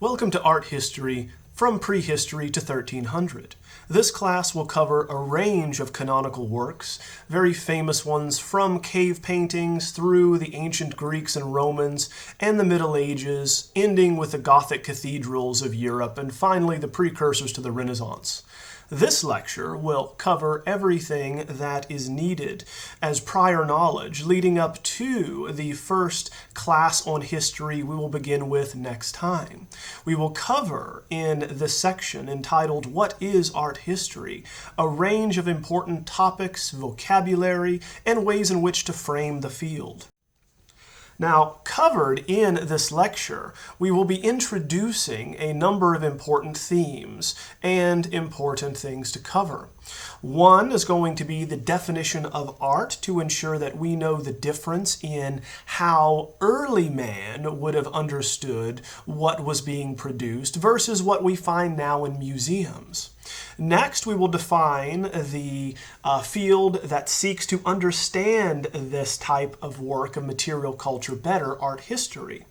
Welcome to Art History from Prehistory to 1300. This class will cover a range of canonical works, very famous ones from cave paintings through the ancient Greeks and Romans and the Middle Ages, ending with the Gothic cathedrals of Europe and finally the precursors to the Renaissance. This lecture will cover everything that is needed as prior knowledge leading up to the first class on history we will begin with next time. We will cover in this section entitled What is Art History? A range of important topics, vocabulary, and ways in which to frame the field. Now, covered in this lecture, we will be introducing a number of important themes and important things to cover. One is going to be the definition of art to ensure that we know the difference in how early man would have understood what was being produced versus what we find now in museums. Next, we will define the field that seeks to understand this type of work of material culture better, art history.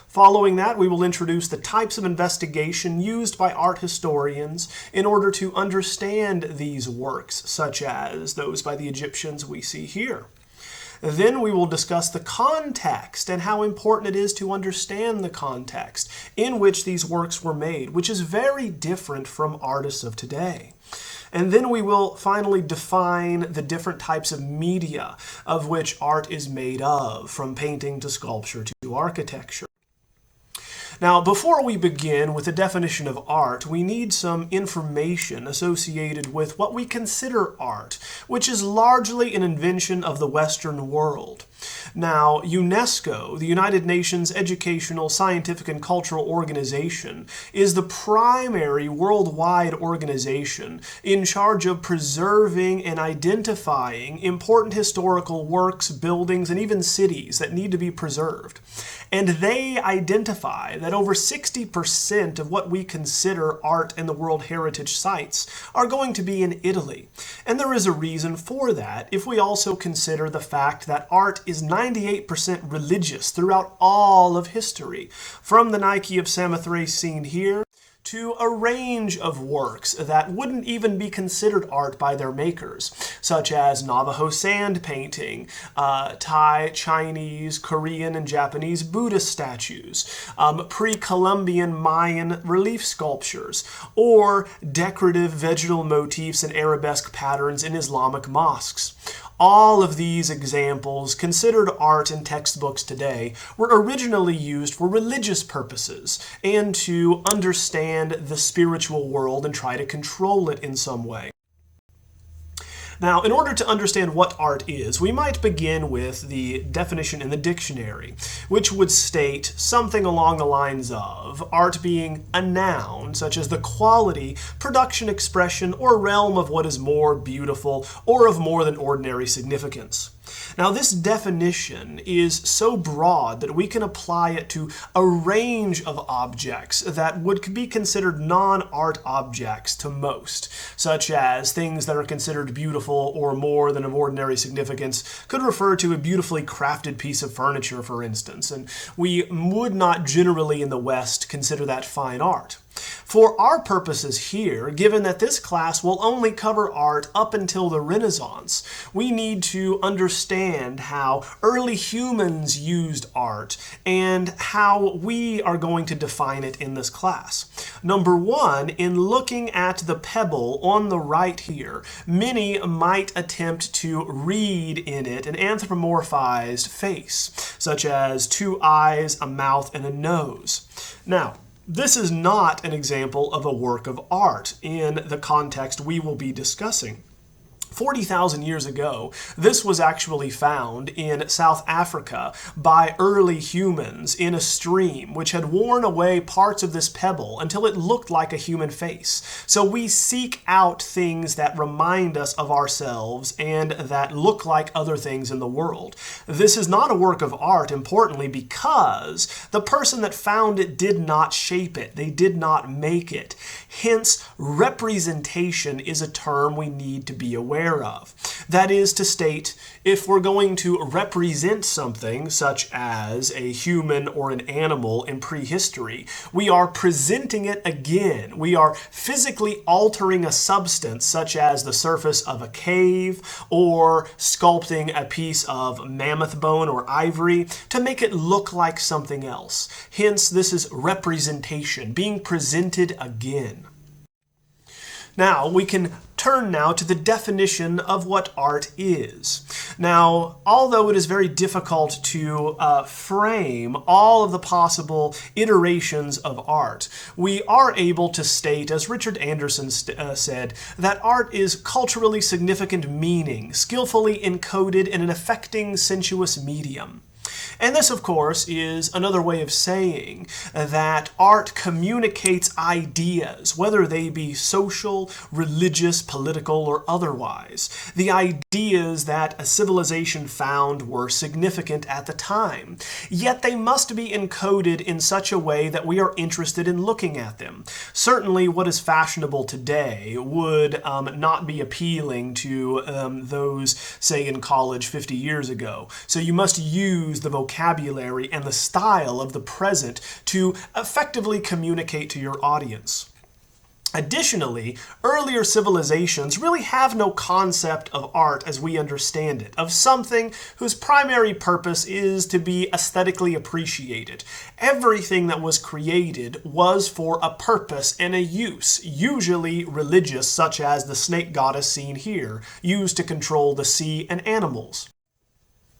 Following that, we will introduce the types of investigation used by art historians in order to understand these works, such as those by the Egyptians we see here. Then we will discuss the context and how important it is to understand the context in which these works were made, which is very different from artists of today. And then we will finally define the different types of media of which art is made of, from painting to sculpture to architecture. Now, before we begin with the definition of art, we need some information associated with what we consider art, which is largely an invention of the Western world. Now, UNESCO, the United Nations Educational, Scientific, and Cultural Organization, is the primary worldwide organization in charge of preserving and identifying important historical works, buildings, and even cities that need to be preserved. And they identify that over 60% of what we consider art and the World Heritage Sites are going to be in Italy. And there is a reason for that if we also consider the fact that art is 98% religious throughout all of history, from the Nike of Samothrace seen here to a range of works that wouldn't even be considered art by their makers, such as Navajo sand painting, Thai, Chinese, Korean, and Japanese Buddhist statues, pre-Columbian Mayan relief sculptures, or decorative vegetal motifs and arabesque patterns in Islamic mosques. All of these examples, considered art in textbooks today, were originally used for religious purposes and to understand the spiritual world and try to control it in some way. Now, in order to understand what art is, we might begin with the definition in the dictionary, which would state something along the lines of art being a noun, such as the quality, production, expression, or realm of what is more beautiful or of more than ordinary significance. Now, this definition is so broad that we can apply it to a range of objects that would be considered non-art objects to most, such as things that are considered beautiful or more than of ordinary significance could refer to a beautifully crafted piece of furniture, for instance, and we would not generally in the West consider that fine art. For our purposes here, given that this class will only cover art up until the Renaissance, we need to understand how early humans used art and how we are going to define it in this class. Number one, in looking at the pebble on the right here, many might attempt to read in it an anthropomorphized face, such as two eyes, a mouth, and a nose. Now, this is not an example of a work of art in the context we will be discussing. 40,000 years ago, this was actually found in South Africa by early humans in a stream which had worn away parts of this pebble until it looked like a human face. So we seek out things that remind us of ourselves and that look like other things in the world. This is not a work of art, importantly, because the person that found it did not shape it. They did not make it. Hence, representation is a term we need to be aware of. That is to state, if we're going to represent something, such as a human or an animal in prehistory, we are presenting it again. We are physically altering a substance, such as the surface of a cave, or sculpting a piece of mammoth bone or ivory to make it look like something else. Hence, this is representation, being presented again. Now, we can turn now to the definition of what art is. Now, although it is very difficult to frame all of the possible iterations of art, we are able to state, as Richard Anderson said, that art is culturally significant meaning, skillfully encoded in an affecting, sensuous medium. And this, of course, is another way of saying that art communicates ideas, whether they be social, religious, political, or otherwise. The ideas that a civilization found were significant at the time, yet they must be encoded in such a way that we are interested in looking at them. Certainly, what is fashionable today would not be appealing to those, say, in college 50 years ago. So you must use the vocabulary and the style of the present to effectively communicate to your audience. Additionally, earlier civilizations really have no concept of art as we understand it, of something whose primary purpose is to be aesthetically appreciated. Everything that was created was for a purpose and a use, usually religious, such as the snake goddess seen here, used to control the sea and animals.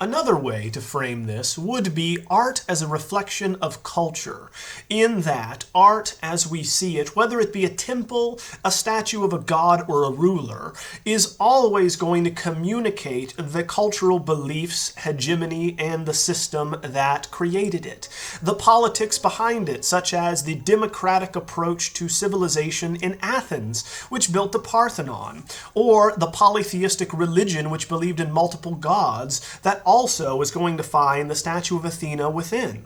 Another way to frame this would be art as a reflection of culture, in that art as we see it, whether it be a temple, a statue of a god, or a ruler, is always going to communicate the cultural beliefs, hegemony, and the system that created it. The politics behind it, such as the democratic approach to civilization in Athens, which built the Parthenon, or the polytheistic religion which believed in multiple gods, that also is going to find the statue of Athena within.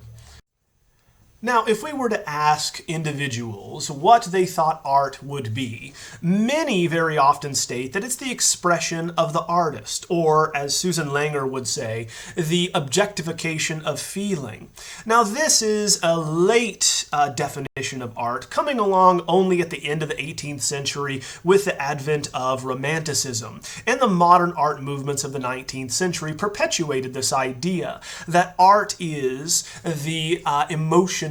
Now, if we were to ask individuals what they thought art would be, many very often state that it's the expression of the artist, or, as Susan Langer would say, the objectification of feeling. Now, this is a late definition of art, coming along only at the end of the 18th century with the advent of Romanticism, and the modern art movements of the 19th century perpetuated this idea that art is the emotional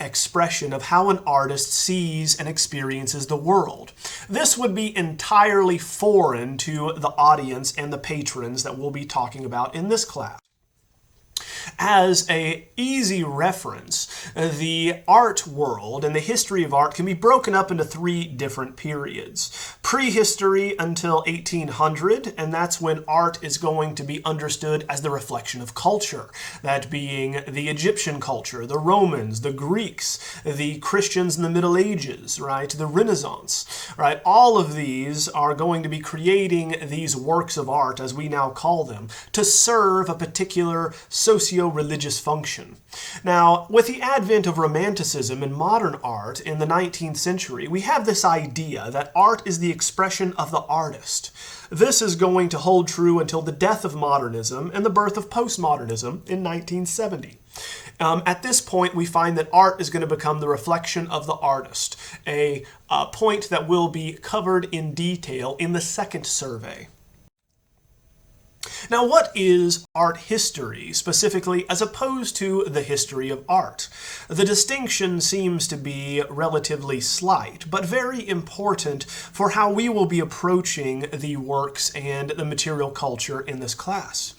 expression of how an artist sees and experiences the world. This would be entirely foreign to the audience and the patrons that we'll be talking about in this class. As an easy reference, the art world and the history of art can be broken up into three different periods. Prehistory until 1800, and that's when art is going to be understood as the reflection of culture, that being the Egyptian culture, the Romans, the Greeks, the Christians in the Middle Ages, right, the Renaissance, right? All of these are going to be creating these works of art, as we now call them, to serve a particular socio-religious function. Now, with the advent of Romanticism and modern art in the 19th century, we have this idea that art is the expression of the artist. This is going to hold true until the death of modernism and the birth of postmodernism in 1970. At this point, we find that art is going to become the reflection of the artist, a point that will be covered in detail in the second survey. Now, what is art history, specifically, as opposed to the history of art? The distinction seems to be relatively slight, but very important for how we will be approaching the works and the material culture in this class.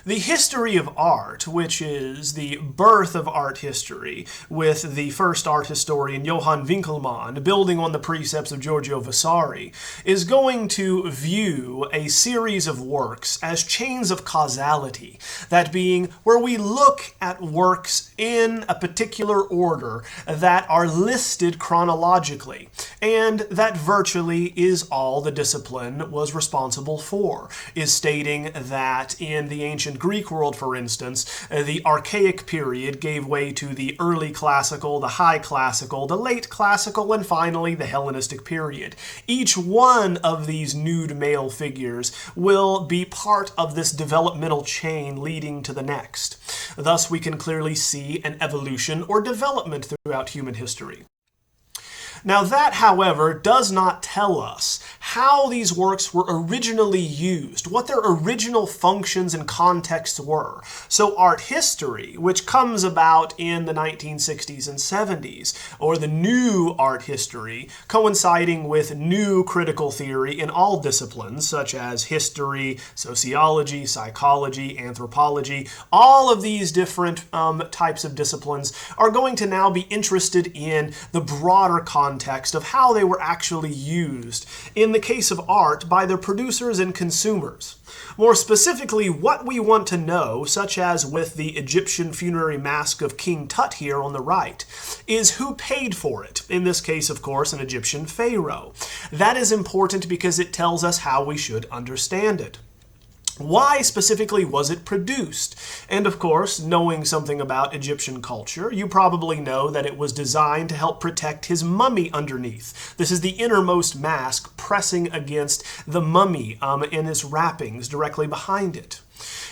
The history of art, which is the birth of art history, with the first art historian Johann Winckelmann building on the precepts of Giorgio Vasari, is going to view a series of works as chains of causality, that being where we look at works in a particular order that are listed chronologically, and that virtually is all the discipline was responsible for, is stating that in the ancient ancient Greek world, for instance, the Archaic period gave way to the early classical, the high classical, the late classical, and finally the Hellenistic period. Each one of these nude male figures will be part of this developmental chain leading to the next. Thus, we can clearly see an evolution or development throughout human history. Now that, however, does not tell us how these works were originally used, what their original functions and contexts were. So art history, which comes about in the 1960s and 70s, or the new art history, coinciding with new critical theory in all disciplines, such as history, sociology, psychology, anthropology, all of these different types of disciplines are going to now be interested in the broader context of how they were actually used, in the case of art, by their producers and consumers. More specifically, what we want to know, such as with the Egyptian funerary mask of King Tut here on the right, is who paid for it. In this case, of course, an Egyptian pharaoh. That is important because it tells us how we should understand it. Why specifically was it produced? And of course, knowing something about Egyptian culture, you probably know that it was designed to help protect his mummy underneath. This is the innermost mask pressing against the mummy in its wrappings directly behind it.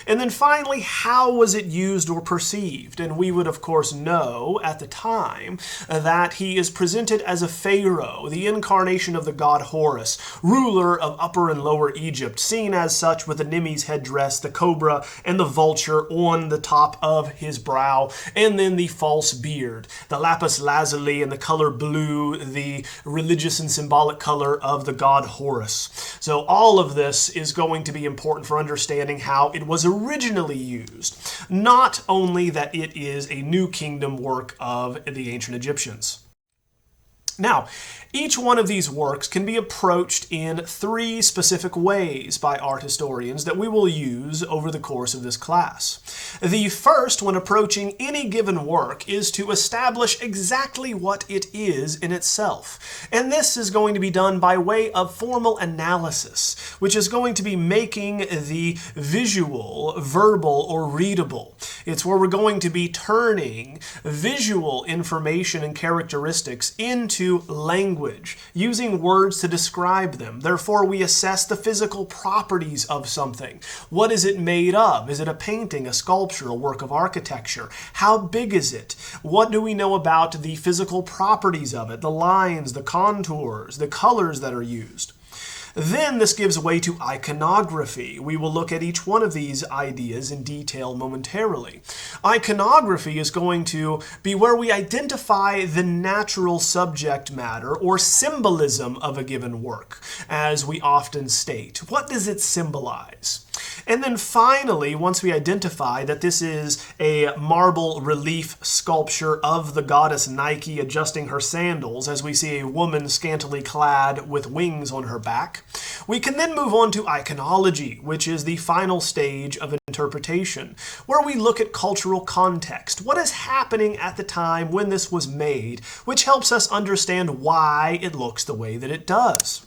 And then finally, how was it used or perceived? And we would, of course, know at the time that he is presented as a pharaoh, the incarnation of the god Horus, ruler of Upper and Lower Egypt, seen as such with the Nemes headdress, the cobra, and the vulture on the top of his brow, and then the false beard, the lapis lazuli and the color blue, the religious and symbolic color of the god Horus. So all of this is going to be important for understanding how it was originally used, not only that it is a new kingdom work of the ancient Egyptians. Now, each one of these works can be approached in three specific ways by art historians that we will use over the course of this class. The first, when approaching any given work, is to establish exactly what it is in itself. And this is going to be done by way of formal analysis, which is going to be making the visual, verbal, or readable. It's where we're going to be turning visual information and characteristics into language, using words to describe them. Therefore, we assess the physical properties of something. What is it made of? Is it a painting, a sculpture, a work of architecture? How big is it? What do we know about the physical properties of it? The lines, the contours, the colors that are used. Then this gives way to iconography. We will look at each one of these ideas in detail momentarily. Iconography is going to be where we identify the natural subject matter or symbolism of a given work, as we often state. What does it symbolize? And then finally, once we identify that this is a marble relief sculpture of the goddess Nike adjusting her sandals as we see a woman scantily clad with wings on her back, we can then move on to iconology, which is the final stage of interpretation, where we look at cultural context. What is happening at the time when this was made, which helps us understand why it looks the way that it does.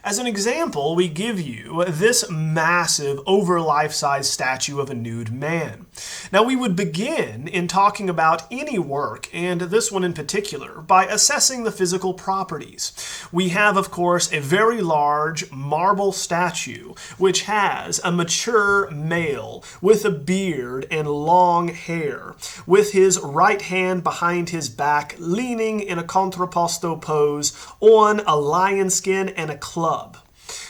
As an example, we give you this massive, over life-size statue of a nude man. Now, we would begin in talking about any work, and this one in particular, by assessing the physical properties. We have, of course, a very large marble statue, which has a mature male with a beard and long hair, with his right hand behind his back, leaning in a contrapposto pose on a lion skin and a club.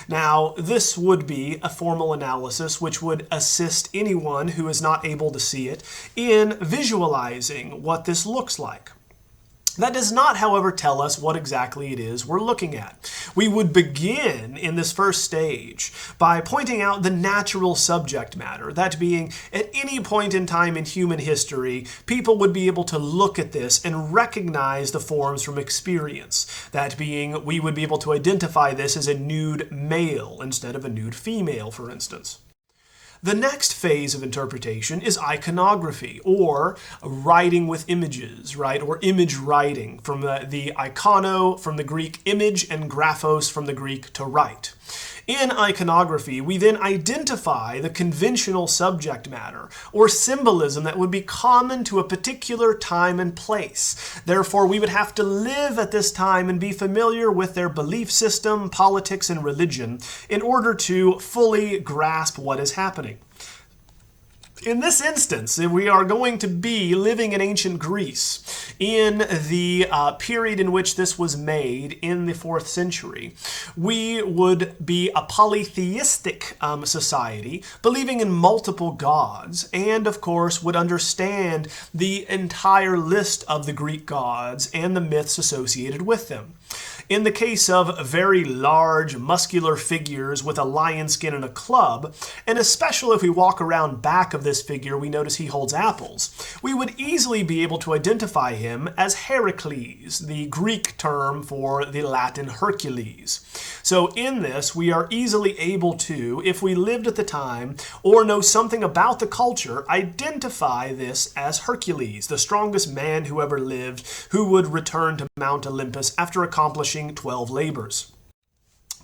Now, this would be a formal analysis which would assist anyone who is not able to see it in visualizing what this looks like. That does not, however, tell us what exactly it is we're looking at. We would begin in this first stage by pointing out the natural subject matter, that being at any point in time in human history, people would be able to look at this and recognize the forms from experience. That being, we would be able to identify this as a nude male instead of a nude female, for instance. The next phase of interpretation is iconography, or writing with images, right? Or image writing, from the ikono from the Greek image and graphos from the Greek to write. In iconography, we then identify the conventional subject matter or symbolism that would be common to a particular time and place. Therefore, we would have to live at this time and be familiar with their belief system, politics, and religion in order to fully grasp what is happening. In this instance, we are going to be living in ancient Greece in the period in which this was made in the 4th century. We would be a polytheistic society, believing in multiple gods, and of course would understand the entire list of the Greek gods and the myths associated with them. In the case of very large, muscular figures with a lion skin and a club, and especially if we walk around back of this figure, we notice he holds apples, we would easily be able to identify him as Heracles, the Greek term for the Latin Hercules. So in this, we are easily able to, if we lived at the time or know something about the culture, identify this as Hercules, the strongest man who ever lived, who would return to Mount Olympus after accomplishing 12 labors.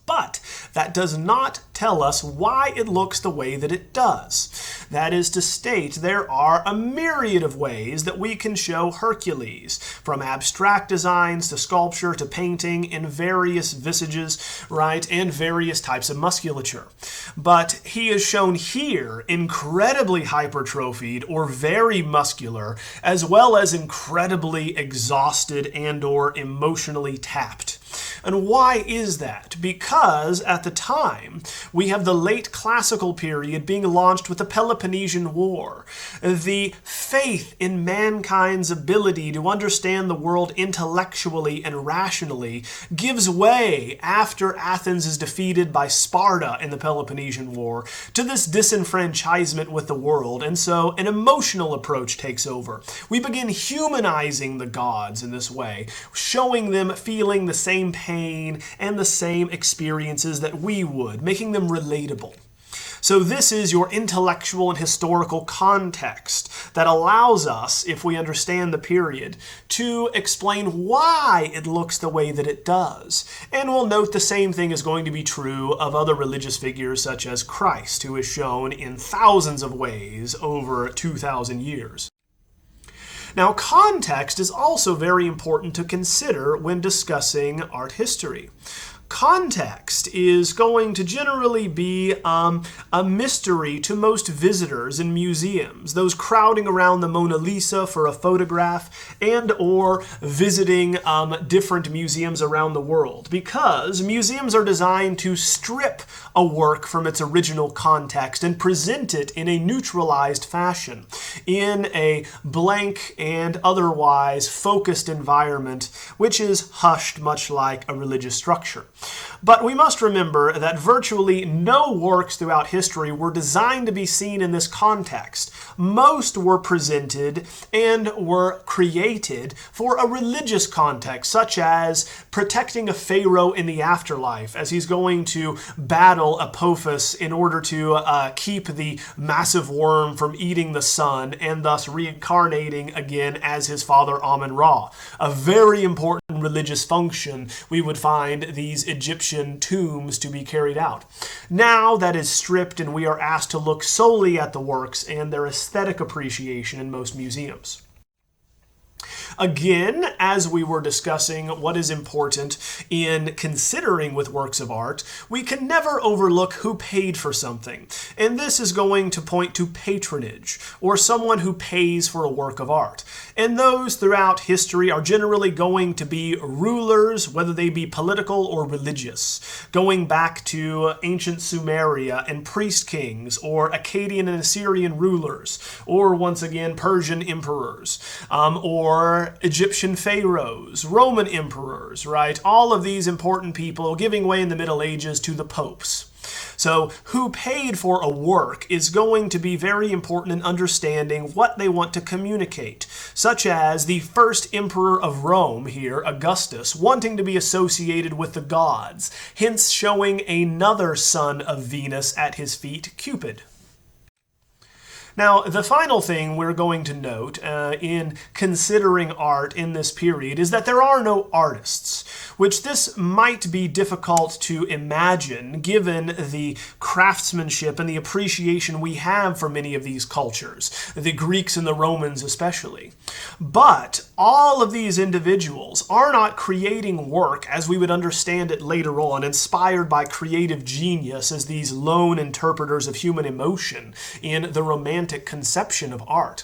But that does not tell us why it looks the way that it does. That is to state, there are a myriad of ways that we can show Hercules, from abstract designs to sculpture to painting in various visages, right, and various types of musculature. But he is shown here incredibly hypertrophied or very muscular, as well as incredibly exhausted and or emotionally tapped. And why is that? Because at the time, we have the late classical period being launched with the Peloponnesian War. The faith in mankind's ability to understand the world intellectually and rationally gives way after Athens is defeated by Sparta in the Peloponnesian War to this disenfranchisement with the world, and so an emotional approach takes over. We begin humanizing the gods in this way, showing them feeling the same pain and the same experiences that we would, making them relatable. So this is your intellectual and historical context that allows us, if we understand the period, to explain why it looks the way that it does. And we'll note the same thing is going to be true of other religious figures such as Christ, who is shown in thousands of ways over 2,000 years. Now, context is also very important to consider when discussing art history. Context is going to generally be a mystery to most visitors in museums, those crowding around the Mona Lisa for a photograph and or visiting different museums around the world, because museums are designed to strip a work from its original context and present it in a neutralized fashion, in a blank and otherwise focused environment, which is hushed much like a religious structure. But we must remember that virtually no works throughout history were designed to be seen in this context. Most were presented and were created for a religious context, such as protecting a pharaoh in the afterlife as he's going to battle Apophis in order to keep the massive worm from eating the sun and thus reincarnating again as his father Amun-Ra. A very important religious function we would find these Egyptian tombs to be carried out. Now that is stripped and we are asked to look solely at the works and their aesthetic appreciation in most museums. Again, as we were discussing what is important in considering with works of art, we can never overlook who paid for something. And this is going to point to patronage, or someone who pays for a work of art. And those throughout history are generally going to be rulers, whether they be political or religious, going back to ancient Sumeria and priest kings, or Akkadian and Assyrian rulers, or once again Persian emperors, or Egyptian pharaohs, Roman emperors, right? All of these important people giving way in the Middle Ages to the popes. So who paid for a work is going to be very important in understanding what they want to communicate, such as the first emperor of Rome here, Augustus, wanting to be associated with the gods, hence showing another son of Venus at his feet, Cupid. Now, the final thing we're going to note in considering art in this period is that there are no artists. which this might be difficult to imagine given the craftsmanship and the appreciation we have for many of these cultures, the Greeks and the Romans especially. But all of these individuals are not creating work as we would understand it later on, inspired by creative genius as these lone interpreters of human emotion in the Romantic conception of art.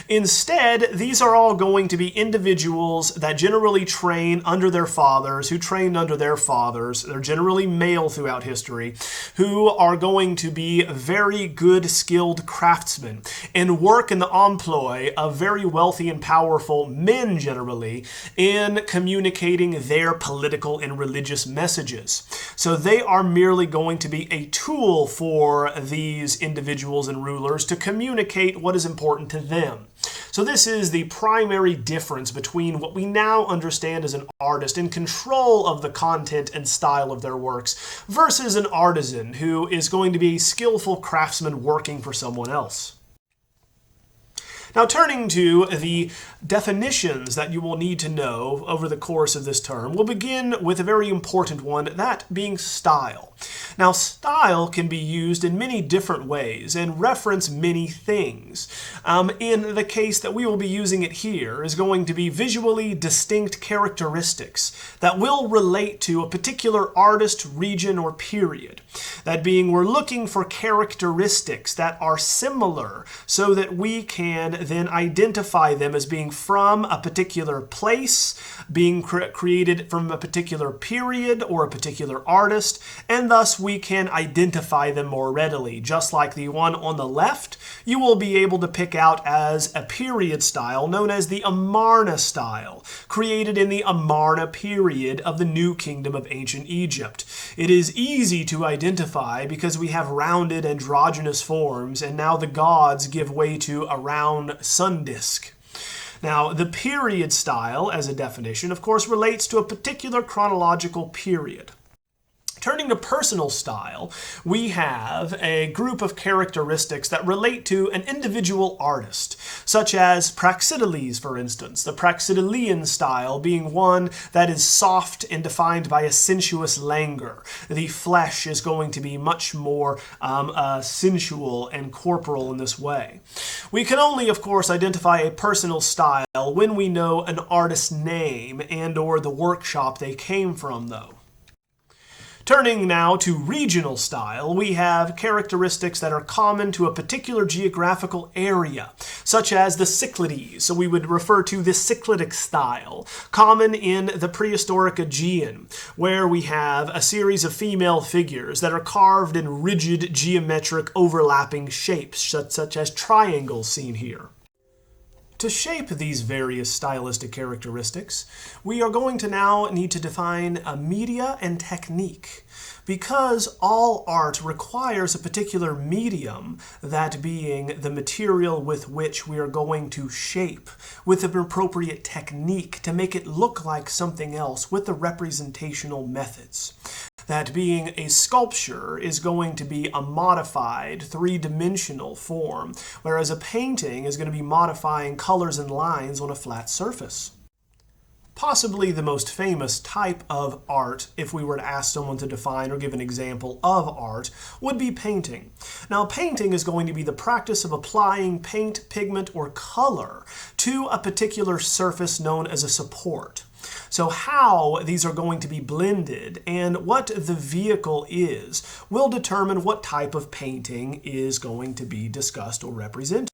Instead, these are all going to be individuals that generally train under their fathers, who trained under their fathers. They're generally male throughout history, who are going to be very good, skilled craftsmen and work in the employ of very wealthy and powerful men generally in communicating their political and religious messages. So they are merely going to be a tool for these individuals and rulers to communicate what is important to them. So this is the primary difference between what we now understand as an artist in control of the content and style of their works versus an artisan who is going to be a skillful craftsman working for someone else. Now, turning to the definitions that you will need to know over the course of this term, we'll begin with a very important one, that being style. Now, style can be used in many different ways and reference many things. In the case that we will be using it here is going to be visually distinct characteristics that will relate to a particular artist, region, or period. That being, we're looking for characteristics that are similar so that we can then identify them as being from a particular place, being created from a particular period or a particular artist, and thus we can identify them more readily. Just like the one on the left, you will be able to pick out as a period style known as the Amarna style, created in the Amarna period of the New Kingdom of ancient Egypt. It is easy to identify because we have rounded androgynous forms, and now the gods give way to a round sun disk. Now, the period style, as a definition, of course, relates to a particular chronological period. Turning to personal style, we have a group of characteristics that relate to an individual artist, such as Praxiteles, for instance, the Praxitelean style being one that is soft and defined by a sensuous languor. The flesh is going to be much more sensual and corporal in this way. We can only, of course, identify a personal style when we know an artist's name and/or the workshop they came from, though. Turning now to regional style, we have characteristics that are common to a particular geographical area, such as the Cyclades. So we would refer to the Cycladic style, common in the prehistoric Aegean, where we have a series of female figures that are carved in rigid geometric overlapping shapes, such as triangles seen here. To shape these various stylistic characteristics, we are going to now need to define a media and technique, because all art requires a particular medium, that being the material with which we are going to shape, with an appropriate technique to make it look like something else with the representational methods. That being, a sculpture is going to be a modified three-dimensional form, whereas a painting is going to be modifying colors and lines on a flat surface. Possibly the most famous type of art, if we were to ask someone to define or give an example of art, would be painting. Now, painting is going to be the practice of applying paint, pigment, or color to a particular surface known as a support. So how these are going to be blended and what the vehicle is will determine what type of painting is going to be discussed or represented.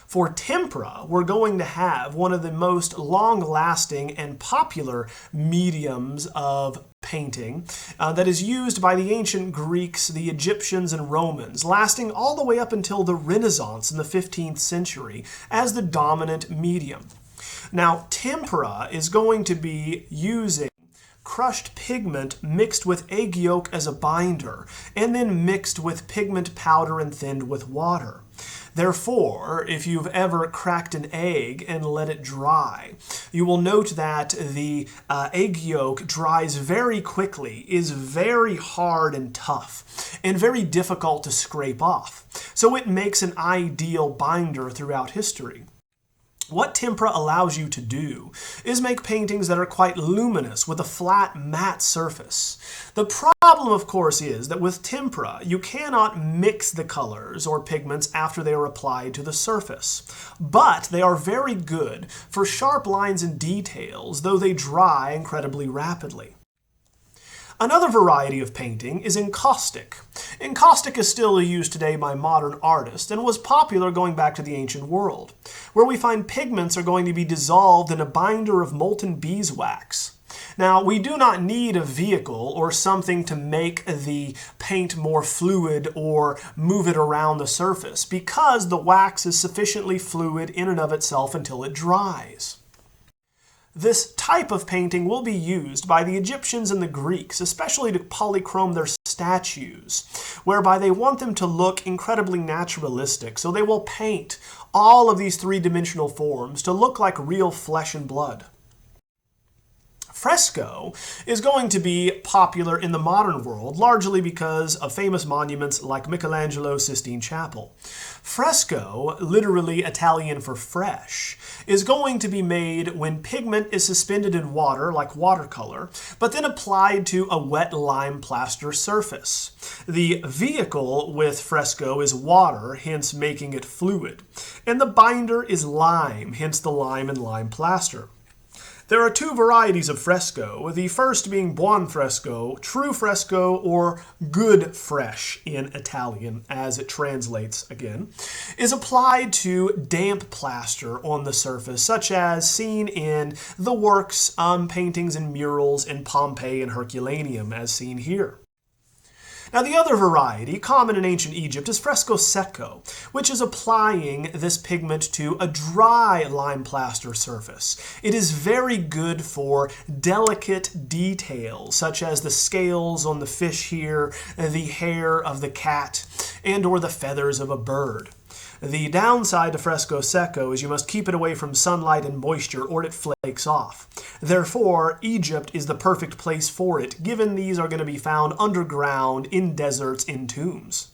For tempera, we're going to have one of the most long-lasting and popular mediums of painting that is used by the ancient Greeks, the Egyptians, and Romans, lasting all the way up until the Renaissance in the 15th century as the dominant medium. Now, tempera is going to be using crushed pigment mixed with egg yolk as a binder, and then mixed with pigment powder and thinned with water. Therefore, if you've ever cracked an egg and let it dry, you will note that the egg yolk dries very quickly, is very hard and tough, and very difficult to scrape off. So it makes an ideal binder throughout history. What tempera allows you to do is make paintings that are quite luminous with a flat, matte surface. The problem, of course, is that with tempera, you cannot mix the colors or pigments after they are applied to the surface. But they are very good for sharp lines and details, though they dry incredibly rapidly. Another variety of painting is encaustic. Encaustic is still used today by modern artists and was popular going back to the ancient world, where we find pigments are going to be dissolved in a binder of molten beeswax. Now, we do not need a vehicle or something to make the paint more fluid or move it around the surface, because the wax is sufficiently fluid in and of itself until it dries. This type of painting will be used by the Egyptians and the Greeks, especially to polychrome their statues, whereby they want them to look incredibly naturalistic, so they will paint all of these three-dimensional forms to look like real flesh and blood. Fresco is going to be popular in the modern world, largely because of famous monuments like Michelangelo's Sistine Chapel. Fresco, literally Italian for fresh, is going to be made when pigment is suspended in water, like watercolor, but then applied to a wet lime plaster surface. The vehicle with fresco is water, hence making it fluid, and the binder is lime, hence the lime and lime plaster. There are two varieties of fresco, the first being buon fresco, true fresco, or good fresh in Italian, as it translates again, is applied to damp plaster on the surface, such as seen in the works, paintings and murals in Pompeii and Herculaneum, as seen here. Now, the other variety, common in ancient Egypt, is fresco secco, which is applying this pigment to a dry lime plaster surface. It is very good for delicate details, such as the scales on the fish here, the hair of the cat, and or the feathers of a bird. The downside to fresco secco is you must keep it away from sunlight and moisture or it flakes off. Therefore, Egypt is the perfect place for it, given these are going to be found underground, in deserts, in tombs.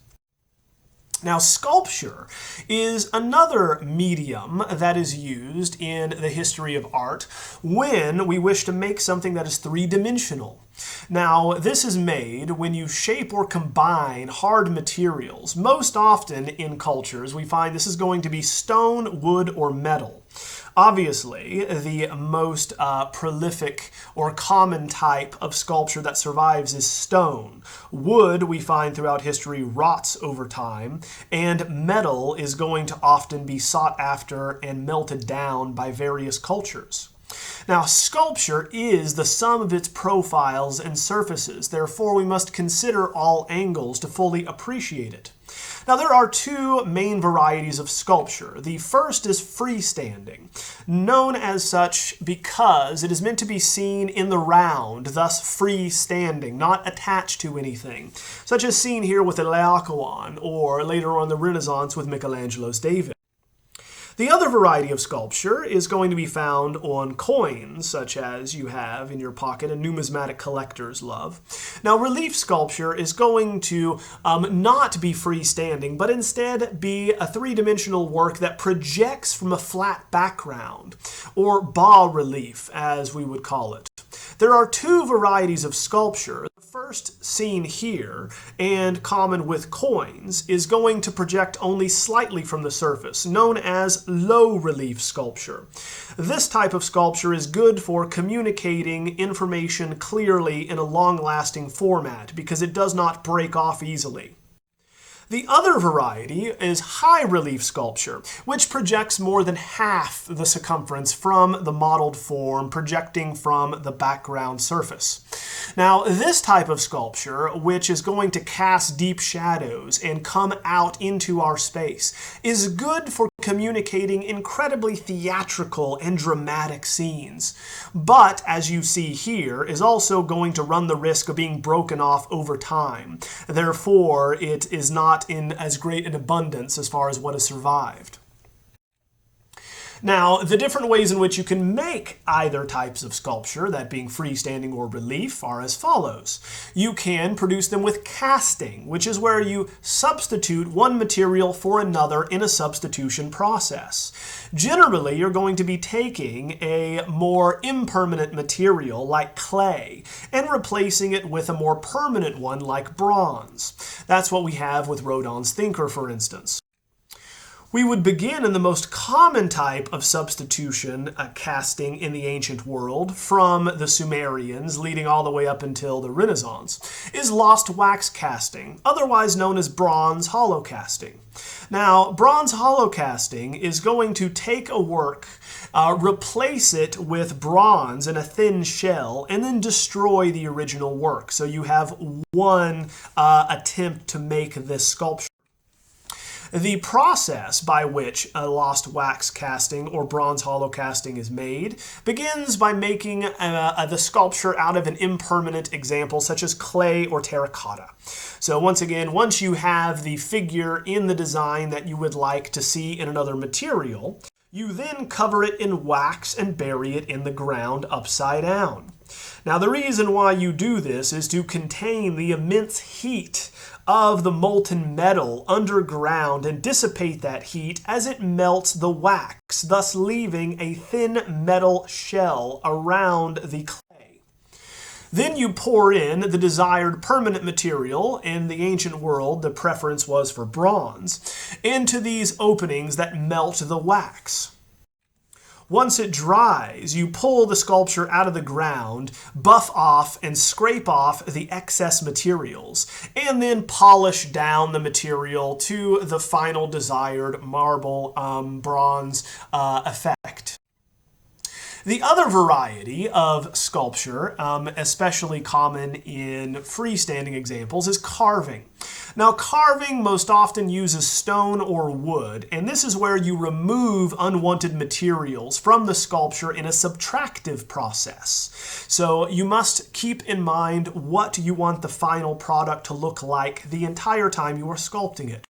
Now, sculpture is another medium that is used in the history of art when we wish to make something that is three-dimensional. Now, this is made when you shape or combine hard materials. Most often in cultures, we find this is going to be stone, wood, or metal. Obviously, the most prolific or common type of sculpture that survives is stone. Wood, we find throughout history, rots over time, and metal is going to often be sought after and melted down by various cultures. Now, sculpture is the sum of its profiles and surfaces. Therefore, we must consider all angles to fully appreciate it. Now, there are two main varieties of sculpture. The first is freestanding, known as such because it is meant to be seen in the round, thus freestanding, not attached to anything, such as seen here with the Laocoon, or later on the Renaissance with Michelangelo's David. The other variety of sculpture is going to be found on coins, such as you have in your pocket, a numismatic collector's love. Now, relief sculpture is going to not be freestanding, but instead be a three-dimensional work that projects from a flat background, or bas relief, as we would call it. There are two varieties of sculpture. The first, seen here, and common with coins, is going to project only slightly from the surface, known as low relief sculpture. This type of sculpture is good for communicating information clearly in a long-lasting format because it does not break off easily. The other variety is high relief sculpture, which projects more than half the circumference from the modeled form, projecting from the background surface. Now, this type of sculpture, which is going to cast deep shadows and come out into our space, is good for communicating incredibly theatrical and dramatic scenes, but, as you see here, is also going to run the risk of being broken off over time. Therefore, it is not in as great an abundance as far as what has survived. Now, the different ways in which you can make either types of sculpture, that being freestanding or relief, are as follows. You can produce them with casting, which is where you substitute one material for another in a substitution process. Generally, you're going to be taking a more impermanent material like clay and replacing it with a more permanent one like bronze. That's what we have with Rodin's Thinker, for instance. We would begin in the most common type of substitution casting in the ancient world, from the Sumerians leading all the way up until the Renaissance, is lost wax casting, otherwise known as bronze hollow casting. Now, bronze hollow casting is going to take a work, replace it with bronze in a thin shell, and then destroy the original work. So you have one attempt to make this sculpture. The process by which a lost wax casting or bronze hollow casting is made begins by making the sculpture out of an impermanent example such as clay or terracotta. So once again, once you have the figure in the design that you would like to see in another material, you then cover it in wax and bury it in the ground upside down. Now, the reason why you do this is to contain the immense heat of the molten metal underground and dissipate that heat as it melts the wax, thus leaving a thin metal shell around the clay. Then you pour in the desired permanent material. In the ancient world, the preference was for bronze, into these openings that melt the wax. Once it dries, you pull the sculpture out of the ground, buff off and scrape off the excess materials, and then polish down the material to the final desired marble bronze effect. The other variety of sculpture, especially common in freestanding examples, is carving. Now, carving most often uses stone or wood, and this is where you remove unwanted materials from the sculpture in a subtractive process. So you must keep in mind what you want the final product to look like the entire time you are sculpting it.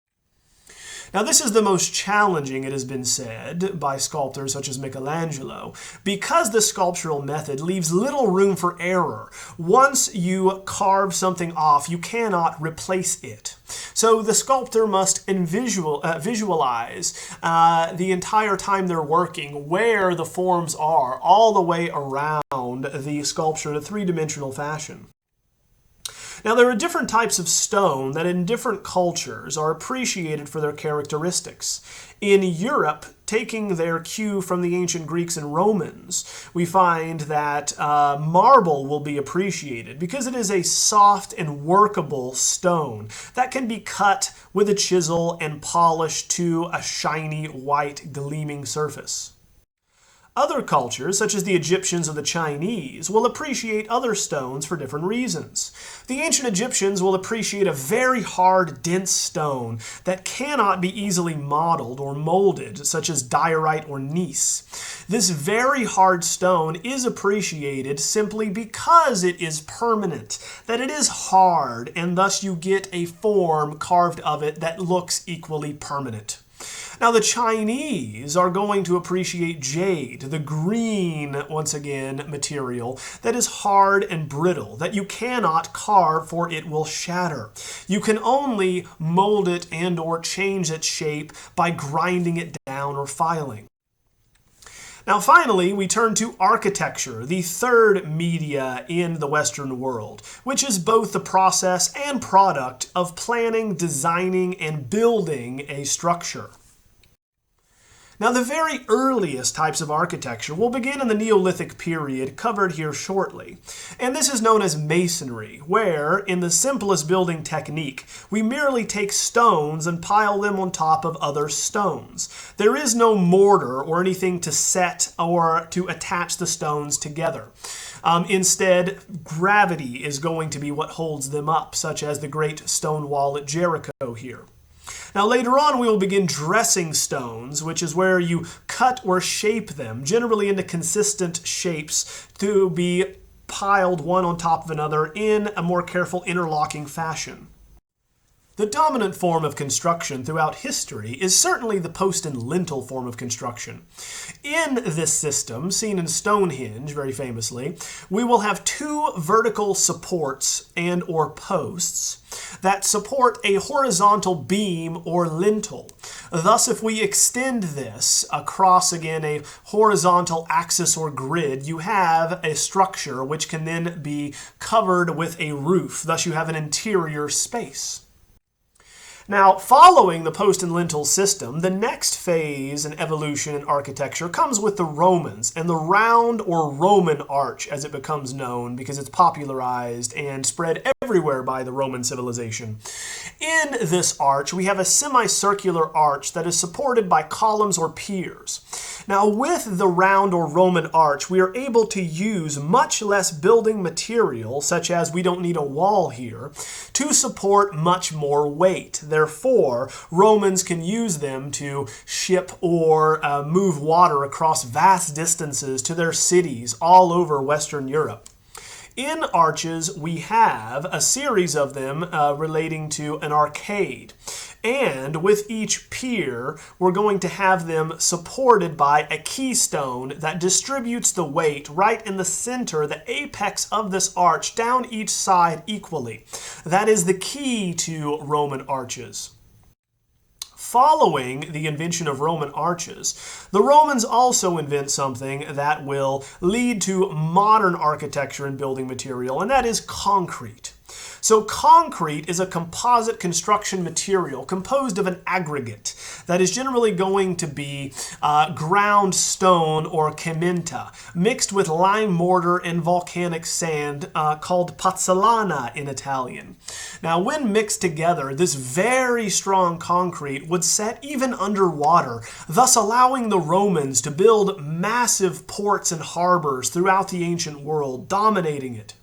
Now, this is the most challenging, it has been said, by sculptors such as Michelangelo, because the sculptural method leaves little room for error. Once you carve something off, you cannot replace it. So the sculptor must visualize the entire time they're working where the forms are all the way around the sculpture in a three-dimensional fashion. Now, there are different types of stone that in different cultures are appreciated for their characteristics. In Europe, taking their cue from the ancient Greeks and Romans, we find that marble will be appreciated because it is a soft and workable stone that can be cut with a chisel and polished to a shiny, white, gleaming surface. Other cultures, such as the Egyptians or the Chinese, will appreciate other stones for different reasons. The ancient Egyptians will appreciate a very hard, dense stone that cannot be easily modeled or molded, such as diorite or gneiss. This very hard stone is appreciated simply because it is permanent, that it is hard, and thus you get a form carved of it that looks equally permanent. Now, the Chinese are going to appreciate jade, the green, once again, material that is hard and brittle, that you cannot carve for it will shatter. You can only mold it and or change its shape by grinding it down or filing. Now, finally, we turn to architecture, the third media in the Western world, which is both the process and product of planning, designing, and building a structure. Now, the very earliest types of architecture will begin in the Neolithic period, covered here shortly. And this is known as masonry, where, in the simplest building technique, we merely take stones and pile them on top of other stones. There is no mortar or anything to set or to attach the stones together. Instead, gravity is going to be what holds them up, such as the great stone wall at Jericho here. Now, later on, we will begin dressing stones, which is where you cut or shape them, generally into consistent shapes, to be piled one on top of another in a more careful interlocking fashion. The dominant form of construction throughout history is certainly the post and lintel form of construction. In this system, seen in Stonehenge very famously, we will have two vertical supports and or posts that support a horizontal beam or lintel. Thus, if we extend this across, again, a horizontal axis or grid, you have a structure which can then be covered with a roof. Thus, you have an interior space. Now, following the post and lintel system, the next phase in evolution in architecture comes with the Romans and the round or Roman arch, as it becomes known, because it's popularized and spread everywhere by the Roman civilization. In this arch, we have a semicircular arch that is supported by columns or piers. Now, with the round or Roman arch, we are able to use much less building material, such as we don't need a wall here, to support much more weight. Therefore, Romans can use them to ship or move water across vast distances to their cities all over Western Europe. In arches, we have a series of them relating to an arcade. And with each pier, we're going to have them supported by a keystone that distributes the weight right in the center, the apex of this arch, down each side equally. That is the key to Roman arches. Following the invention of Roman arches, the Romans also invent something that will lead to modern architecture and building material, and that is concrete. So concrete is a composite construction material composed of an aggregate that is generally going to be ground stone or cementa mixed with lime mortar and volcanic sand called pozzolana in Italian. Now, when mixed together, this very strong concrete would set even underwater, thus allowing the Romans to build massive ports and harbors throughout the ancient world, dominating it.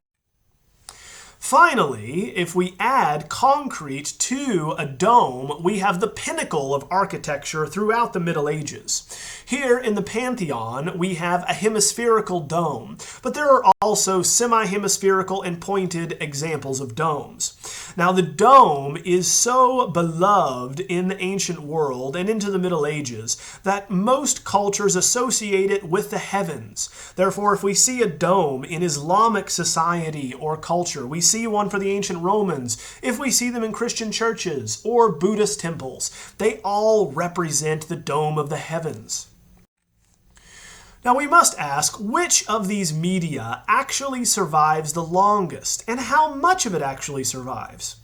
Finally, if we add concrete to a dome, we have the pinnacle of architecture throughout the Middle Ages. Here in the Pantheon, we have a hemispherical dome, but there are also semi-hemispherical and pointed examples of domes. Now, the dome is so beloved in the ancient world and into the Middle Ages that most cultures associate it with the heavens. Therefore, if we see a dome in Islamic society or culture, we see one for the ancient Romans. If we see them in Christian churches or Buddhist temples, they all represent the dome of the heavens. Now, we must ask, which of these media actually survives the longest, and how much of it actually survives?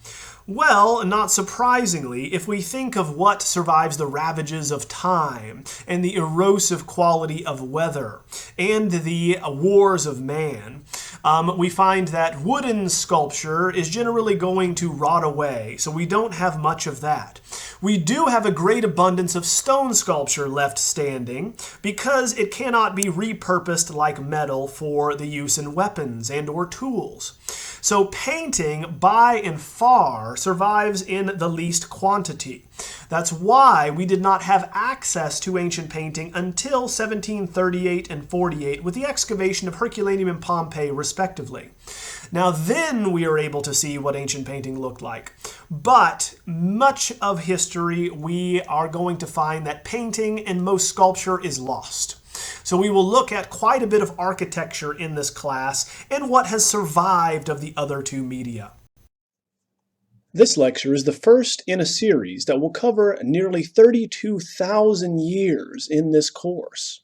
Well, not surprisingly, if we think of what survives the ravages of time and the erosive quality of weather and the wars of man, we find that wooden sculpture is generally going to rot away, so we don't have much of that. We do have a great abundance of stone sculpture left standing because it cannot be repurposed like metal for the use in weapons and or tools. So painting, by and far, survives in the least quantity. That's why we did not have access to ancient painting until 1738 and 48 with the excavation of Herculaneum and Pompeii, respectively. Now then we are able to see what ancient painting looked like. But much of history, we are going to find that painting and most sculpture is lost. So we will look at quite a bit of architecture in this class and what has survived of the other two media. This lecture is the first in a series that will cover nearly 32,000 years in this course.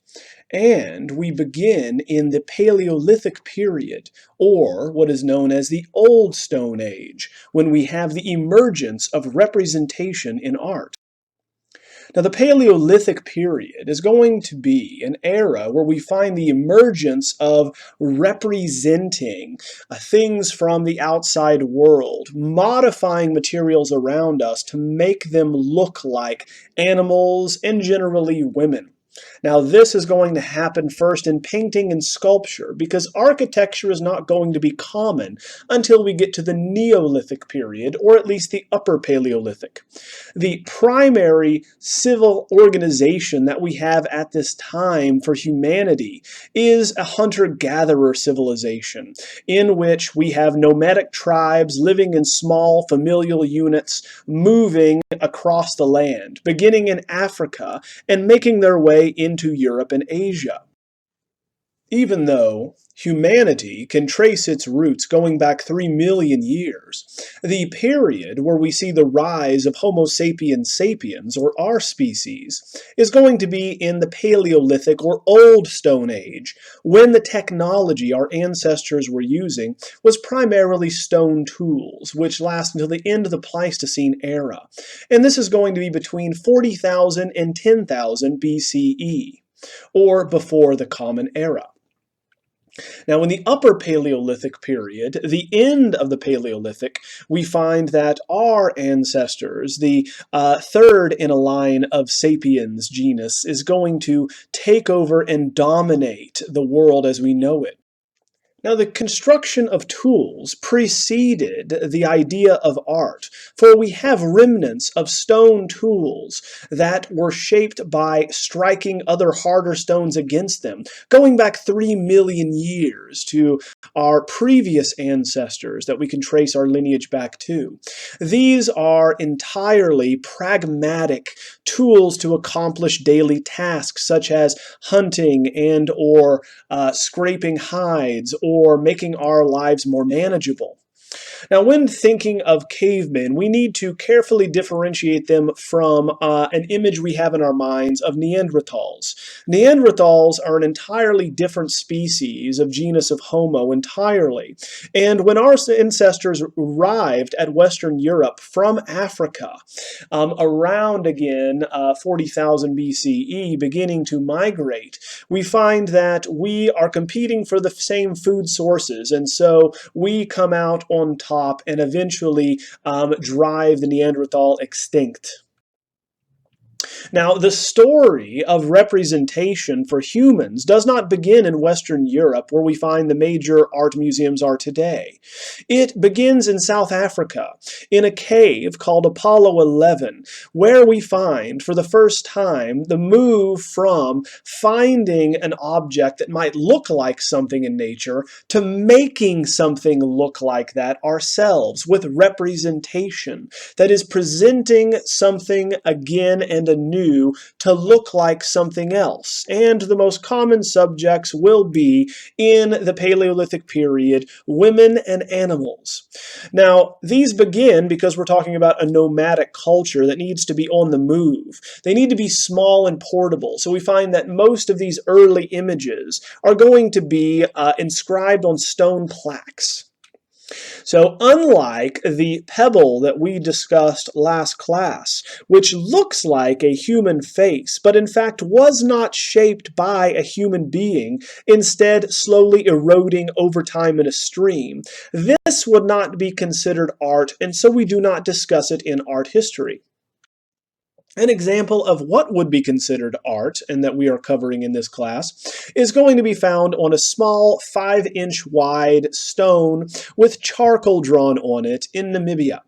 And we begin in the Paleolithic period, or what is known as the Old Stone Age, when we have the emergence of representation in art. Now, the Paleolithic period is going to be an era where we find the emergence of representing things from the outside world, modifying materials around us to make them look like animals and generally women. Now, this is going to happen first in painting and sculpture because architecture is not going to be common until we get to the Neolithic period, or at least the Upper Paleolithic. The primary civil organization that we have at this time for humanity is a hunter-gatherer civilization, in which we have nomadic tribes living in small familial units, moving across the land, beginning in Africa and making their way into Europe and Asia. Even though humanity can trace its roots going back 3 million years, the period where we see the rise of Homo sapiens sapiens, or our species, is going to be in the Paleolithic or Old Stone Age, when the technology our ancestors were using was primarily stone tools, which last until the end of the Pleistocene era. And this is going to be between 40,000 and 10,000 BCE, or before the Common Era. Now, in the Upper Paleolithic period, the end of the Paleolithic, we find that our ancestors, the third in a line of sapiens genus, is going to take over and dominate the world as we know it. Now, the construction of tools preceded the idea of art, for we have remnants of stone tools that were shaped by striking other harder stones against them, going back 3 million years to our previous ancestors that we can trace our lineage back to. These are entirely pragmatic tools to accomplish daily tasks, such as hunting and or scraping hides, or making our lives more manageable. Now, when thinking of cavemen, we need to carefully differentiate them from an image we have in our minds of Neanderthals. Neanderthals are an entirely different species of genus of Homo entirely. And when our ancestors arrived at Western Europe from Africa, around again 40,000 BCE, beginning to migrate, we find that we are competing for the same food sources, and so we come out on top and eventually drive the Neanderthal extinct. Now, the story of representation for humans does not begin in Western Europe, where we find the major art museums are today. It begins in South Africa, in a cave called Apollo 11, where we find, for the first time, the move from finding an object that might look like something in nature to making something look like that ourselves, with representation, that is presenting something again and anew to look like something else. And the most common subjects will be, in the Paleolithic period, women and animals. Now, these begin because we're talking about a nomadic culture that needs to be on the move. They need to be small and portable. So we find that most of these early images are going to be inscribed on stone plaques. So unlike the pebble that we discussed last class, which looks like a human face, but in fact was not shaped by a human being, instead slowly eroding over time in a stream, this would not be considered art, and so we do not discuss it in art history. An example of what would be considered art, and that we are covering in this class, is going to be found on a small 5-inch wide stone with charcoal drawn on it in Namibia.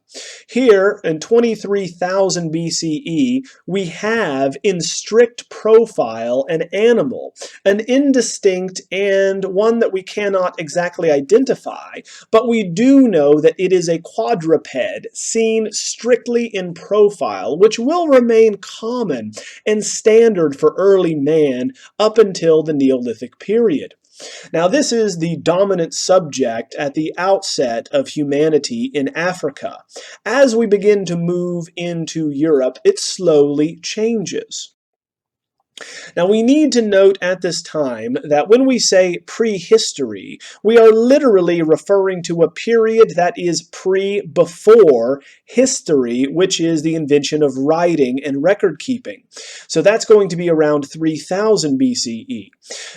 Here, in 23,000 BCE, we have in strict profile an animal, an indistinct and one that we cannot exactly identify, but we do know that it is a quadruped seen strictly in profile, which will remain common and standard for early man up until the Neolithic period. Now, this is the dominant subject at the outset of humanity in Africa. As we begin to move into Europe, it slowly changes. Now, we need to note at this time that when we say prehistory, we are literally referring to a period that is before history, which is the invention of writing and record keeping. So that's going to be around 3000 BCE.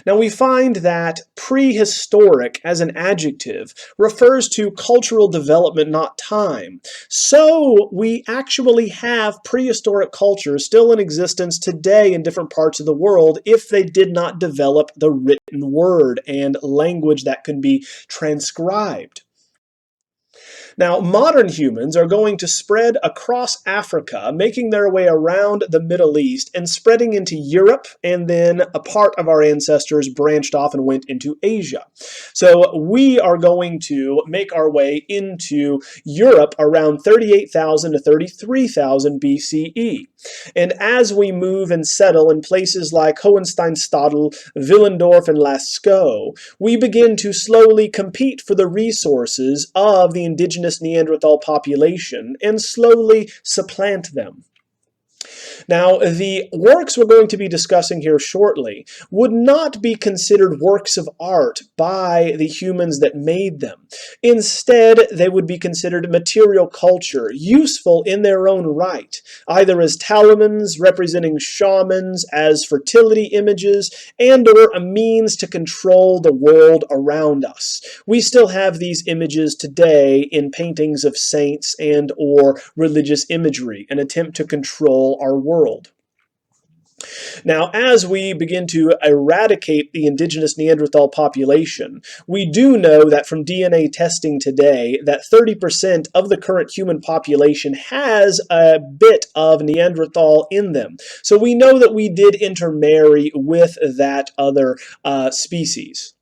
Now, we find that prehistoric as an adjective refers to cultural development, not time. So we actually have prehistoric cultures still in existence today in different parts parts of the world if they did not develop the written word and language that could be transcribed. Now, modern humans are going to spread across Africa, making their way around the Middle East and spreading into Europe, and then a part of our ancestors branched off and went into Asia. So we are going to make our way into Europe around 38,000 to 33,000 BCE. And as we move and settle in places like Hohensteinstadel, Willendorf, and Lascaux, we begin to slowly compete for the resources of the indigenous Neanderthal population and slowly supplant them. Now, the works we're going to be discussing here shortly would not be considered works of art by the humans that made them. Instead, they would be considered material culture, useful in their own right, either as talismans representing shamans, as fertility images, and/or a means to control the world around us. We still have these images today in paintings of saints and/or religious imagery, an attempt to control our world. Now, as we begin to eradicate the indigenous Neanderthal population, we do know that from DNA testing today that 30% of the current human population has a bit of Neanderthal in them. So we know that we did intermarry with that other species.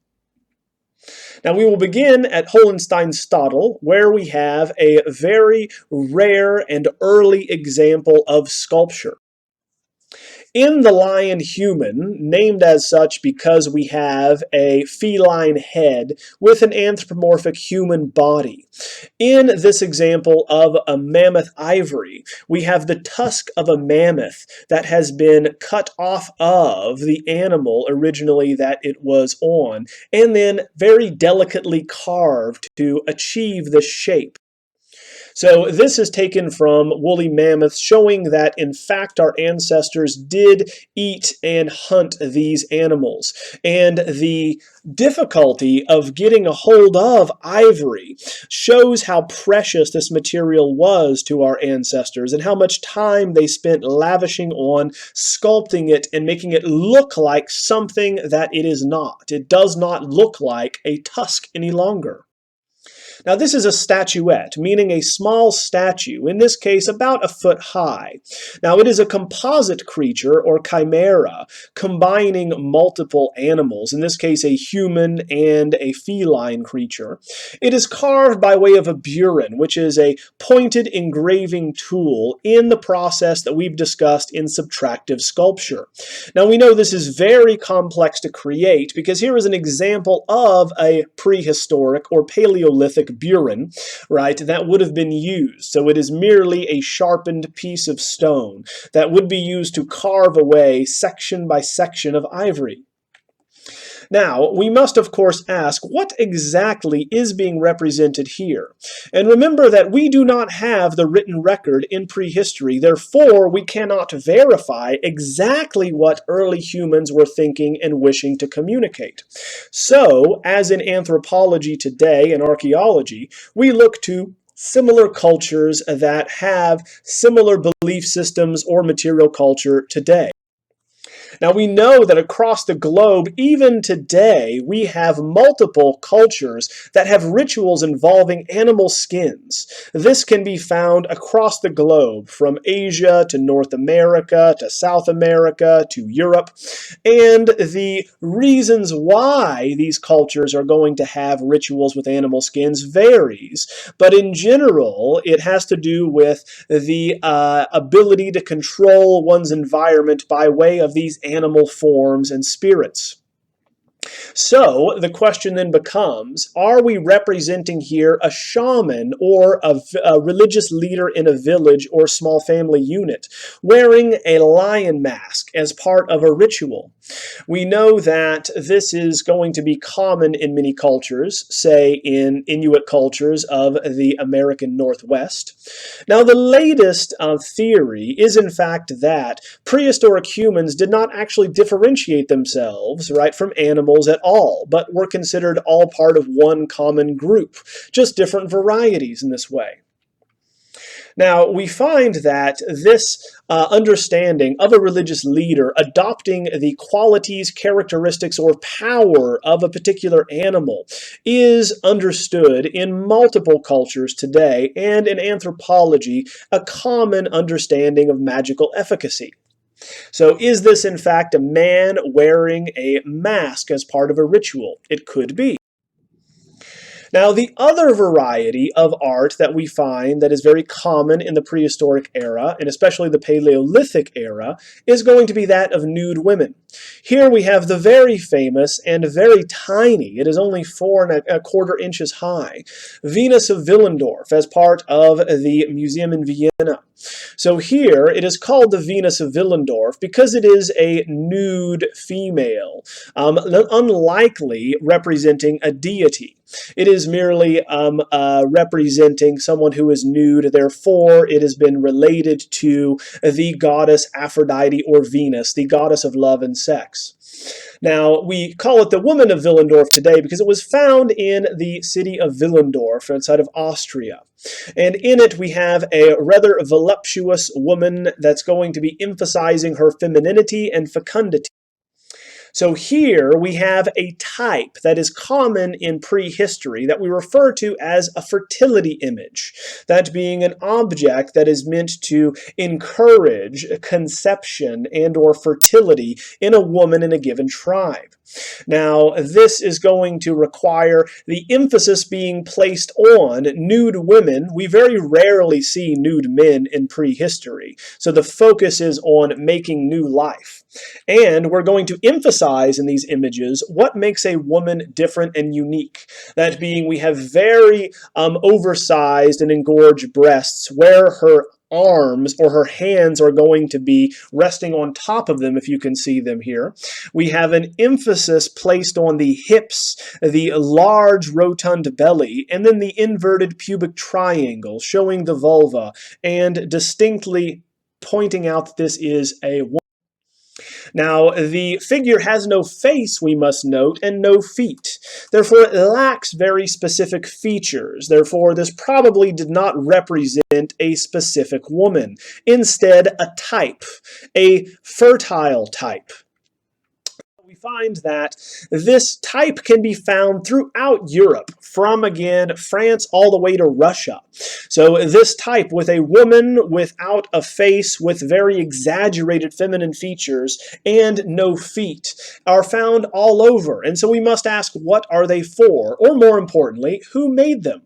Now we will begin at Hohensteinstadel, where we have a very rare and early example of sculpture. In the lion human, named as such because we have a feline head with an anthropomorphic human body. In this example of a mammoth ivory, we have the tusk of a mammoth that has been cut off of the animal originally that it was on, and then very delicately carved to achieve the shape. So this is taken from woolly mammoths, showing that in fact our ancestors did eat and hunt these animals. And the difficulty of getting a hold of ivory shows how precious this material was to our ancestors and how much time they spent lavishing on sculpting it and making it look like something that it is not. It does not look like a tusk any longer. Now this is a statuette, meaning a small statue, in this case about a foot high. Now it is a composite creature or chimera, combining multiple animals, in this case a human and a feline creature. It is carved by way of a burin, which is a pointed engraving tool in the process that we've discussed in subtractive sculpture. Now we know this is very complex to create because here is an example of a prehistoric or Paleolithic burin, right, that would have been used. So it is merely a sharpened piece of stone that would be used to carve away section by section of ivory. Now, we must of course ask, what exactly is being represented here? And remember that we do not have the written record in prehistory, therefore we cannot verify exactly what early humans were thinking and wishing to communicate. So, as in anthropology today and archaeology, we look to similar cultures that have similar belief systems or material culture today. Now we know that across the globe, even today, we have multiple cultures that have rituals involving animal skins. This can be found across the globe, from Asia to North America to South America to Europe. And the reasons why these cultures are going to have rituals with animal skins varies. But in general, it has to do with the ability to control one's environment by way of these animal forms and spirits. So the question then becomes, are we representing here a shaman or a religious leader in a village or small family unit wearing a lion mask as part of a ritual? We know that this is going to be common in many cultures, say in Inuit cultures of the American Northwest. Now the latest theory is in fact that prehistoric humans did not actually differentiate themselves, right, from animals at all, but were considered all part of one common group, just different varieties in this way. Now, we find that this understanding of a religious leader adopting the qualities, characteristics, or power of a particular animal is understood in multiple cultures today, and in anthropology, a common understanding of magical efficacy. So, is this in fact a man wearing a mask as part of a ritual? It could be. Now, the other variety of art that we find that is very common in the prehistoric era, and especially the Paleolithic era, is going to be that of nude women. Here we have the very famous and very tiny, it is only 4¼ inches high, Venus of Willendorf as part of the museum in Vienna. So here it is called the Venus of Willendorf because it is a nude female, unlikely representing a deity. It is merely representing someone who is nude, therefore it has been related to the goddess Aphrodite or Venus, the goddess of love and sex. Now, we call it the Woman of Willendorf today because it was found in the city of Willendorf outside of Austria. And in it we have a rather voluptuous woman that's going to be emphasizing her femininity and fecundity. So here we have a type that is common in prehistory that we refer to as a fertility image, that being an object that is meant to encourage conception and or fertility in a woman in a given tribe. Now, this is going to require the emphasis being placed on nude women. We very rarely see nude men in prehistory, so the focus is on making new life. And we're going to emphasize in these images what makes a woman different and unique. That being, we have very oversized and engorged breasts where her arms or her hands are going to be resting on top of them, if you can see them here. We have an emphasis placed on the hips, the large rotund belly, and then the inverted pubic triangle showing the vulva and distinctly pointing out that this is a woman. Now, the figure has no face, we must note, and no feet. Therefore, it lacks very specific features. Therefore, this probably did not represent a specific woman. Instead, a type, a fertile type. We find that this type can be found throughout Europe, from, again, France all the way to Russia. So this type with a woman without a face, with very exaggerated feminine features, and no feet, are found all over. And so we must ask, what are they for? Or more importantly, who made them?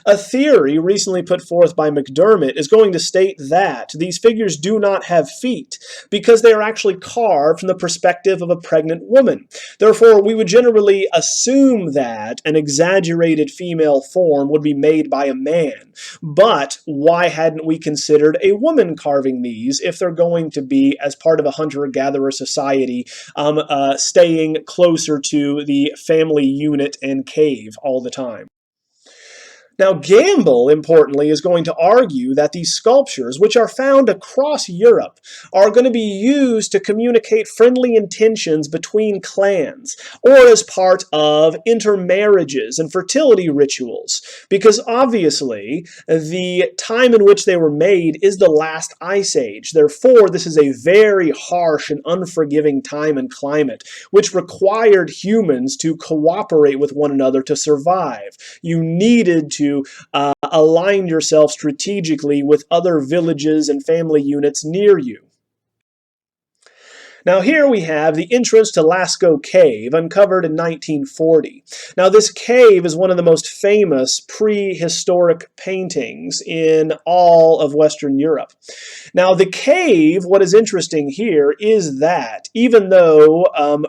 A theory recently put forth by McDermott is going to state that these figures do not have feet because they are actually carved from the perspective of a pregnant woman. Therefore, we would generally assume that an exaggerated female form would be made by a man. But why hadn't we considered a woman carving these if they're going to be as part of a hunter-gatherer society, staying closer to the family unit and cave all the time? Now, Gamble, importantly, is going to argue that these sculptures, which are found across Europe, are going to be used to communicate friendly intentions between clans, or as part of intermarriages and fertility rituals, because obviously the time in which they were made is the last ice age. Therefore, this is a very harsh and unforgiving time and climate, which required humans to cooperate with one another to survive. You needed to align yourself strategically with other villages and family units near you. Now here we have the entrance to Lascaux Cave, uncovered in 1940. Now this cave is one of the most famous prehistoric paintings in all of Western Europe. Now the cave, what is interesting here is that even though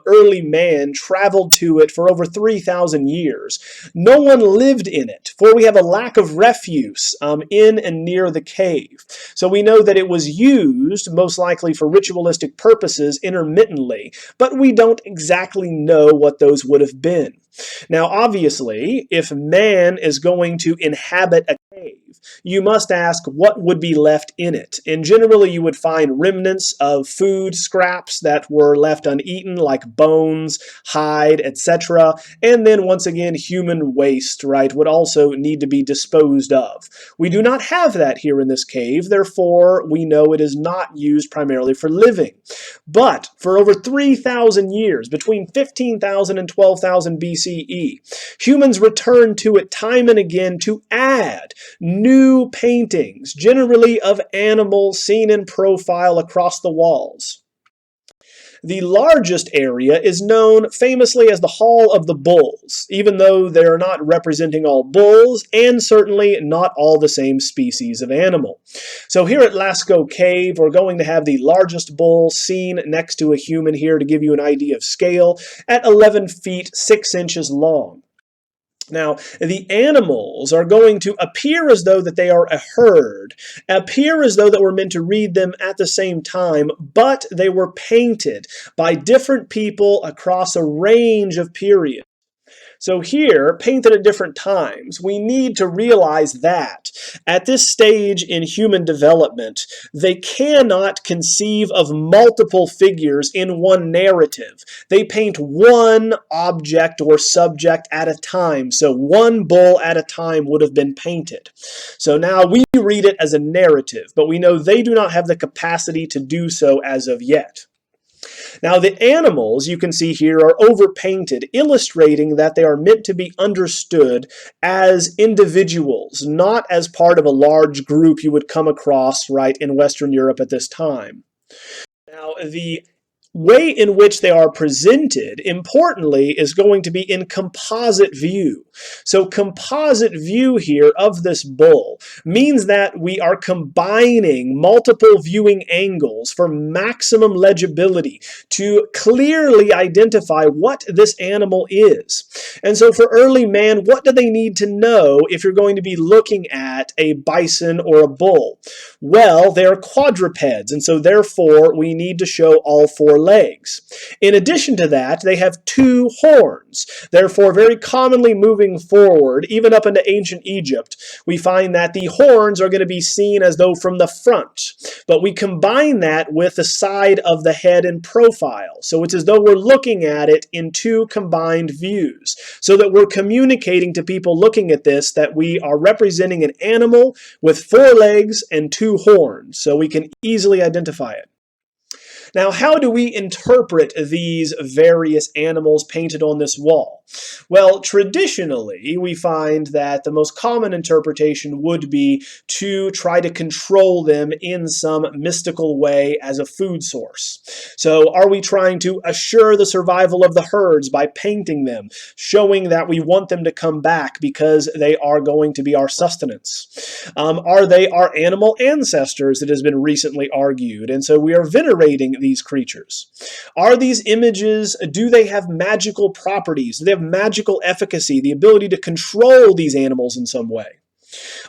early man traveled to it for over 3,000 years, no one lived in it, for we have a lack of refuse in and near the cave. So we know that it was used, most likely for ritualistic purposes, intermittently, but we don't exactly know what those would have been. Now, obviously, if man is going to inhabit a cave, you must ask what would be left in it. And generally you would find remnants of food scraps that were left uneaten, like bones, hide, etc. And then once again, human waste, right, would also need to be disposed of. We do not have that here in this cave, therefore we know it is not used primarily for living. But for over 3,000 years, between 15,000 and 12,000 BCE, humans returned to it time and again to add new paintings, generally of animals seen in profile across the walls. The largest area is known famously as the Hall of the Bulls, even though they're not representing all bulls and certainly not all the same species of animal. So here at Lascaux Cave, we're going to have the largest bull seen next to a human here to give you an idea of scale at 11 feet 6 inches long. Now, the animals are going to appear as though that they are a herd, appear as though that we're meant to read them at the same time, but they were painted by different people across a range of periods. So here, painted at different times, we need to realize that at this stage in human development, they cannot conceive of multiple figures in one narrative. They paint one object or subject at a time, so one bull at a time would have been painted. So now we read it as a narrative, but we know they do not have the capacity to do so as of yet. Now the animals you can see here are overpainted, illustrating that they are meant to be understood as individuals, not as part of a large group you would come across right in Western Europe at this time. Now the way in which they are presented, importantly, is going to be in composite view. So composite view here of this bull means that we are combining multiple viewing angles for maximum legibility to clearly identify what this animal is. And so for early man, what do they need to know if you're going to be looking at a bison or a bull? Well, they are quadrupeds, and so therefore we need to show all four legs. In addition to that, they have two horns. Therefore, very commonly moving forward, even up into ancient Egypt, we find that the horns are going to be seen as though from the front. But we combine that with the side of the head in profile. So it's as though we're looking at it in two combined views, so that we're communicating to people looking at this that we are representing an animal with four legs and two horns, so we can easily identify it. Now, how do we interpret these various animals painted on this wall? Well, traditionally, we find that the most common interpretation would be to try to control them in some mystical way as a food source. So, are we trying to assure the survival of the herds by painting them, showing that we want them to come back because they are going to be our sustenance? Are they our animal ancestors? It has been recently argued, and so we are venerating these creatures. Are these images, do they have magical properties? Do they have magical efficacy, the ability to control these animals in some way?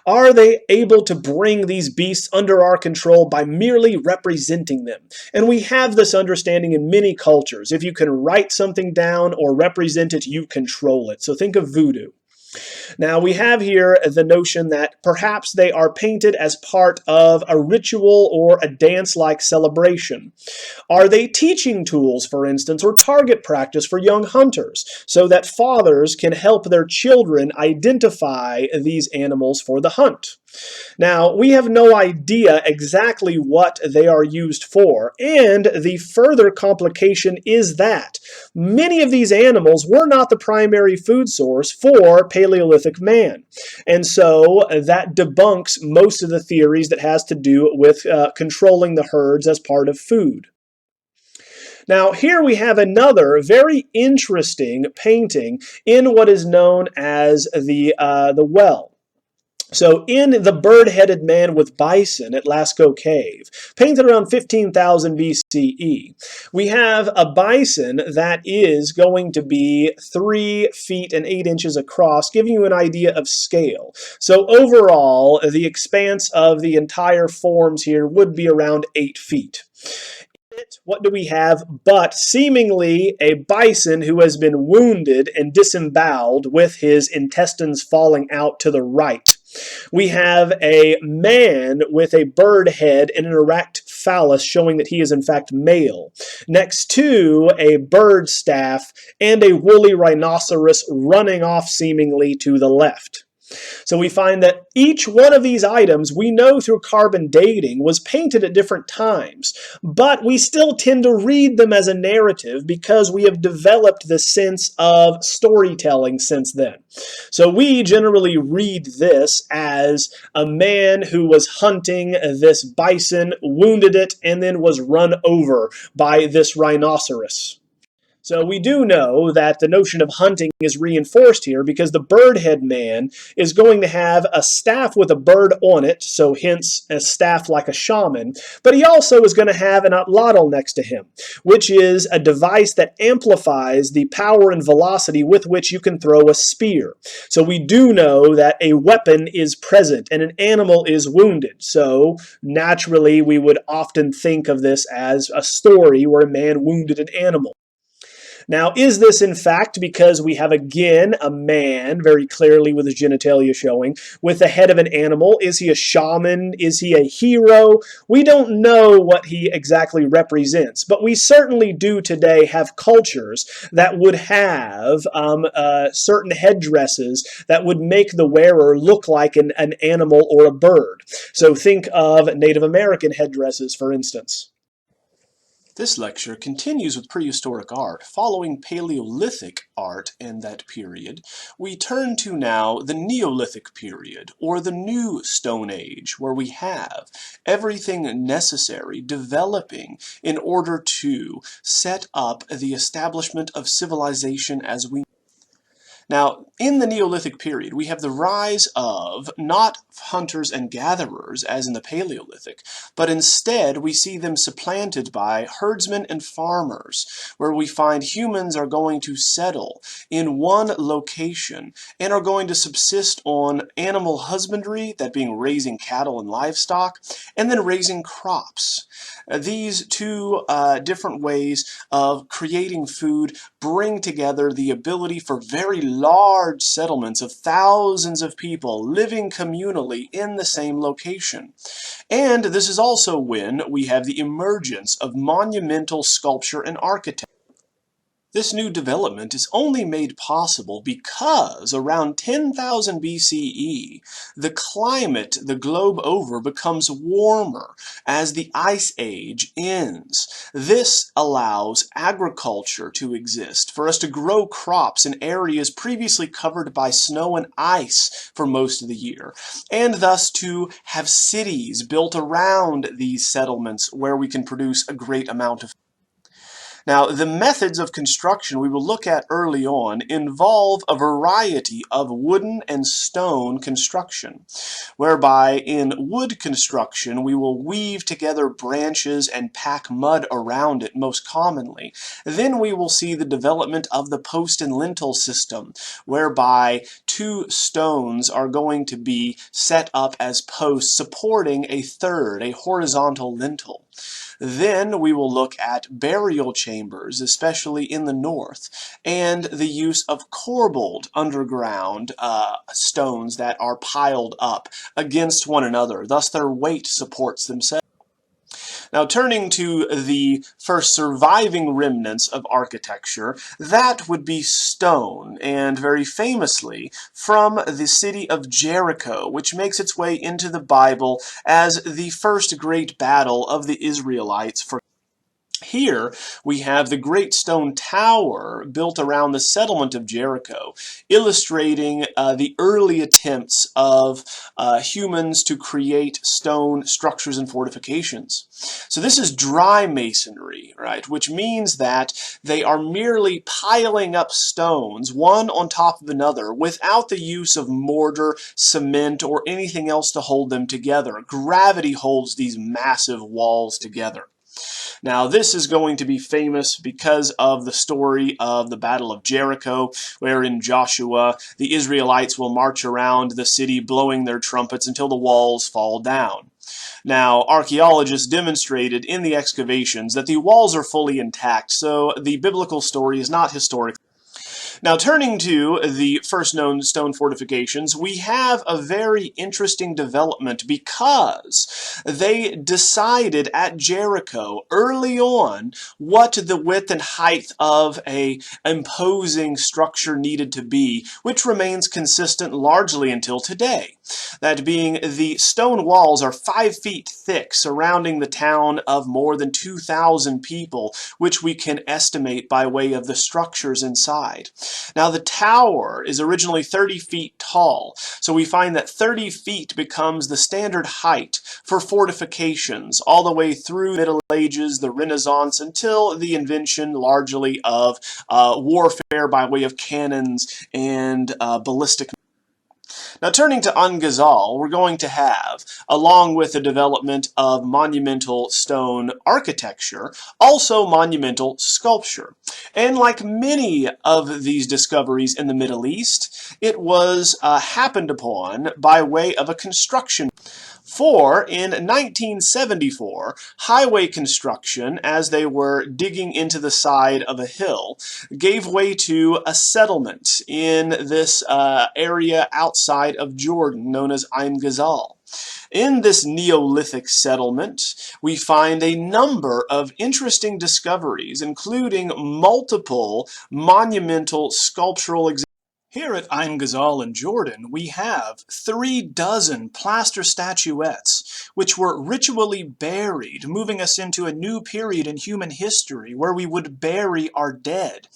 Are they able to bring these beasts under our control by merely representing them? And we have this understanding in many cultures. If you can write something down or represent it, you control it. So think of voodoo. Now we have here the notion that perhaps they are painted as part of a ritual or a dance-like celebration. Are they teaching tools, for instance, or target practice for young hunters, so that fathers can help their children identify these animals for the hunt? Now, we have no idea exactly what they are used for, and the further complication is that many of these animals were not the primary food source for Paleolithic man. And so that debunks most of the theories that has to do with controlling the herds as part of food. Now, here we have another very interesting painting in what is known as the well. So in the bird-headed man with bison at Lascaux Cave, painted around 15,000 BCE, we have a bison that is going to be 3 feet and 8 inches across, giving you an idea of scale. So overall, the expanse of the entire forms here would be around 8 feet. What do we have but seemingly a bison who has been wounded and disemboweled with his intestines falling out to the right? We have a man with a bird head and an erect phallus showing that he is in fact male, next to a bird staff and a woolly rhinoceros running off seemingly to the left. So we find that each one of these items we know through carbon dating was painted at different times, but we still tend to read them as a narrative because we have developed the sense of storytelling since then. So we generally read this as a man who was hunting this bison, wounded it, and then was run over by this rhinoceros. So we do know that the notion of hunting is reinforced here because the bird-head man is going to have a staff with a bird on it, so hence a staff like a shaman, but he also is going to have an atlatl next to him, which is a device that amplifies the power and velocity with which you can throw a spear. So we do know that a weapon is present and an animal is wounded, so naturally we would often think of this as a story where a man wounded an animal. Now, is this in fact because we have again a man, very clearly with his genitalia showing, with the head of an animal? Is he a shaman? Is he a hero? We don't know what he exactly represents, but we certainly do today have cultures that would have certain headdresses that would make the wearer look like an animal or a bird. So think of Native American headdresses, for instance. This lecture continues with prehistoric art. Following Paleolithic art in that period, we turn to now the Neolithic period, or the New Stone Age, where we have everything necessary developing in order to set up the establishment of civilization as we Now, in the Neolithic period, we have the rise of not hunters and gatherers, as in the Paleolithic, but instead we see them supplanted by herdsmen and farmers, where we find humans are going to settle in one location and are going to subsist on animal husbandry, that being raising cattle and livestock, and then raising crops. These two different ways of creating food bring together the ability for very large settlements of thousands of people living communally in the same location. And this is also when we have the emergence of monumental sculpture and architecture. This new development is only made possible because around 10,000 BCE, the climate the globe over becomes warmer as the Ice Age ends. This allows agriculture to exist, for us to grow crops in areas previously covered by snow and ice for most of the year, and thus to have cities built around these settlements where we can produce a great amount of. Now, the methods of construction we will look at early on involve a variety of wooden and stone construction, whereby in wood construction we will weave together branches and pack mud around it most commonly. Then we will see the development of the post and lintel system, whereby two stones are going to be set up as posts supporting a third, a horizontal lintel. Then we will look at burial chambers, especially in the north, and the use of corbelled underground stones that are piled up against one another. Thus their weight supports themselves. Now, turning to the first surviving remnants of architecture, that would be stone, and very famously from the city of Jericho, which makes its way into the Bible as the first great battle of the Israelites for. Here we have the great stone tower built around the settlement of Jericho, illustrating the early attempts of humans to create stone structures and fortifications. So this is dry masonry, right, which means that they are merely piling up stones one on top of another without the use of mortar, cement, or anything else to hold them together. Gravity holds these massive walls together. Now, this is going to be famous because of the story of the Battle of Jericho, wherein Joshua, the Israelites will march around the city blowing their trumpets until the walls fall down. Now, archaeologists demonstrated in the excavations that the walls are fully intact, so the biblical story is not historic. Now, turning to the first known stone fortifications, we have a very interesting development because they decided at Jericho early on what the width and height of an imposing structure needed to be, which remains consistent largely until today. That being, the stone walls are 5 feet thick, surrounding the town of more than 2,000 people, which we can estimate by way of the structures inside. Now, the tower is originally 30 feet tall, so we find that 30 feet becomes the standard height for fortifications all the way through the Middle Ages, the Renaissance, until the invention largely of warfare by way of cannons and ballistic. Now, turning to Angazal, we're going to have, along with the development of monumental stone architecture, also monumental sculpture. And like many of these discoveries in the Middle East, it was happened upon by way of a construction. For in 1974, highway construction, as they were digging into the side of a hill, gave way to a settlement in this area outside of Jordan known as Ain Ghazal. In this Neolithic settlement, we find a number of interesting discoveries, including multiple monumental sculptural examples. Here at Ain Ghazal in Jordan, we have 36 plaster statuettes, which were ritually buried, moving us into a new period in human history where we would bury our dead.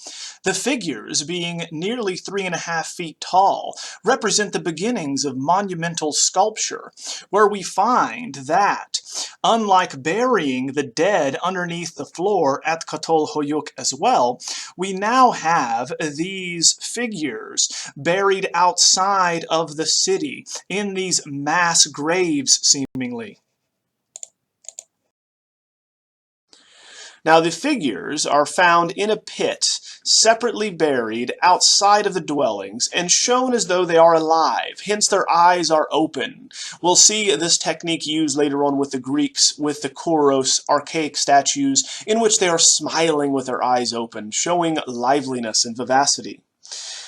The figures, being nearly 3.5 feet tall, represent the beginnings of monumental sculpture, where we find that, unlike burying the dead underneath the floor at Katol Hoyuk as well, we now have these figures buried outside of the city in these mass graves, seemingly. Now, the figures are found in a pit, separately buried outside of the dwellings and shown as though they are alive, hence their eyes are open. We'll see this technique used later on with the Greeks with the Kouros archaic statues in which they are smiling with their eyes open, showing liveliness and vivacity.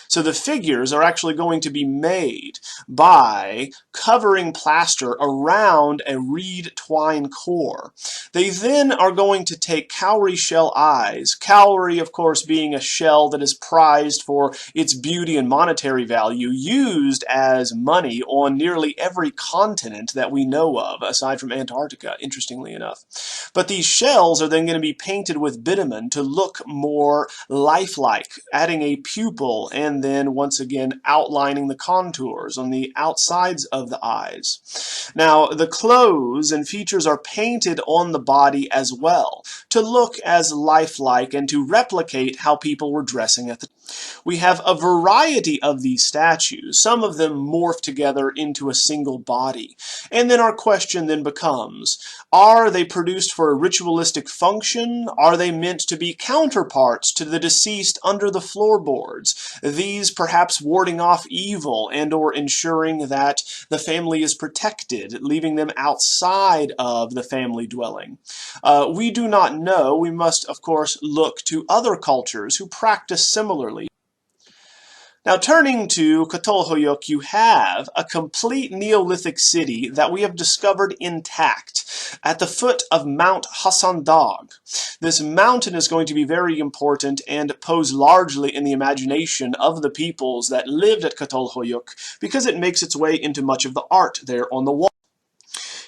So the figures are actually going to be made by covering plaster around a reed twine core. They then are going to take cowrie shell eyes, cowrie of course being a shell that is prized for its beauty and monetary value, used as money on nearly every continent that we know of, aside from Antarctica, interestingly enough. But these shells are then going to be painted with bitumen to look more lifelike, adding a pupil and then once again outlining the contours on the outsides of the eyes. Now, the clothes and features are painted on the body as well to look as lifelike and to replicate how people were dressing at the time. We have a variety of these statues, some of them morphed together into a single body. And then our question then becomes, are they produced for a ritualistic function? Are they meant to be counterparts to the deceased under the floorboards? These perhaps warding off evil and or ensuring that the family is protected, leaving them outside of the family dwelling. We do not know. We must, of course, look to other cultures who practice similarly. Now, turning to Katol Hoyuk, you have a complete Neolithic city that we have discovered intact at the foot of Mount Hassan Dagh. This mountain is going to be very important and pose largely in the imagination of the peoples that lived at Katol Hoyuk because it makes its way into much of the art there on the wall.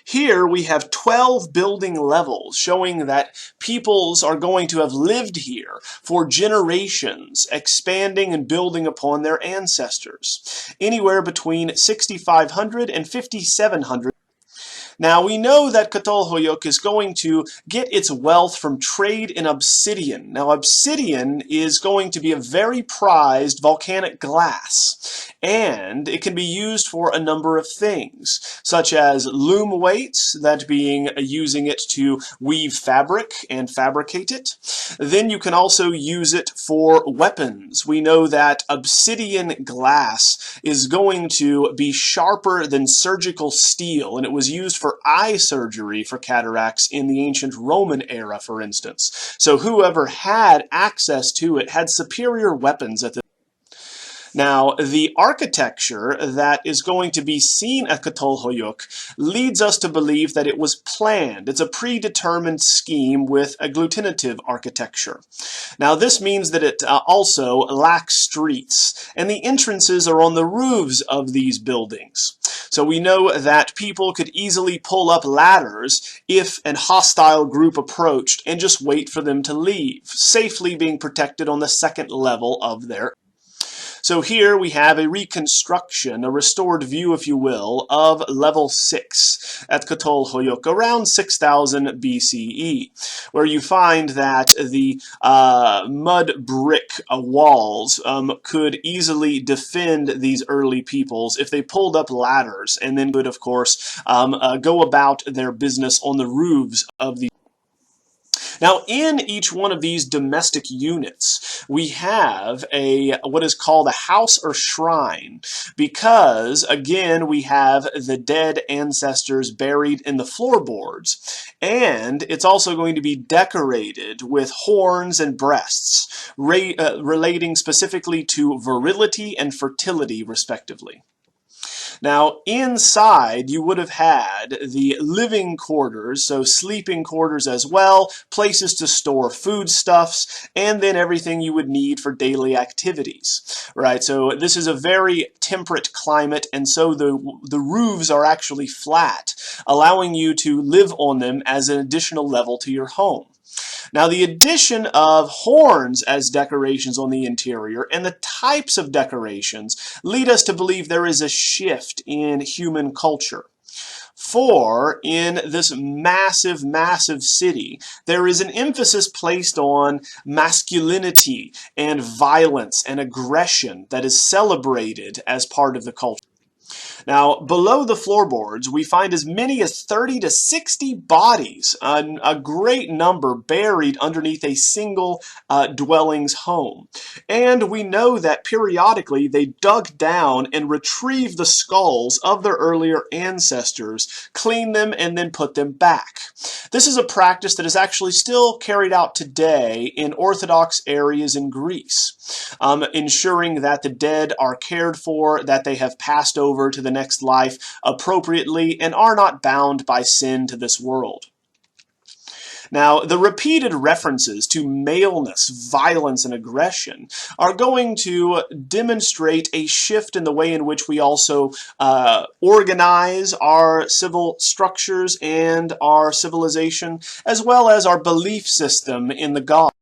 Here we have 12 building levels showing that peoples are going to have lived here for generations, expanding and building upon their ancestors, anywhere between 6,500 and 5,700. Now, we know that Katol Hoyuk is going to get its wealth from trade in obsidian. Now, obsidian is going to be a very prized volcanic glass, and it can be used for a number of things, such as loom weights, that being using it to weave fabric and fabricate it. Then you can also use it for weapons. We know that obsidian glass is going to be sharper than surgical steel, and it was used for for eye surgery for cataracts in the ancient Roman era, for instance. So whoever had access to it had superior weapons at the Now, the architecture that is going to be seen at Çatalhöyük leads us to believe that it was planned. It's a predetermined scheme with agglutinative architecture. Now, this means that it also lacks streets, and the entrances are on the roofs of these buildings. So we know that people could easily pull up ladders if an hostile group approached and just wait for them to leave, safely being protected on the second level of their. So here we have a reconstruction, a restored view, if you will, of level 6 at Çatalhöyük around 6000 BCE, where you find that the mud brick walls could easily defend these early peoples if they pulled up ladders and then could, of course, go about their business on the roofs of the. Now, in each one of these domestic units, we have what is called a house or shrine, because, again, we have the dead ancestors buried in the floorboards, and it's also going to be decorated with horns and breasts, relating specifically to virility and fertility, respectively. Now, inside, you would have had the living quarters, so sleeping quarters as well, places to store foodstuffs, and then everything you would need for daily activities, right? So this is a very temperate climate, and so the roofs are actually flat, allowing you to live on them as an additional level to your home. Now, the addition of horns as decorations on the interior and the types of decorations lead us to believe there is a shift in human culture. For in this massive, massive city, there is an emphasis placed on masculinity and violence and aggression that is celebrated as part of the culture. Now, below the floorboards, we find as many as 30 to 60 bodies, a great number buried underneath a single dwelling's home. And we know that periodically they dug down and retrieved the skulls of their earlier ancestors, cleaned them, and then put them back. This is a practice that is actually still carried out today in Orthodox areas in Greece, ensuring that the dead are cared for, that they have passed over to the next life appropriately, and are not bound by sin to this world. Now, the repeated references to maleness, violence, and aggression are going to demonstrate a shift in the way in which we also organize our civil structures and our civilization, as well as our belief system in the gods.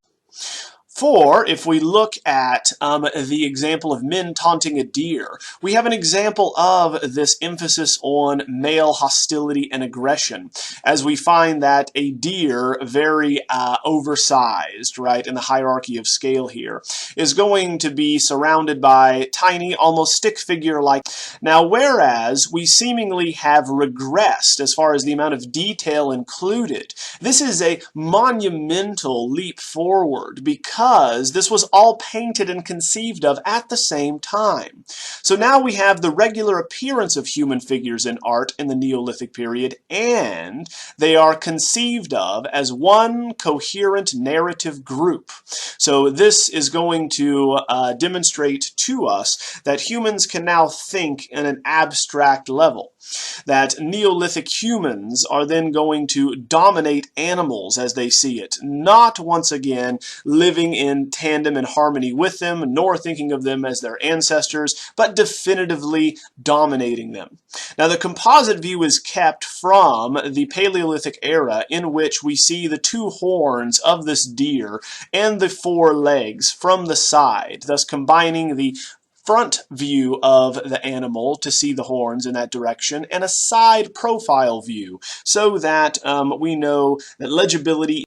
For, if we look at the example of men taunting a deer, we have an example of this emphasis on male hostility and aggression, as we find that a deer, very oversized, right, in the hierarchy of scale here, is going to be surrounded by tiny, almost stick figure-like. Now, whereas we seemingly have regressed as far as the amount of detail included, this is a monumental leap forward because this was all painted and conceived of at the same time. So now we have the regular appearance of human figures in art in the Neolithic period, and they are conceived of as one coherent narrative group. So this is going to demonstrate to us that humans can now think in an abstract level, that Neolithic humans are then going to dominate animals as they see it, not once again living in tandem and harmony with them, nor thinking of them as their ancestors, but definitively dominating them. Now, the composite view is kept from the Paleolithic era, in which we see the two horns of this deer and the four legs from the side, thus combining the front view of the animal to see the horns in that direction, and a side profile view, so that we know that legibility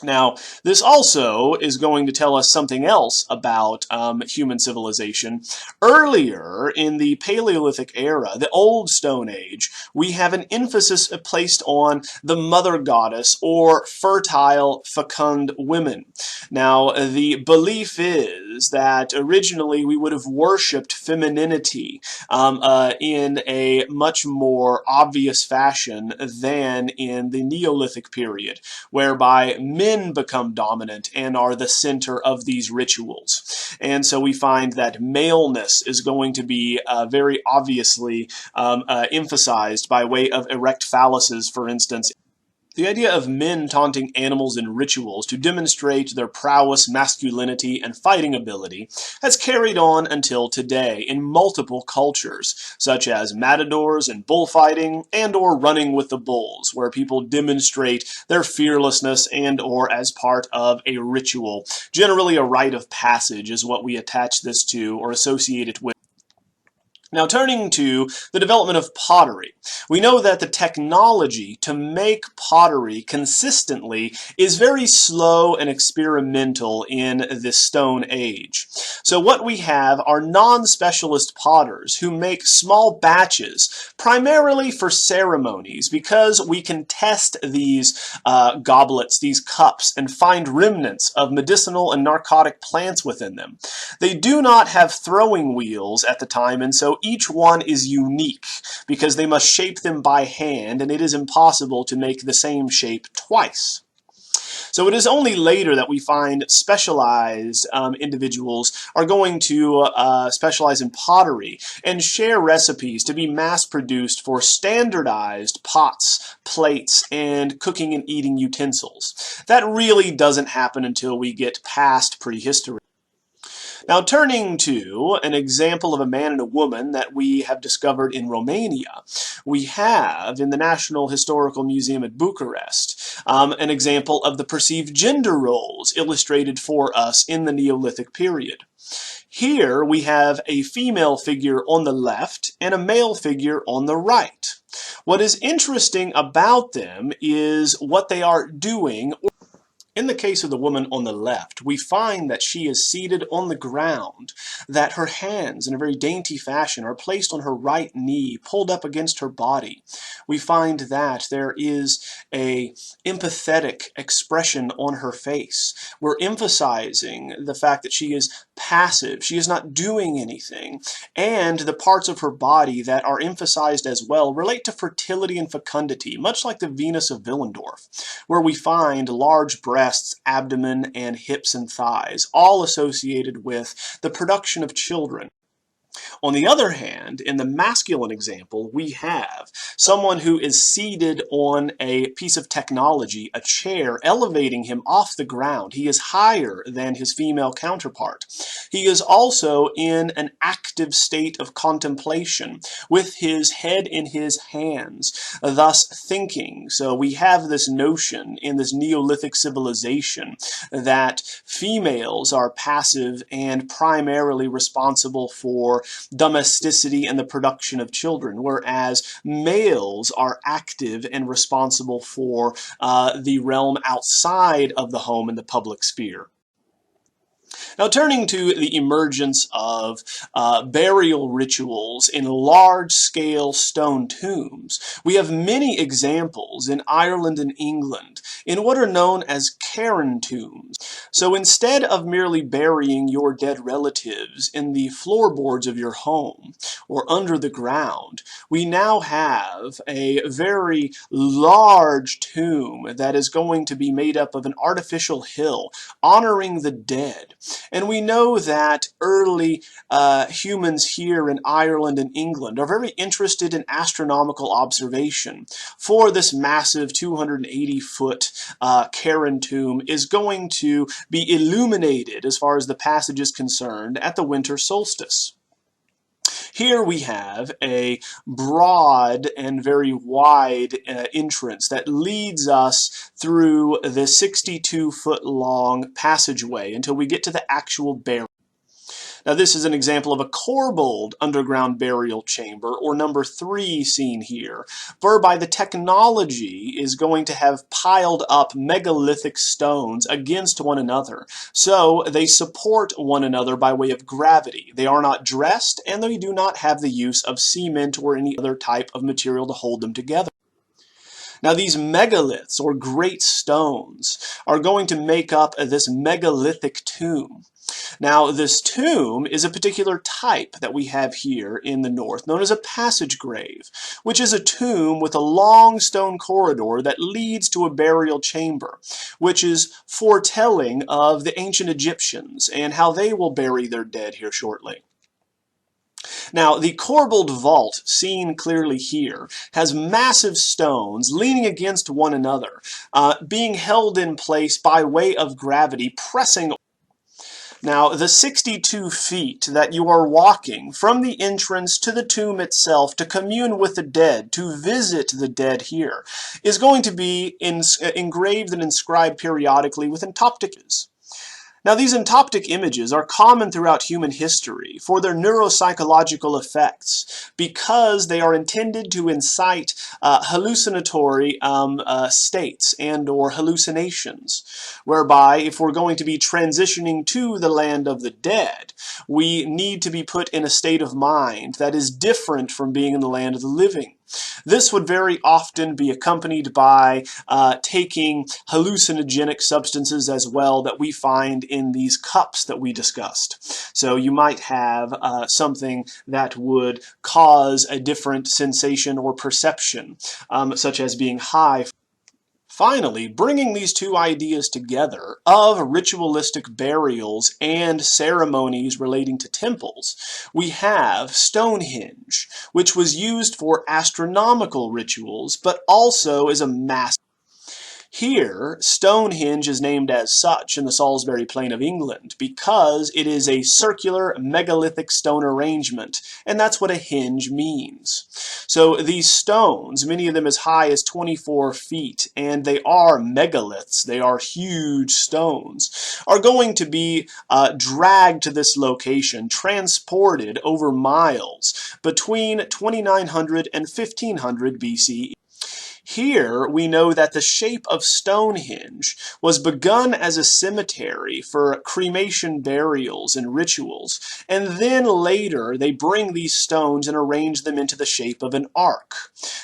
Now, this also is going to tell us something else about human civilization. Earlier in the Paleolithic era, the Old Stone Age, we have an emphasis placed on the mother goddess or fertile, fecund women. Now, the belief is that originally we would have worshipped femininity in a much more obvious fashion than in the Neolithic period, whereby men become dominant and are the center of these rituals. And so we find that maleness is going to be very obviously emphasized by way of erect phalluses, for instance. The idea of men taunting animals in rituals to demonstrate their prowess, masculinity, and fighting ability has carried on until today in multiple cultures, such as matadors and bullfighting, and or running with the bulls, where people demonstrate their fearlessness and or as part of a ritual. Generally a rite of passage is what we attach this to or associate it with. Now, turning to the development of pottery, we know that the technology to make pottery consistently is very slow and experimental in this Stone Age. So what we have are non-specialist potters who make small batches, primarily for ceremonies, because we can test these goblets, these cups, and find remnants of medicinal and narcotic plants within them. They do not have throwing wheels at the time, and so each one is unique because they must shape them by hand, and it is impossible to make the same shape twice. So it is only later that we find specialized individuals are going to specialize in pottery and share recipes to be mass-produced for standardized pots, plates, and cooking and eating utensils. That really doesn't happen until we get past prehistory. Now, turning to an example of a man and a woman that we have discovered in Romania, we have in the National Historical Museum at Bucharest an example of the perceived gender roles illustrated for us in the Neolithic period. Here we have a female figure on the left and a male figure on the right. What is interesting about them is what they are doing. In the case of the woman on the left, we find that she is seated on the ground, that her hands in a very dainty fashion are placed on her right knee, pulled up against her body. We find that there is a empathetic expression on her face. We're emphasizing the fact that she is passive, she is not doing anything, and the parts of her body that are emphasized as well relate to fertility and fecundity, much like the Venus of Willendorf, where we find large breasts, abdomen, and hips and thighs, all associated with the production of children. On the other hand, in the masculine example, we have someone who is seated on a piece of technology, a chair, elevating him off the ground. He is higher than his female counterpart. He is also in an active state of contemplation, with his head in his hands, thus thinking. So we have this notion in this Neolithic civilization that females are passive and primarily responsible for domesticity and the production of children, whereas males are active and responsible for the realm outside of the home and the public sphere. Now, turning to the emergence of burial rituals in large-scale stone tombs, we have many examples in Ireland and England in what are known as cairn tombs. So instead of merely burying your dead relatives in the floorboards of your home or under the ground, we now have a very large tomb that is going to be made up of an artificial hill honoring the dead. And we know that early humans here in Ireland and England are very interested in astronomical observation. For this massive 280-foot cairn tomb is going to be illuminated, as far as the passage is concerned, at the winter solstice. Here we have a broad and very wide entrance that leads us through the 62-foot long passageway until we get to the actual burial. Now this is an example of a corbelled underground burial chamber, or number 3 seen here, whereby the technology is going to have piled up megalithic stones against one another. So they support one another by way of gravity. They are not dressed, and they do not have the use of cement or any other type of material to hold them together. Now these megaliths, or great stones, are going to make up this megalithic tomb. Now this tomb is a particular type that we have here in the north, known as a passage grave, which is a tomb with a long stone corridor that leads to a burial chamber, which is foretelling of the ancient Egyptians and how they will bury their dead here shortly. Now, the corbelled vault, seen clearly here, has massive stones leaning against one another, being held in place by way of gravity, pressing. Now, the 62 feet that you are walking from the entrance to the tomb itself to commune with the dead, to visit the dead here, is going to be engraved and inscribed periodically with entoptics. Now, these entoptic images are common throughout human history for their neuropsychological effects because they are intended to incite hallucinatory states and or hallucinations, whereby if we're going to be transitioning to the land of the dead, we need to be put in a state of mind that is different from being in the land of the living. This would very often be accompanied by taking hallucinogenic substances as well that we find in these cups that we discussed. So you might have something that would cause a different sensation or perception, such as being high. Finally, bringing these two ideas together of ritualistic burials and ceremonies relating to temples, we have Stonehenge, which was used for astronomical rituals, but also as a mass. Here, Stonehenge is named as such in the Salisbury Plain of England because it is a circular megalithic stone arrangement, and that's what a henge means. So these stones, many of them as high as 24 feet, and they are megaliths, they are huge stones, are going to be dragged to this location, transported over miles between 2900 and 1500 BCE. Here we know that the shape of Stonehenge was begun as a cemetery for cremation burials and rituals, and then later they bring these stones and arrange them into the shape of an ark.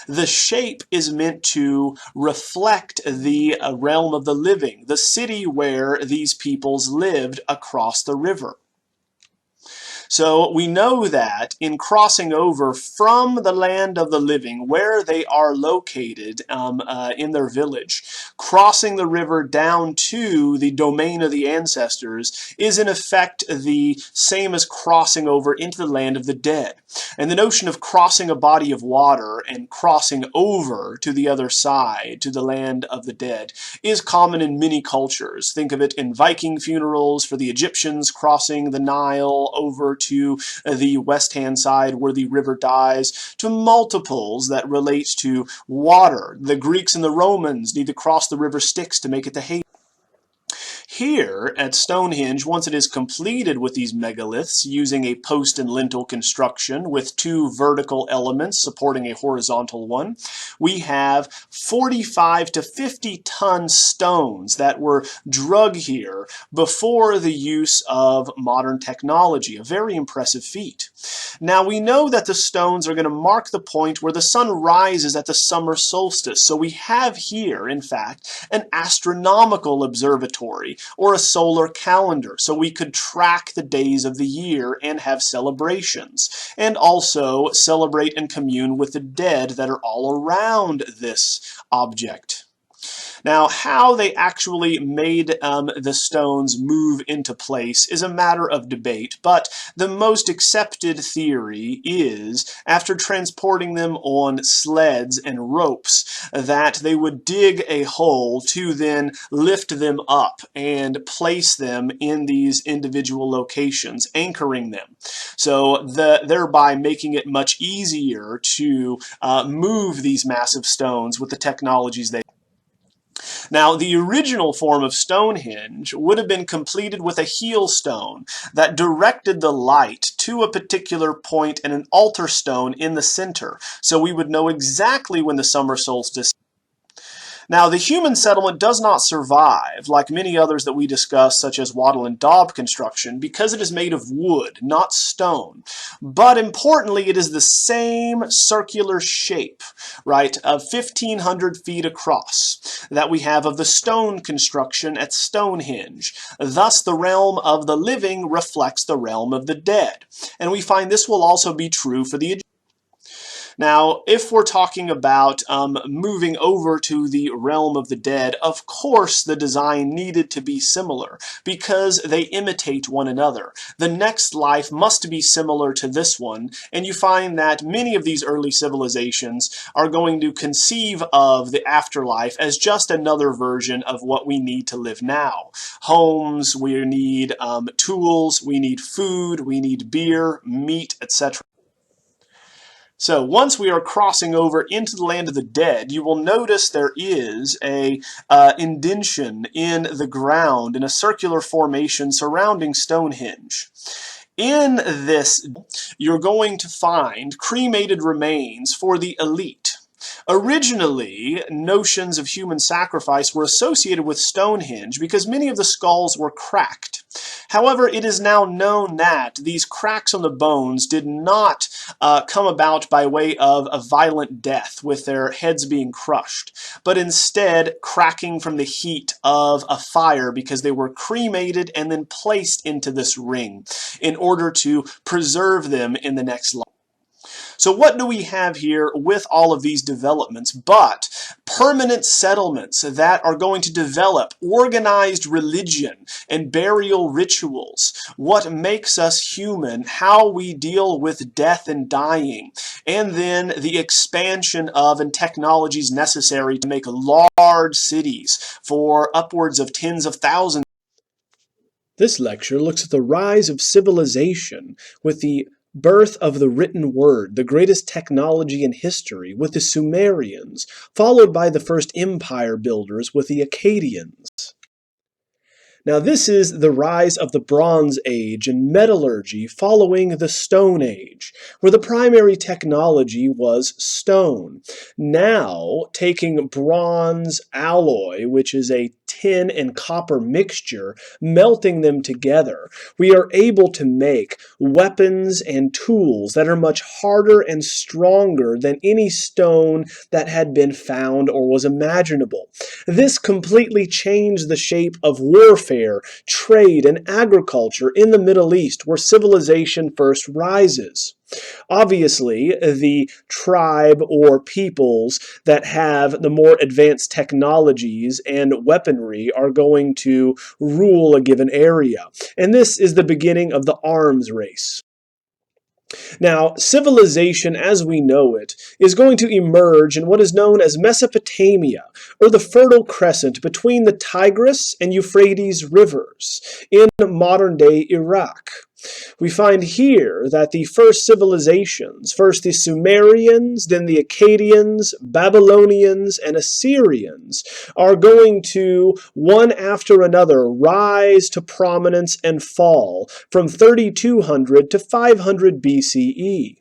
The shape is meant to reflect the realm of the living, the city where these peoples lived across the river. So we know that in crossing over from the land of the living, where they are located in their village, crossing the river down to the domain of the ancestors is in effect the same as crossing over into the land of the dead. And the notion of crossing a body of water and crossing over to the other side, to the land of the dead, is common in many cultures. Think of it in Viking funerals for the Egyptians crossing the Nile over to the west-hand side where the river dies, to multiples that relate to water. The Greeks and the Romans need to cross the river Styx to make it to Hades. Here at Stonehenge, once it is completed with these megaliths using a post and lintel construction with two vertical elements supporting a horizontal one, we have 45 to 50 ton stones that were drug here before the use of modern technology, a very impressive feat. Now we know that the stones are going to mark the point where the sun rises at the summer solstice, so we have here, in fact, an astronomical observatory or a solar calendar, so we could track the days of the year and have celebrations, and also celebrate and commune with the dead that are all around this object. Now, how they actually made the stones move into place is a matter of debate, but the most accepted theory is, after transporting them on sleds and ropes, that they would dig a hole to then lift them up and place them in these individual locations, anchoring them. So thereby making it much easier to move these massive stones with the technologies they. Now, the original form of Stonehenge would have been completed with a heel stone that directed the light to a particular point and an altar stone in the center, so we would know exactly when the summer solstice. Now, the human settlement does not survive, like many others that we discuss, such as wattle and daub construction, because it is made of wood, not stone. But importantly, it is the same circular shape, right, of 1,500 feet across that we have of the stone construction at Stonehenge. Thus, the realm of the living reflects the realm of the dead. And we find this will also be true for the Egyptians. Now, if we're talking about moving over to the realm of the dead, of course the design needed to be similar because they imitate one another. The next life must be similar to this one, and you find that many of these early civilizations are going to conceive of the afterlife as just another version of what we need to live now. Homes, we need tools, we need food, we need beer, meat, etc. So once we are crossing over into the land of the dead, you will notice there is a indention in the ground in a circular formation surrounding Stonehenge. In this, you're going to find cremated remains for the elite. Originally, notions of human sacrifice were associated with Stonehenge because many of the skulls were cracked. However, it is now known that these cracks on the bones did not come about by way of a violent death with their heads being crushed, but instead cracking from the heat of a fire because they were cremated and then placed into this ring in order to preserve them in the next life. So what do we have here with all of these developments but permanent settlements that are going to develop organized religion and burial rituals, what makes us human, how we deal with death and dying, and then the expansion of and technologies necessary to make large cities for upwards of tens of thousands. This lecture looks at the rise of civilization with the birth of the written word, the greatest technology in history, with the Sumerians, followed by the first empire builders with the Akkadians. Now this is the rise of the Bronze Age and metallurgy following the Stone Age, where the primary technology was stone. Now, taking bronze alloy, which is a tin and copper mixture, melting them together, we are able to make weapons and tools that are much harder and stronger than any stone that had been found or was imaginable. This completely changed the shape of warfare, trade, and agriculture in the Middle East, where civilization first rises. Obviously, the tribe or peoples that have the more advanced technologies and weaponry are going to rule a given area. And this is the beginning of the arms race. Now, civilization as we know it is going to emerge in what is known as Mesopotamia, or the Fertile Crescent between the Tigris and Euphrates rivers in modern-day Iraq. We find here that the first civilizations, first the Sumerians, then the Akkadians, Babylonians, and Assyrians, are going to, one after another, rise to prominence and fall from 3200 to 500 BCE.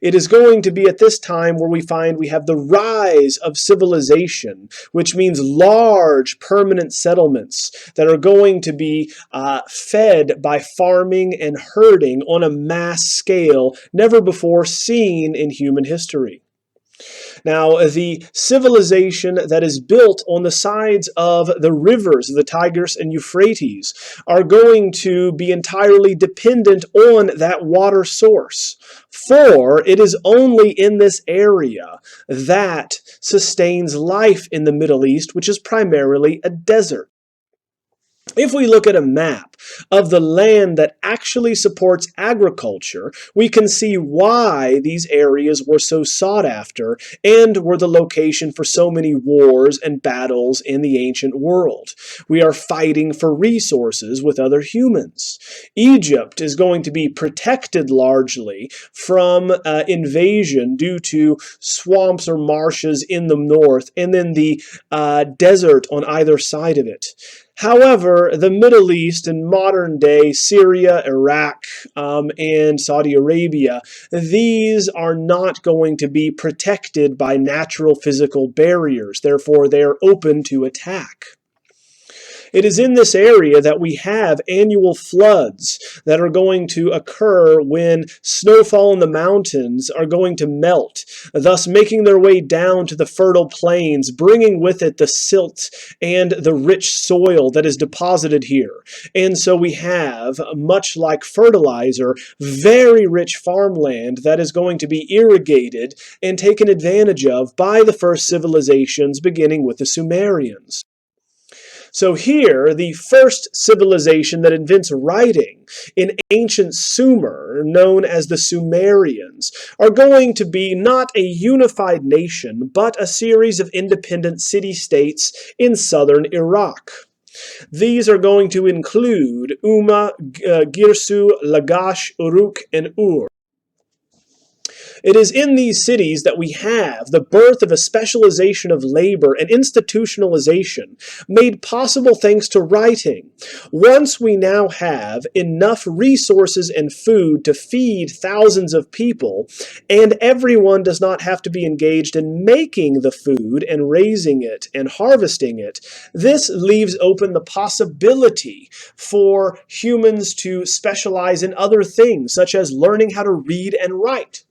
It is going to be at this time where we find we have the rise of civilization, which means large permanent settlements that are going to be fed by farming and herding on a mass scale never before seen in human history. Now, the civilization that is built on the sides of the rivers, the Tigris and Euphrates, are going to be entirely dependent on that water source. For it is only in this area that sustains life in the Middle East, which is primarily a desert. If we look at a map of the land that actually supports agriculture, we can see why these areas were so sought after and were the location for so many wars and battles in the ancient world. We are fighting for resources with other humans. Egypt is going to be protected largely from invasion due to swamps or marshes in the north and then the desert on either side of it. However, the Middle East and modern-day Syria, Iraq, and Saudi Arabia, these are not going to be protected by natural physical barriers. Therefore, they are open to attack. It is in this area that we have annual floods that are going to occur when snowfall in the mountains are going to melt, thus making their way down to the fertile plains, bringing with it the silt and the rich soil that is deposited here. And so we have, much like fertilizer, very rich farmland that is going to be irrigated and taken advantage of by the first civilizations, beginning with the Sumerians. So here, the first civilization that invents writing in ancient Sumer, known as the Sumerians, are going to be not a unified nation, but a series of independent city-states in southern Iraq. These are going to include Umma, Girsu, Lagash, Uruk, and Ur. It is in these cities that we have the birth of a specialization of labor and institutionalization made possible thanks to writing. Once we now have enough resources and food to feed thousands of people, and everyone does not have to be engaged in making the food and raising it and harvesting it, this leaves open the possibility for humans to specialize in other things, such as learning how to read and write.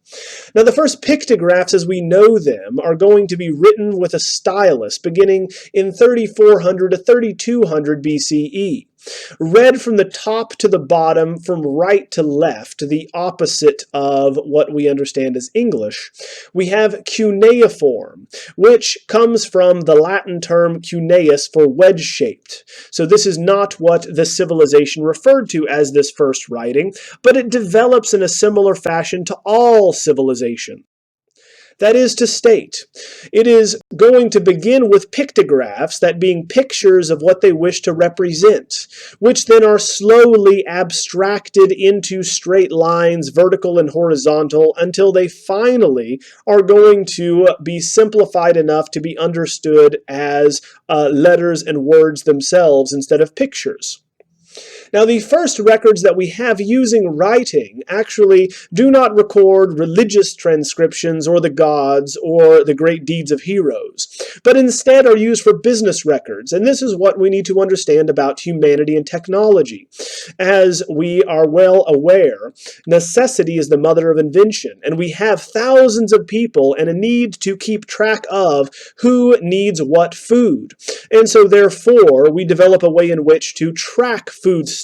Now, the first pictographs as we know them are going to be written with a stylus beginning in 3400 to 3200 BCE. Read from the top to the bottom, from right to left, the opposite of what we understand as English, we have cuneiform, which comes from the Latin term cuneus for wedge-shaped. So this is not what the civilization referred to as this first writing, but it develops in a similar fashion to all civilization. That is to state, it is going to begin with pictographs, that being pictures of what they wish to represent, which then are slowly abstracted into straight lines, vertical and horizontal, until they finally are going to be simplified enough to be understood as letters and words themselves instead of pictures. Now, the first records that we have using writing actually do not record religious transcriptions or the gods or the great deeds of heroes, but instead are used for business records. And this is what we need to understand about humanity and technology. As we are well aware, necessity is the mother of invention, and we have thousands of people and a need to keep track of who needs what food. And so therefore, we develop a way in which to track foodstuffs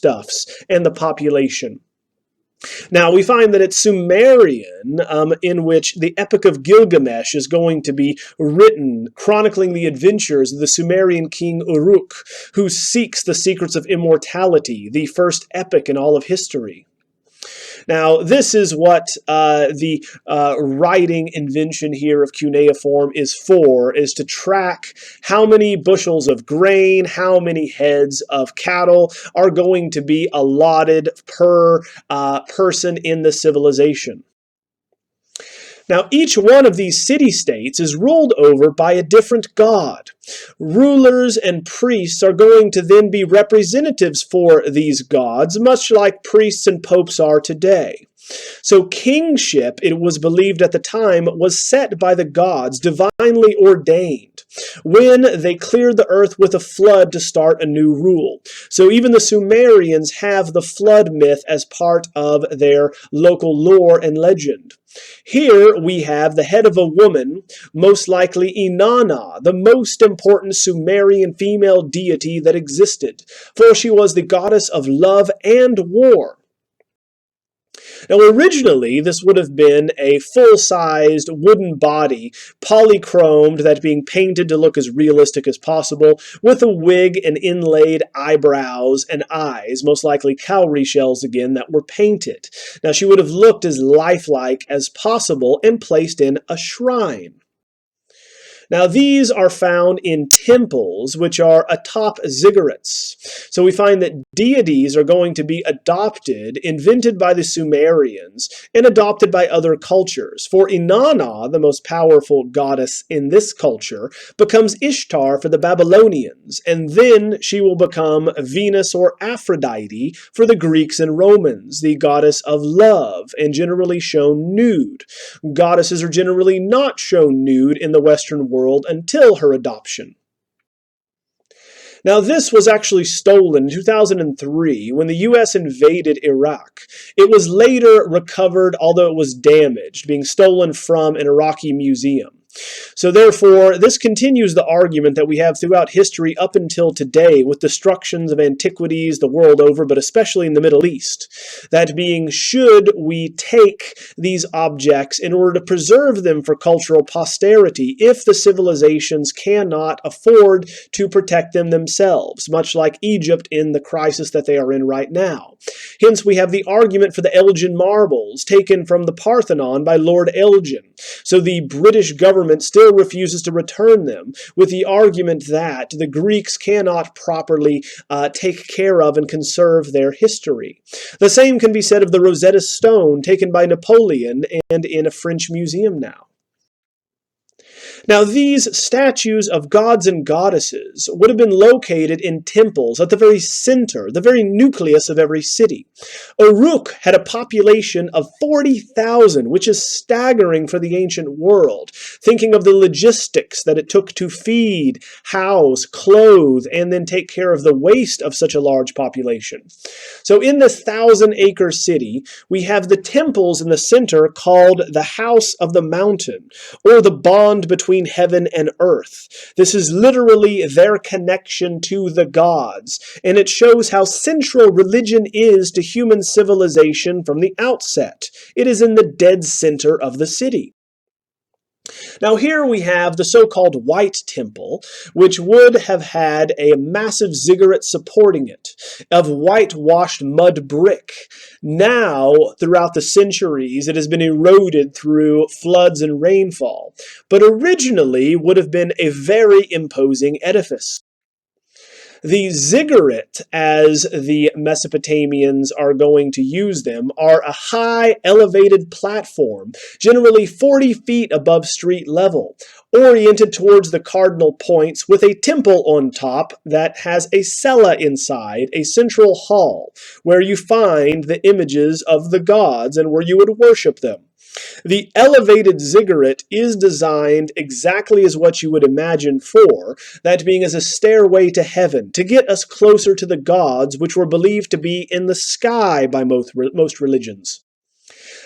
and the population. Now, we find that it's Sumerian, in which the Epic of Gilgamesh is going to be written, chronicling the adventures of the Sumerian king Uruk, who seeks the secrets of immortality, the first epic in all of history. Now, this is what the writing invention here of cuneiform is for, is to track how many bushels of grain, how many heads of cattle are going to be allotted per person in the civilization. Now, each one of these city-states is ruled over by a different god. Rulers and priests are going to then be representatives for these gods, much like priests and popes are today. So kingship, it was believed at the time, was set by the gods, divinely ordained, when they cleared the earth with a flood to start a new rule. So even the Sumerians have the flood myth as part of their local lore and legend. Here we have the head of a woman, most likely Inanna, the most important Sumerian female deity that existed, for she was the goddess of love and war. Now, originally, this would have been a full-sized wooden body, polychromed, that being painted to look as realistic as possible, with a wig and inlaid eyebrows and eyes, most likely cowrie shells again, that were painted. Now, she would have looked as lifelike as possible and placed in a shrine. Now, these are found in temples, which are atop ziggurats. So we find that deities are going to be adopted, invented by the Sumerians, and adopted by other cultures. For Inanna, the most powerful goddess in this culture, becomes Ishtar for the Babylonians, and then she will become Venus or Aphrodite for the Greeks and Romans, the goddess of love, and generally shown nude. Goddesses are generally not shown nude in the Western world until her adoption. Now, this was actually stolen in 2003 when the U.S. invaded Iraq. It was later recovered, although it was damaged, being stolen from an Iraqi museum. So therefore, this continues the argument that we have throughout history up until today with destructions of antiquities the world over, but especially in the Middle East. That being, should we take these objects in order to preserve them for cultural posterity if the civilizations cannot afford to protect them themselves, much like Egypt in the crisis that they are in right now. Hence, we have the argument for the Elgin marbles taken from the Parthenon by Lord Elgin. So the British government still refuses to return them, with the argument that the Greeks cannot properly take care of and conserve their history. The same can be said of the Rosetta Stone taken by Napoleon and in a French museum now. Now, these statues of gods and goddesses would have been located in temples at the very center, the very nucleus of every city. Uruk had a population of 40,000, which is staggering for the ancient world, thinking of the logistics that it took to feed, house, clothe, and then take care of the waste of such a large population. So in this 1,000-acre city, we have the temples in the center called the House of the Mountain, or the bond between heaven and earth. This is literally their connection to the gods, and it shows how central religion is to human civilization from the outset. It is in the dead center of the city. Now here we have the so-called White Temple, which would have had a massive ziggurat supporting it, of whitewashed mud brick. Now, throughout the centuries, it has been eroded through floods and rainfall, but originally would have been a very imposing edifice. The ziggurat, as the Mesopotamians are going to use them, are a high elevated platform, generally 40 feet above street level, oriented towards the cardinal points with a temple on top that has a cella inside, a central hall, where you find the images of the gods and where you would worship them. The elevated ziggurat is designed exactly as what you would imagine for, that being as a stairway to heaven, to get us closer to the gods, which were believed to be in the sky by most religions.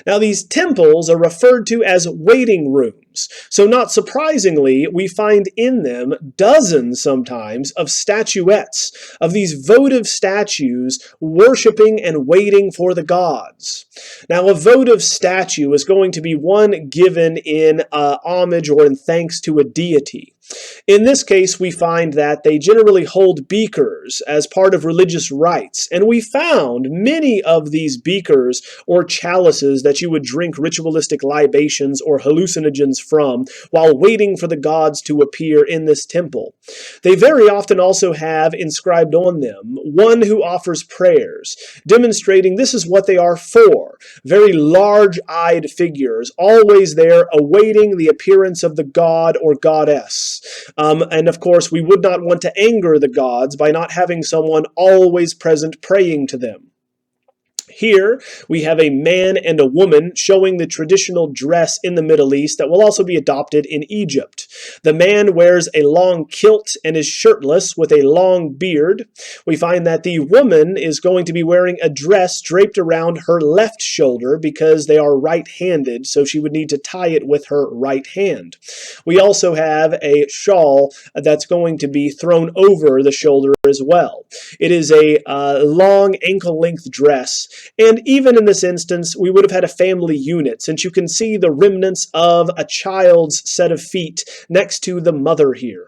Now, these temples are referred to as waiting rooms, so not surprisingly, we find in them dozens sometimes of statuettes, of these votive statues worshiping and waiting for the gods. Now, a votive statue is going to be one given in homage or in thanks to a deity. In this case, we find that they generally hold beakers as part of religious rites, and we found many of these beakers or chalices that you would drink ritualistic libations or hallucinogens from while waiting for the gods to appear in this temple. They very often also have inscribed on them one who offers prayers, demonstrating this is what they are for. Very large-eyed figures, always there awaiting the appearance of the god or goddess. And of course, we would not want to anger the gods by not having someone always present praying to them. Here, we have a man and a woman showing the traditional dress in the Middle East that will also be adopted in Egypt. The man wears a long kilt and is shirtless with a long beard. We find that the woman is going to be wearing a dress draped around her left shoulder because they are right-handed, so she would need to tie it with her right hand. We also have a shawl that's going to be thrown over the shoulder as well. It is a long ankle-length dress And even in this instance, we would have had a family unit, since you can see the remnants of a child's set of feet next to the mother here.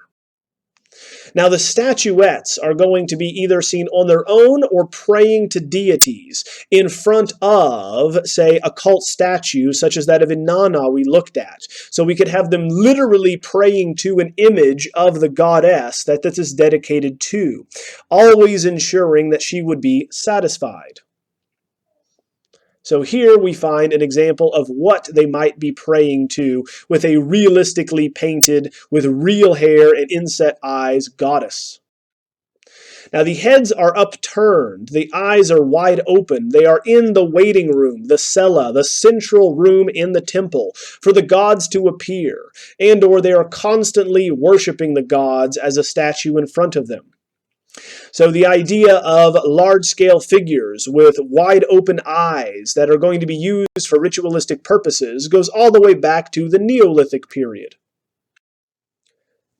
Now, the statuettes are going to be either seen on their own or praying to deities in front of, say, a cult statue such as that of Inanna we looked at. So we could have them literally praying to an image of the goddess that this is dedicated to, always ensuring that she would be satisfied. So here we find an example of what they might be praying to with a realistically painted, with real hair and inset eyes goddess. Now the heads are upturned, the eyes are wide open, they are in the waiting room, the cella, the central room in the temple, for the gods to appear, and or they are constantly worshiping the gods as a statue in front of them. So the idea of large-scale figures with wide-open eyes that are going to be used for ritualistic purposes goes all the way back to the Neolithic period.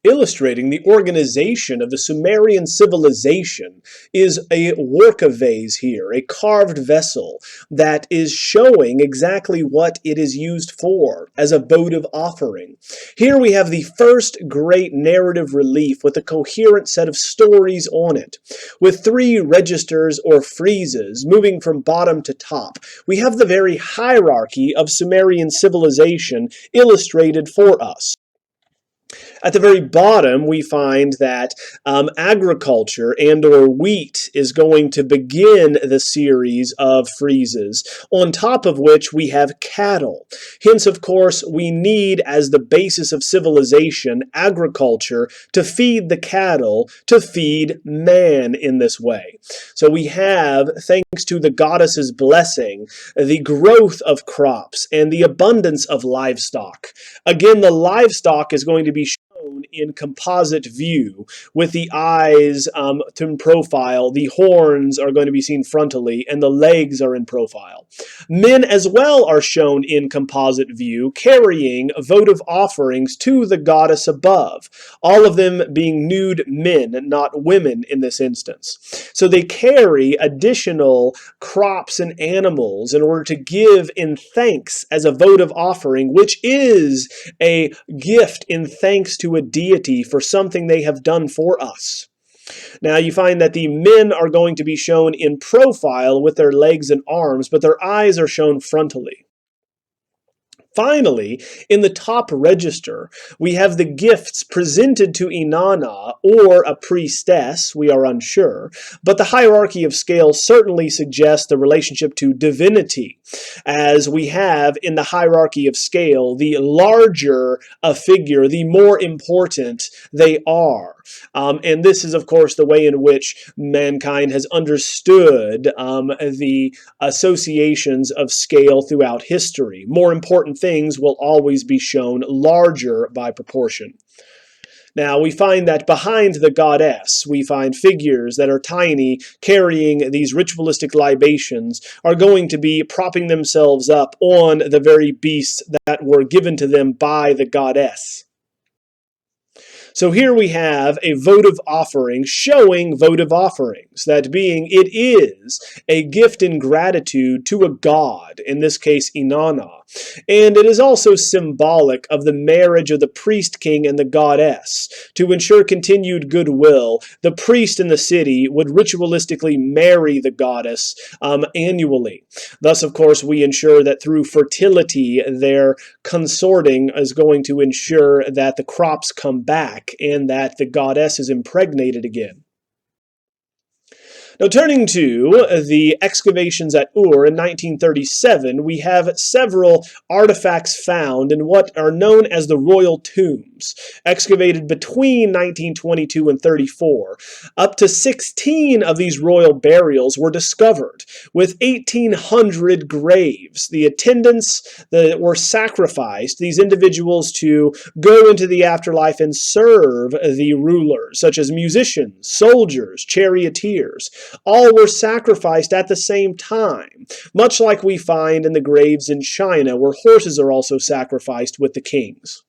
Illustrating the organization of the Sumerian civilization is a work vase here, a carved vessel that is showing exactly what it is used for as a votive offering. Here we have the first great narrative relief with a coherent set of stories on it. With 3 registers or friezes moving from bottom to top, we have the very hierarchy of Sumerian civilization illustrated for us. At the very bottom, we find that agriculture and or wheat is going to begin the series of friezes, on top of which we have cattle. Hence, of course, we need, as the basis of civilization, agriculture to feed the cattle, to feed man in this way. So we have, thanks to the goddess's blessing, the growth of crops and the abundance of livestock. Again, the livestock is going to be shown in composite view with the eyes in profile. The horns are going to be seen frontally and the legs are in profile. Men as well are shown in composite view carrying votive offerings to the goddess above, all of them being nude men, not women in this instance. So they carry additional crops and animals in order to give in thanks as a votive offering, which is a gift in thanks to a deity for something they have done for us. Now you find that the men are going to be shown in profile with their legs and arms, but their eyes are shown frontally. Finally, in the top register, we have the gifts presented to Inanna or a priestess, we are unsure, but the hierarchy of scale certainly suggests the relationship to divinity, as we have in the hierarchy of scale, the larger a figure, the more important they are. And this is, of course, the way in which mankind has understood the associations of scale throughout history. More important things will always be shown larger by proportion. Now, we find that behind the goddess, we find figures that are tiny, carrying these ritualistic libations, are going to be propping themselves up on the very beasts that were given to them by the goddess. So here we have a votive offering showing votive offerings, that being it is a gift in gratitude to a god, in this case Inanna. And it is also symbolic of the marriage of the priest king and the goddess. To ensure continued goodwill, the priest in the city would ritualistically marry the goddess annually. Thus, of course, we ensure that through fertility, their consorting is going to ensure that the crops come back and that the goddess is impregnated again. Now, turning to the excavations at Ur in 1937, we have several artifacts found in what are known as the royal tombs, excavated between 1922 and 34. Up to 16 of these royal burials were discovered, with 1,800 graves. The attendants that were sacrificed, these individuals to go into the afterlife and serve the rulers, such as musicians, soldiers, charioteers. All were sacrificed at the same time, much like we find in the graves in China, where horses are also sacrificed with the kings.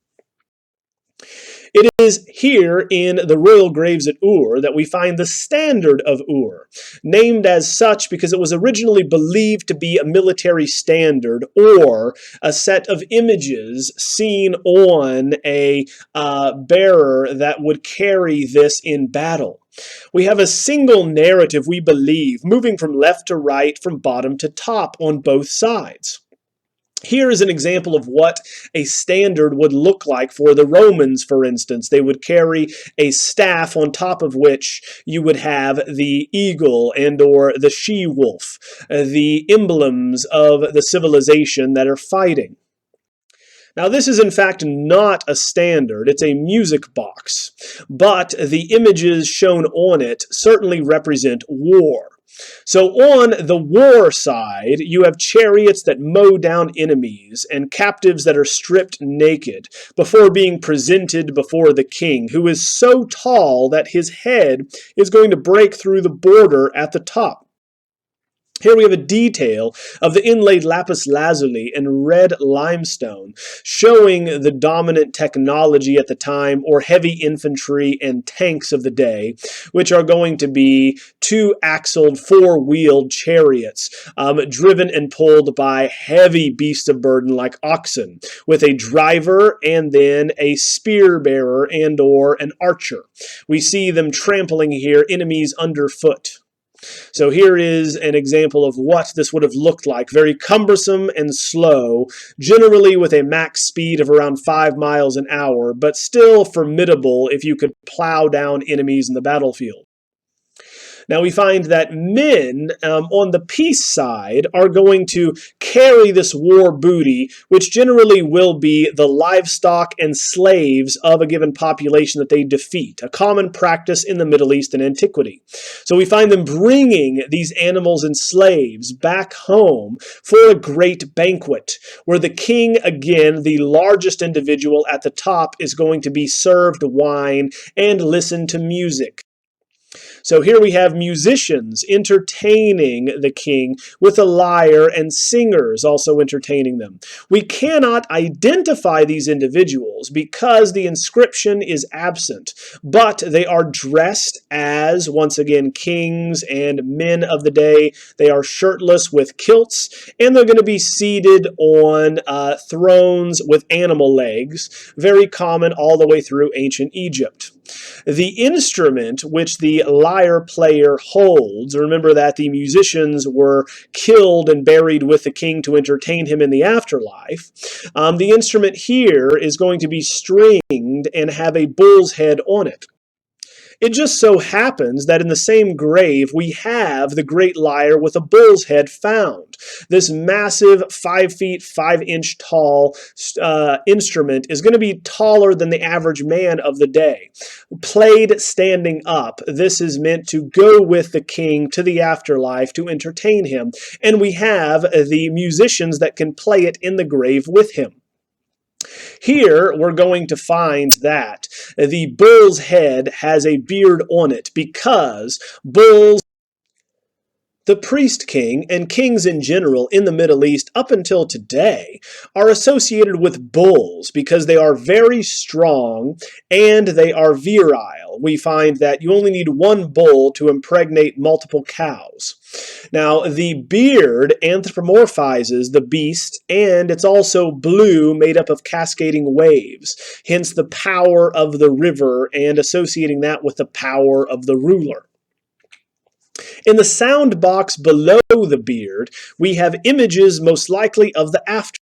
It is here in the royal graves at Ur that we find the standard of Ur, named as such because it was originally believed to be a military standard or a set of images seen on a bearer that would carry this in battle. We have a single narrative, we believe, moving from left to right, from bottom to top on both sides. Here is an example of what a standard would look like for the Romans, for instance. They would carry a staff on top of which you would have the eagle and or the she-wolf, the emblems of the civilization that are fighting. Now, this is in fact not a standard, it's a music box, but the images shown on it certainly represent war. So on the war side, you have chariots that mow down enemies and captives that are stripped naked before being presented before the king, who is so tall that his head is going to break through the border at the top. Here we have a detail of the inlaid lapis lazuli and red limestone, showing the dominant technology at the time, or heavy infantry and tanks of the day, which are going to be two-axled, four-wheeled chariots, driven and pulled by heavy beasts of burden like oxen, with a driver and then a spear bearer and or an archer. We see them trampling here enemies underfoot. So here is an example of what this would have looked like. Very cumbersome and slow, generally with a max speed of around 5 miles an hour, but still formidable if you could plow down enemies in the battlefield. Now we find that men on the peace side are going to carry this war booty, which generally will be the livestock and slaves of a given population that they defeat, a common practice in the Middle East in antiquity. So we find them bringing these animals and slaves back home for a great banquet, where the king, again, the largest individual at the top, is going to be served wine and listen to music. So here we have musicians entertaining the king with a lyre and singers also entertaining them. We cannot identify these individuals because the inscription is absent, but they are dressed as, once again, kings and men of the day. They are shirtless with kilts, and they're going to be seated on thrones with animal legs, very common all the way through ancient Egypt. The instrument which the lyre player holds, remember that the musicians were killed and buried with the king to entertain him in the afterlife. The instrument here is going to be stringed and have a bull's head on it. It just so happens that in the same grave we have the great lyre with a bull's head found. This massive 5 feet 5 inch tall instrument is going to be taller than the average man of the day. Played standing up, this is meant to go with the king to the afterlife to entertain him, and we have the musicians that can play it in the grave with him. Here we're going to find that the bull's head has a beard on it because bulls, the priest king, and kings in general in the Middle East up until today are associated with bulls because they are very strong and they are virile. We find that you only need one bull to impregnate multiple cows. Now, the beard anthropomorphizes the beast, and it's also blue, made up of cascading waves, hence the power of the river and associating that with the power of the ruler. In the sound box below the beard, we have images most likely of the afterlife.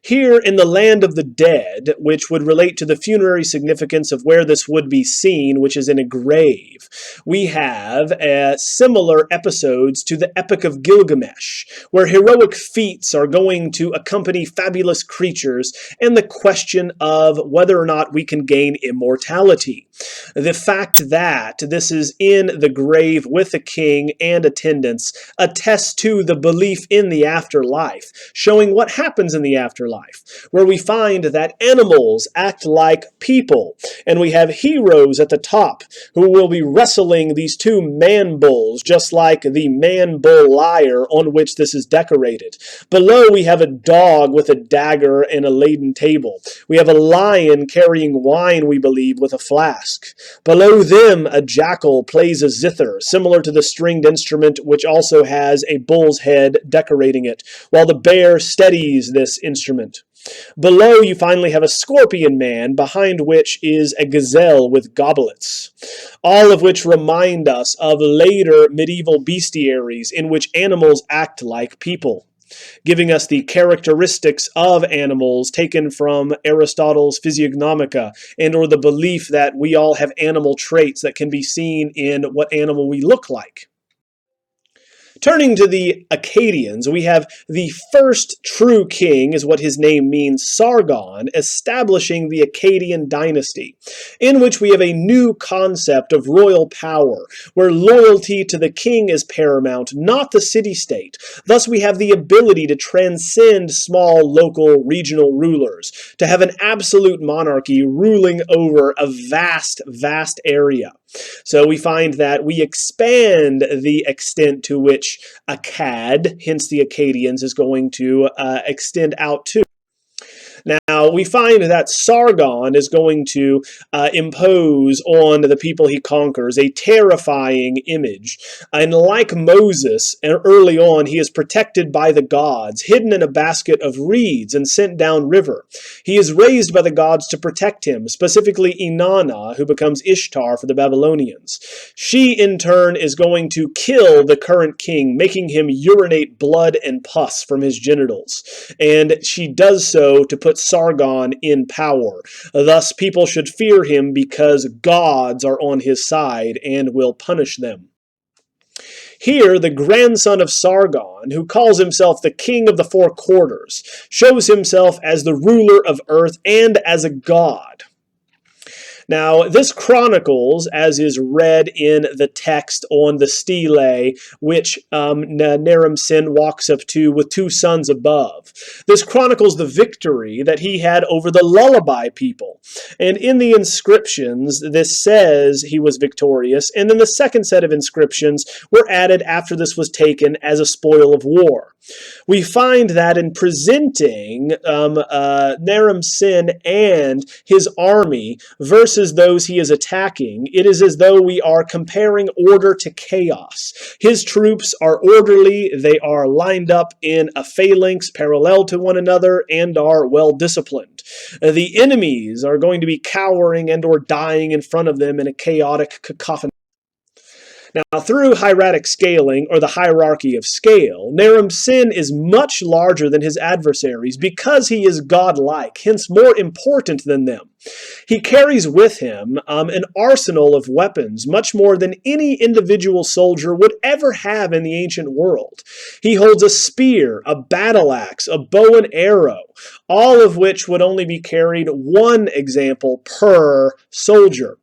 Here in the land of the dead, which would relate to the funerary significance of where this would be seen, which is in a grave, we have similar episodes to the Epic of Gilgamesh, where heroic feats are going to accompany fabulous creatures, and the question of whether or not we can gain immortality. The fact that this is in the grave with the king and attendants attests to the belief in the afterlife, showing what happens in the afterlife. afterlife, where we find that animals act like people, and we have heroes at the top who will be wrestling these two man-bulls, just like the man-bull lyre on which this is decorated. Below we have a dog with a dagger and a laden table. We have a lion carrying wine, we believe, with a flask. Below them, a jackal plays a zither, similar to the stringed instrument which also has a bull's head decorating it, while the bear steadies this instrument. Below you finally have a scorpion man, behind which is a gazelle with goblets, all of which remind us of later medieval bestiaries in which animals act like people, giving us the characteristics of animals taken from Aristotle's Physiognomica, and or the belief that we all have animal traits that can be seen in what animal we look like. Turning to the Akkadians, we have the first true king, is what his name means, Sargon, establishing the Akkadian dynasty, in which we have a new concept of royal power, where loyalty to the king is paramount, not the city-state. Thus we have the ability to transcend small, local, regional rulers, to have an absolute monarchy ruling over a vast, vast area. So we find that we expand the extent to which Akkad, hence the Akkadians, is going to extend out to. Now, we find that Sargon is going to impose on the people he conquers a terrifying image. And like Moses, early on, he is protected by the gods, hidden in a basket of reeds and sent downriver. He is raised by the gods to protect him, specifically Inanna, who becomes Ishtar for the Babylonians. She, in turn, is going to kill the current king, making him urinate blood and pus from his genitals. And she does so to put Sargon in power. Thus, people should fear him because gods are on his side and will punish them. Here, the grandson of Sargon, who calls himself the king of the four quarters, shows himself as the ruler of earth and as a god. Now, this chronicles, as is read in the text on the stele, which Naram-Sin walks up to with two sons above. This chronicles the victory that he had over the Lullaby people. And in the inscriptions, this says he was victorious, and then the second set of inscriptions were added after this was taken as a spoil of war. We find that in presenting Naram-Sin and his army versus those he is attacking, it is as though we are comparing order to chaos. His troops are orderly, they are lined up in a phalanx parallel to one another, and are well disciplined. The enemies are going to be cowering and or dying in front of them in a chaotic cacophony. Now, through hieratic scaling, or the hierarchy of scale, Naram-Sin is much larger than his adversaries because he is godlike, hence more important than them. He carries with him an arsenal of weapons, much more than any individual soldier would ever have in the ancient world. He holds a spear, a battle axe, a bow and arrow, all of which would only be carried one example per soldier.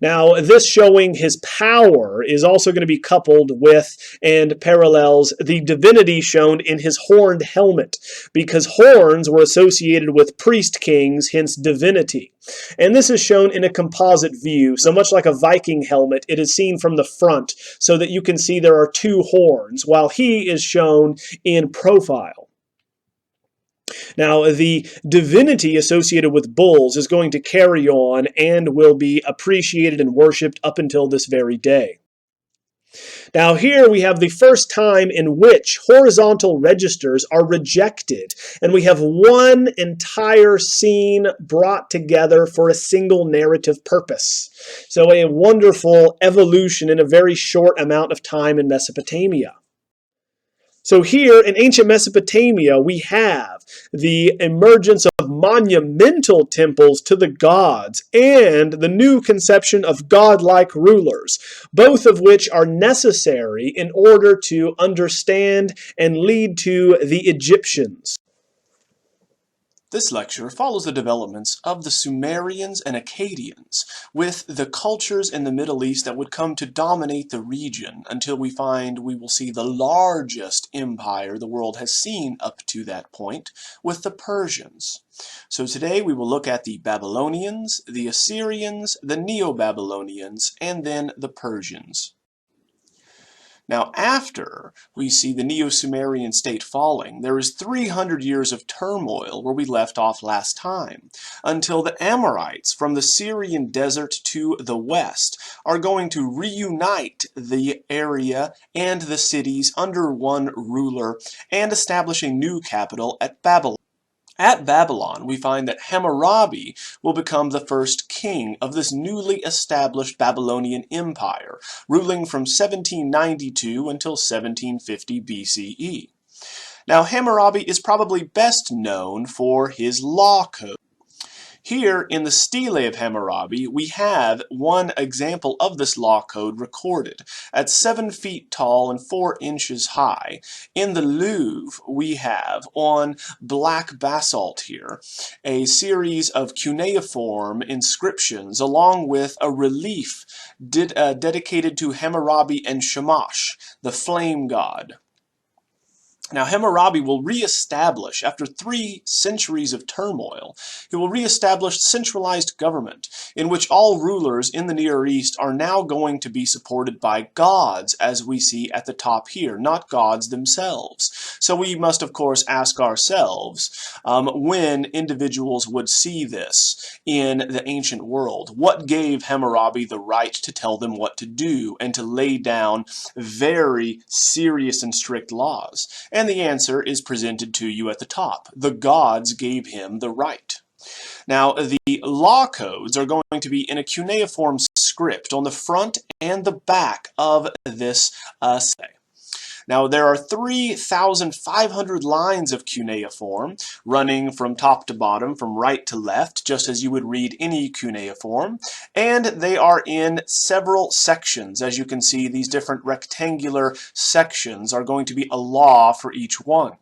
Now, this showing his power is also going to be coupled with and parallels the divinity shown in his horned helmet, because horns were associated with priest kings, hence divinity. And this is shown in a composite view, so much like a Viking helmet, it is seen from the front, so that you can see there are two horns, while he is shown in profile. Now, the divinity associated with bulls is going to carry on and will be appreciated and worshipped up until this very day. Now, here we have the first time in which horizontal registers are rejected, and we have one entire scene brought together for a single narrative purpose. So a wonderful evolution in a very short amount of time in Mesopotamia. So here in ancient Mesopotamia, we have the emergence of monumental temples to the gods and the new conception of godlike rulers, both of which are necessary in order to understand and lead to the Egyptians. This lecture follows the developments of the Sumerians and Akkadians, with the cultures in the Middle East that would come to dominate the region until we will see the largest empire the world has seen up to that point, with the Persians. So today we will look at the Babylonians, the Assyrians, the Neo-Babylonians, and then the Persians. Now, after we see the Neo-Sumerian state falling, there is 300 years of turmoil where we left off last time, until the Amorites from the Syrian desert to the west are going to reunite the area and the cities under one ruler and establish a new capital at Babylon. At Babylon, we find that Hammurabi will become the first king of this newly established Babylonian Empire, ruling from 1792 until 1750 BCE. Now, Hammurabi is probably best known for his law code. Here in the Stele of Hammurabi, we have one example of this law code recorded. At 7 feet tall and 4 inches high, in the Louvre, we have on black basalt here a series of cuneiform inscriptions along with a relief dedicated to Hammurabi and Shamash, the flame god. Now, Hammurabi will reestablish, after 3 centuries of turmoil, he will reestablish centralized government, in which all rulers in the Near East are now going to be supported by gods, as we see at the top here, not gods themselves. So we must, of course, ask ourselves, when individuals would see this in the ancient world, what gave Hammurabi the right to tell them what to do and to lay down very serious and strict laws? And the answer is presented to you at the top. The gods gave him the right. Now, the law codes are going to be in a cuneiform script on the front and the back of this essay. Now, there are 3,500 lines of cuneiform running from top to bottom, from right to left, just as you would read any cuneiform, and they are in several sections. As you can see, these different rectangular sections are going to be a law for each one.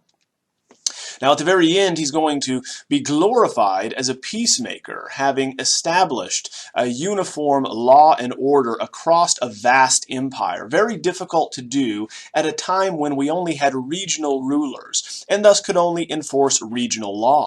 Now, at the very end, he's going to be glorified as a peacemaker, having established a uniform law and order across a vast empire. Very difficult to do at a time when we only had regional rulers, and thus could only enforce regional law.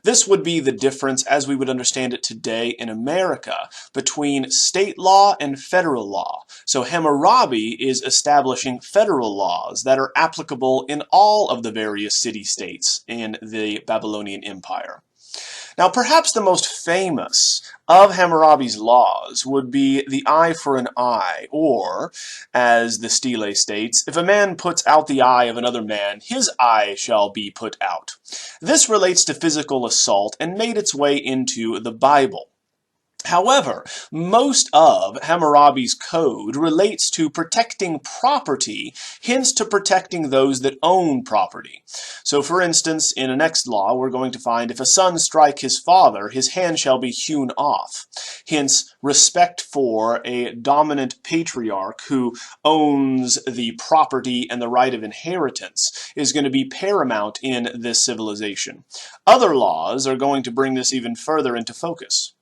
This would be the difference, as we would understand it today in America, between state law and federal law. So Hammurabi is establishing federal laws that are applicable in all of the various city-states in the Babylonian Empire. Now, perhaps the most famous of Hammurabi's laws would be the eye for an eye, or, as the Stele states, if a man puts out the eye of another man, his eye shall be put out. This relates to physical assault and made its way into the Bible. However, most of Hammurabi's code relates to protecting property, hence to protecting those that own property. So, for instance, in a next law, we're going to find if a son strike his father, his hand shall be hewn off. Hence, respect for a dominant patriarch who owns the property and the right of inheritance is going to be paramount in this civilization. Other laws are going to bring this even further into focus.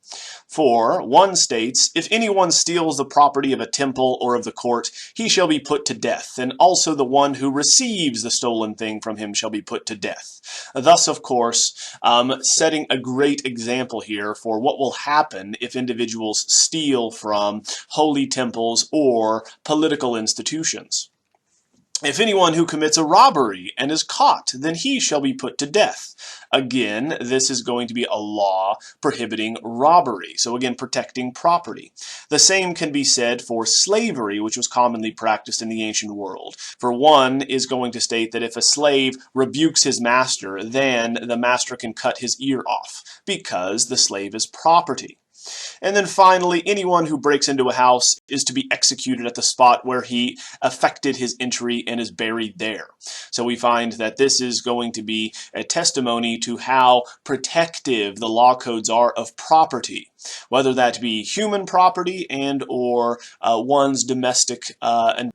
For, one states, if anyone steals the property of a temple or of the court, he shall be put to death, and also the one who receives the stolen thing from him shall be put to death. Thus, of course, setting a great example here for what will happen if individuals steal from holy temples or political institutions. If anyone who commits a robbery and is caught, then he shall be put to death. Again, this is going to be a law prohibiting robbery. So again, protecting property. The same can be said for slavery, which was commonly practiced in the ancient world. For one is going to state that if a slave rebukes his master, then the master can cut his ear off, because the slave is property. And then finally, anyone who breaks into a house is to be executed at the spot where he effected his entry and is buried there. So we find that this is going to be a testimony to how protective the law codes are of property, whether that be human property and or one's domestic and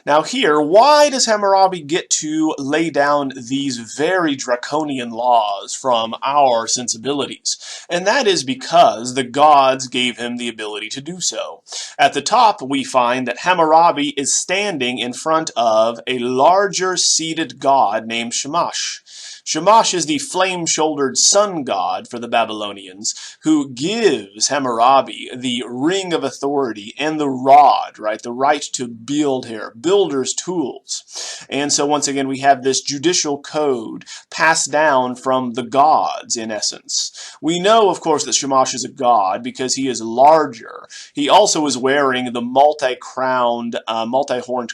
Now here, why does Hammurabi get to lay down these very draconian laws from our sensibilities? And that is because the gods gave him the ability to do so. At the top, we find that Hammurabi is standing in front of a larger seated god named Shamash. Shamash is the flame-shouldered sun god for the Babylonians, who gives Hammurabi the ring of authority and the rod, right? The right to build here, builder's tools. And so once again, we have this judicial code passed down from the gods, in essence. We know, of course, that Shamash is a god because he is larger. He also is wearing the multi-horned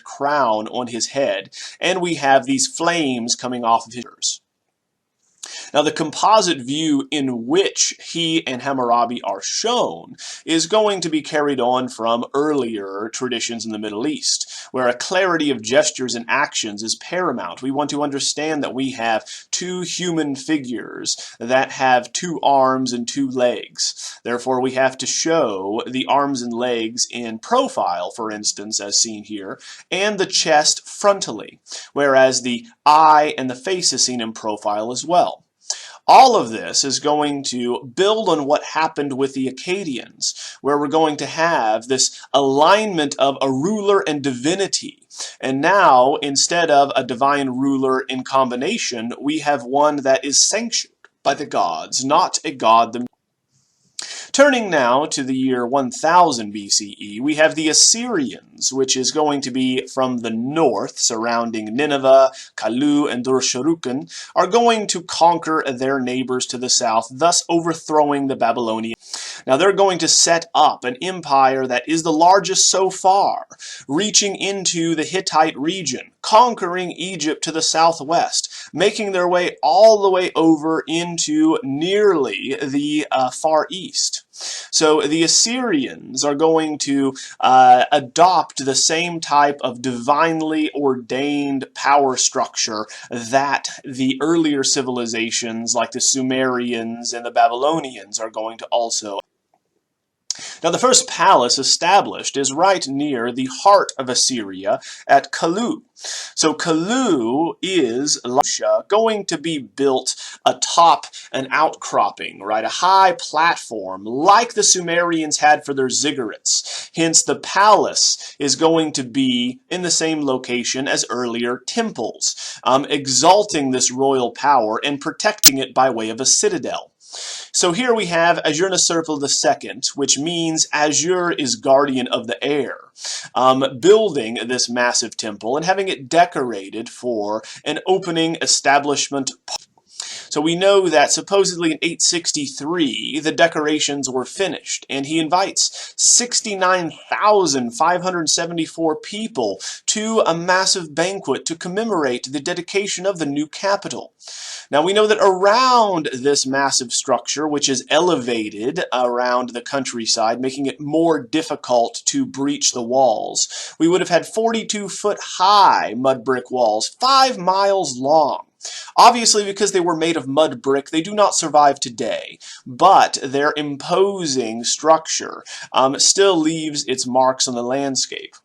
crown on his head, and we have these flames coming off of his ears. Now, the composite view in which he and Hammurabi are shown is going to be carried on from earlier traditions in the Middle East, where a clarity of gestures and actions is paramount. We want to understand that we have two human figures that have two arms and two legs. Therefore, we have to show the arms and legs in profile, for instance, as seen here, and the chest frontally, whereas the eye and the face is seen in profile as well. All of this is going to build on what happened with the Akkadians, where we're going to have this alignment of a ruler and divinity. And now, instead of a divine ruler in combination, we have one that is sanctioned by the gods, not a god themselves. Turning now to the year 1000 BCE, we have the Assyrians, which is going to be from the north, surrounding Nineveh, Kalu, and Dur-Sharrukin, are going to conquer their neighbors to the south, thus overthrowing the Babylonians. Now they're going to set up an empire that is the largest so far, reaching into the Hittite region, conquering Egypt to the southwest, making their way all the way over into nearly the Far East. So the Assyrians are going to adopt the same type of divinely ordained power structure that the earlier civilizations like the Sumerians and the Babylonians are going to also. Now, the first palace established is right near the heart of Assyria at Kalu. So Kalu is going to be built atop an outcropping, right? A high platform like the Sumerians had for their ziggurats. Hence, the palace is going to be in the same location as earlier temples, exalting this royal power and protecting it by way of a citadel. So here we have Ashurnasirpal II, which means Ashur is guardian of the air, building this massive temple and having it decorated for an opening establishment. So we know that supposedly in 863, the decorations were finished, and he invites 69,574 people to a massive banquet to commemorate the dedication of the new capital. Now we know that around this massive structure, which is elevated around the countryside, making it more difficult to breach the walls, we would have had 42-foot high mud brick walls, 5 miles long. Obviously, because they were made of mud brick, they do not survive today, but their imposing structure still leaves its marks on the landscape.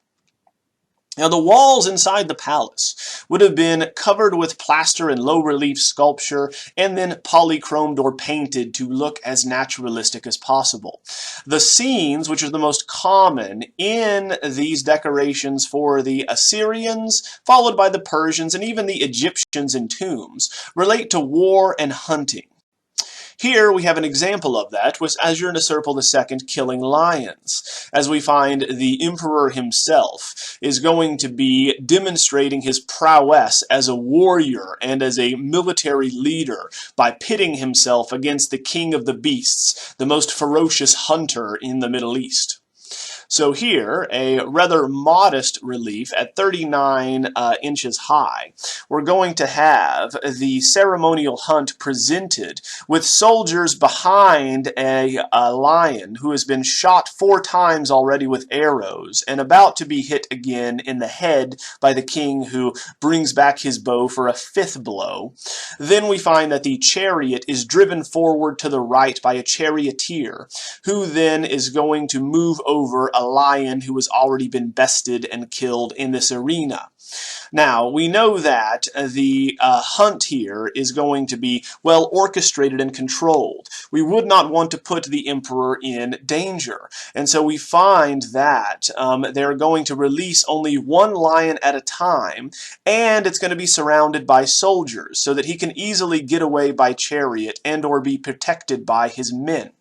Now, the walls inside the palace would have been covered with plaster and low-relief sculpture and then polychromed or painted to look as naturalistic as possible. The scenes, which are the most common in these decorations for the Assyrians, followed by the Persians and even the Egyptians in tombs, relate to war and hunting. Here we have an example of that with Ashurnasirpal II killing lions, as we find the emperor himself is going to be demonstrating his prowess as a warrior and as a military leader by pitting himself against the king of the beasts, the most ferocious hunter in the Middle East. So here, a rather modest relief at 39 inches high. We're going to have the ceremonial hunt presented with soldiers behind a lion who has been shot 4 times already with arrows and about to be hit again in the head by the king, who brings back his bow for a 5th blow. Then we find that the chariot is driven forward to the right by a charioteer, who then is going to move over a a lion who has already been bested and killed in this arena. Now, we know that the hunt here is going to be well orchestrated and controlled. We would not want to put the emperor in danger. And so we find that they're going to release only one lion at a time, and it's going to be surrounded by soldiers so that he can easily get away by chariot and or be protected by his men.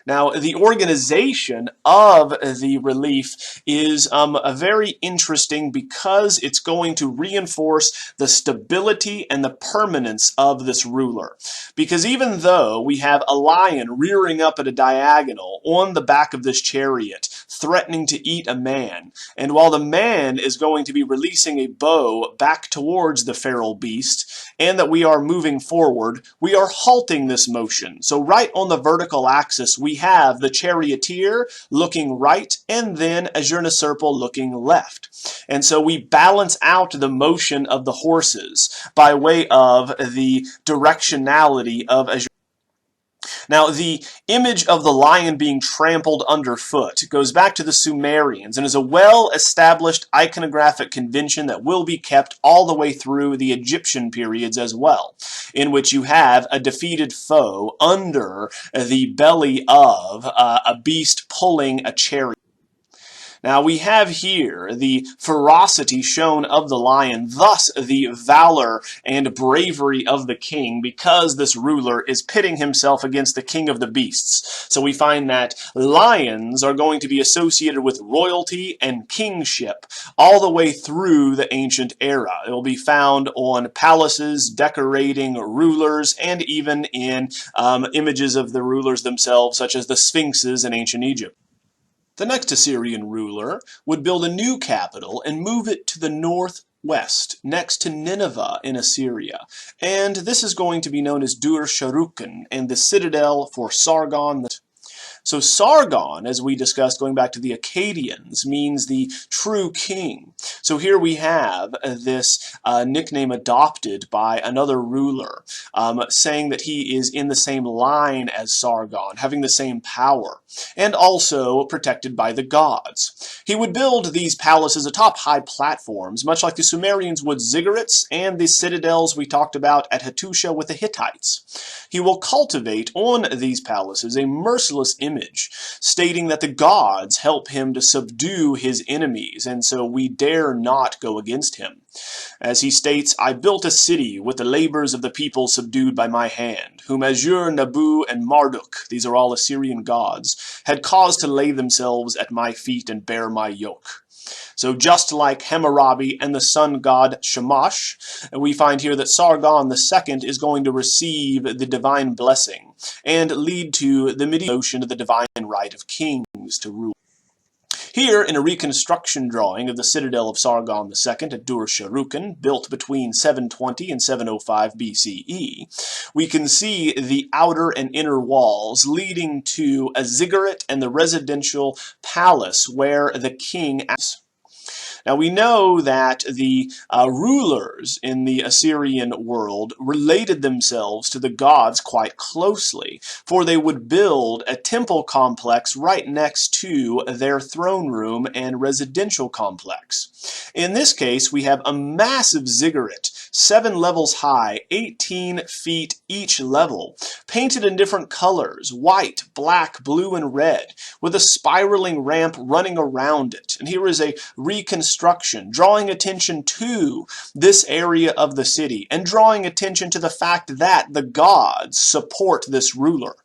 Now, the organization of the relief is very interesting because it's going to reinforce the stability and the permanence of this ruler. Because even though we have a lion rearing up at a diagonal on the back of this chariot, threatening to eat a man, and while the man is going to be releasing a bow back towards the feral beast, and that we are moving forward, we are halting this motion. So right on the vertical axis, we have the charioteer looking right, and then Azurnaserpal looking left. And so we balance out the motion of the horses by way of the directionality of Azurnaserpal. Now, the image of the lion being trampled underfoot goes back to the Sumerians and is a well-established iconographic convention that will be kept all the way through the Egyptian periods as well, in which you have a defeated foe under the belly of a beast pulling a chariot. Now we have here the ferocity shown of the lion, thus the valor and bravery of the king, because this ruler is pitting himself against the king of the beasts. So we find that lions are going to be associated with royalty and kingship all the way through the ancient era. It will be found on palaces decorating rulers, and even in images of the rulers themselves, such as the sphinxes in ancient Egypt. The next Assyrian ruler would build a new capital and move it to the northwest, next to Nineveh in Assyria. And this is going to be known as Dur-Sharrukin, and the citadel for Sargon. So Sargon, as we discussed going back to the Akkadians, means the true king. So here we have this nickname adopted by another ruler, saying that he is in the same line as Sargon, having the same power, and also protected by the gods. He would build these palaces atop high platforms, much like the Sumerians would ziggurats and the citadels we talked about at Hattusha with the Hittites. He will cultivate on these palaces a merciless image, stating that the gods help him to subdue his enemies, and so we dare not go against him. As he states, I built a city with the labors of the people subdued by my hand, whom Ashur, Nabu, and Marduk, these are all Assyrian gods, had caused to lay themselves at my feet and bear my yoke. So just like Hammurabi and the sun god Shamash, we find here that Sargon II is going to receive the divine blessing and lead to the medieval notion of the divine right of kings to rule. Here, in a reconstruction drawing of the citadel of Sargon II at Dur-Sharrukin, built between 720 and 705 BCE, we can see the outer and inner walls leading to a ziggurat and the residential palace where the king acts. Now we know that the rulers in the Assyrian world related themselves to the gods quite closely, for they would build a temple complex right next to their throne room and residential complex. In this case, we have a massive ziggurat, 7 levels high, 18 feet each level, painted in different colors, white, black, blue, and red, with a spiraling ramp running around it. And here is a reconstruction, drawing attention to this area of the city and drawing attention to the fact that the gods support this ruler.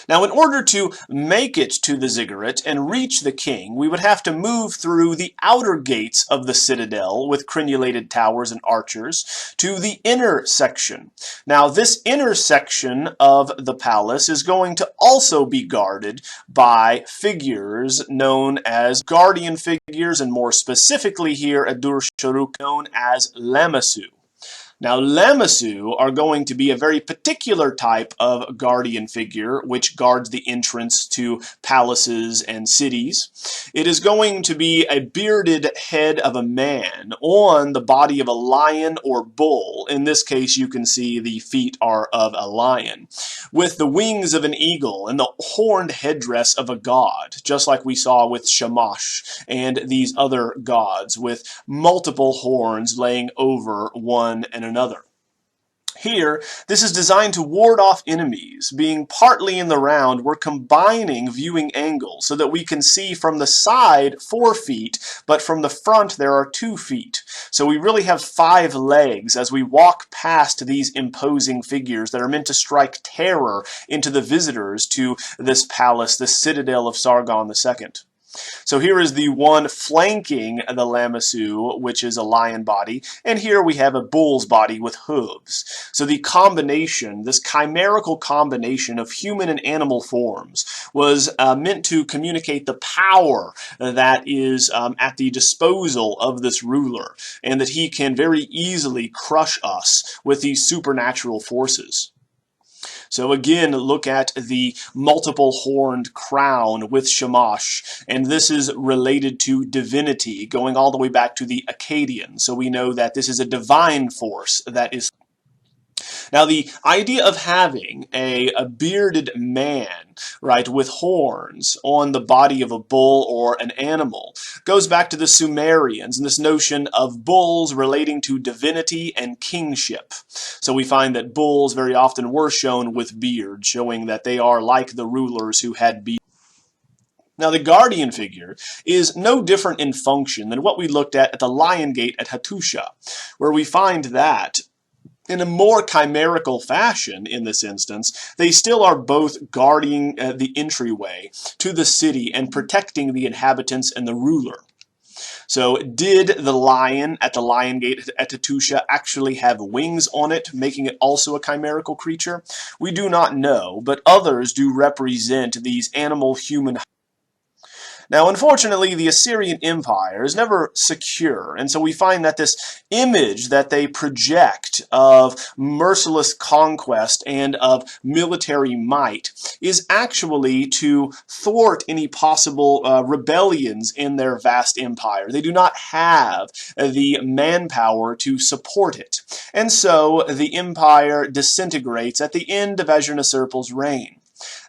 Now, in order to make it to the ziggurat and reach the king, we would have to move through the outer gates of the citadel with crenulated towers and archers to the inner section. Now, this inner section of the palace is going to also be guarded by figures known as guardian figures, and more specifically here at Dur-Sharrukin, known as Lamassu. Now, Lamassu are going to be a very particular type of guardian figure which guards the entrance to palaces and cities. It is going to be a bearded head of a man on the body of a lion or bull. In this case, you can see the feet are of a lion, with the wings of an eagle and the horned headdress of a god, just like we saw with Shamash and these other gods, with multiple horns laying over one and another. Here, this is designed to ward off enemies. Being partly in the round, we're combining viewing angles so that we can see from the side 4 feet, but from the front there are 2 feet. So we really have 5 legs as we walk past these imposing figures that are meant to strike terror into the visitors to this palace, this citadel of Sargon II. So here is the one flanking the Lamassu, which is a lion body, and here we have a bull's body with hooves. So the combination, this chimerical combination of human and animal forms, was meant to communicate the power that is at the disposal of this ruler, and that he can very easily crush us with these supernatural forces. So again, look at the multiple horned crown with Shamash, and this is related to divinity, going all the way back to the Akkadian. So we know that this is a divine force that is. Now, the idea of having a bearded man, right, with horns on the body of a bull or an animal goes back to the Sumerians and this notion of bulls relating to divinity and kingship. So we find that bulls very often were shown with beard, showing that they are like the rulers who had beards. Now, the guardian figure is no different in function than what we looked at the lion gate at Hattusha, where we find that in a more chimerical fashion, in this instance, they still are both guarding the entryway to the city and protecting the inhabitants and the ruler. So did the lion at the lion gate at Hattusha actually have wings on it, making it also a chimerical creature? We do not know, but others do represent these animal-human. Now, unfortunately, the Assyrian Empire is never secure, and so we find that this image that they project of merciless conquest and of military might is actually to thwart any possible rebellions in their vast empire. They do not have the manpower to support it, and so the empire disintegrates at the end of Ashurnasirpal's reign.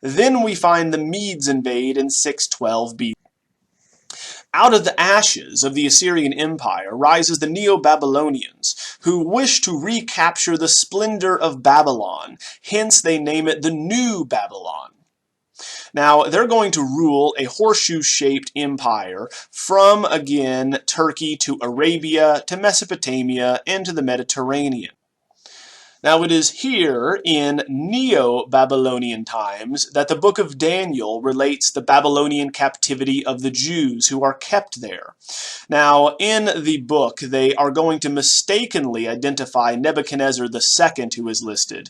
Then we find the Medes invade in 612 BC. Out of the ashes of the Assyrian Empire rises the Neo-Babylonians, who wish to recapture the splendor of Babylon. Hence, they name it the New Babylon. Now, they're going to rule a horseshoe-shaped empire from, again, Turkey to Arabia to Mesopotamia and to the Mediterranean. Now, it is here in Neo-Babylonian times that the book of Daniel relates the Babylonian captivity of the Jews who are kept there. Now, in the book, they are going to mistakenly identify Nebuchadnezzar II, who is listed,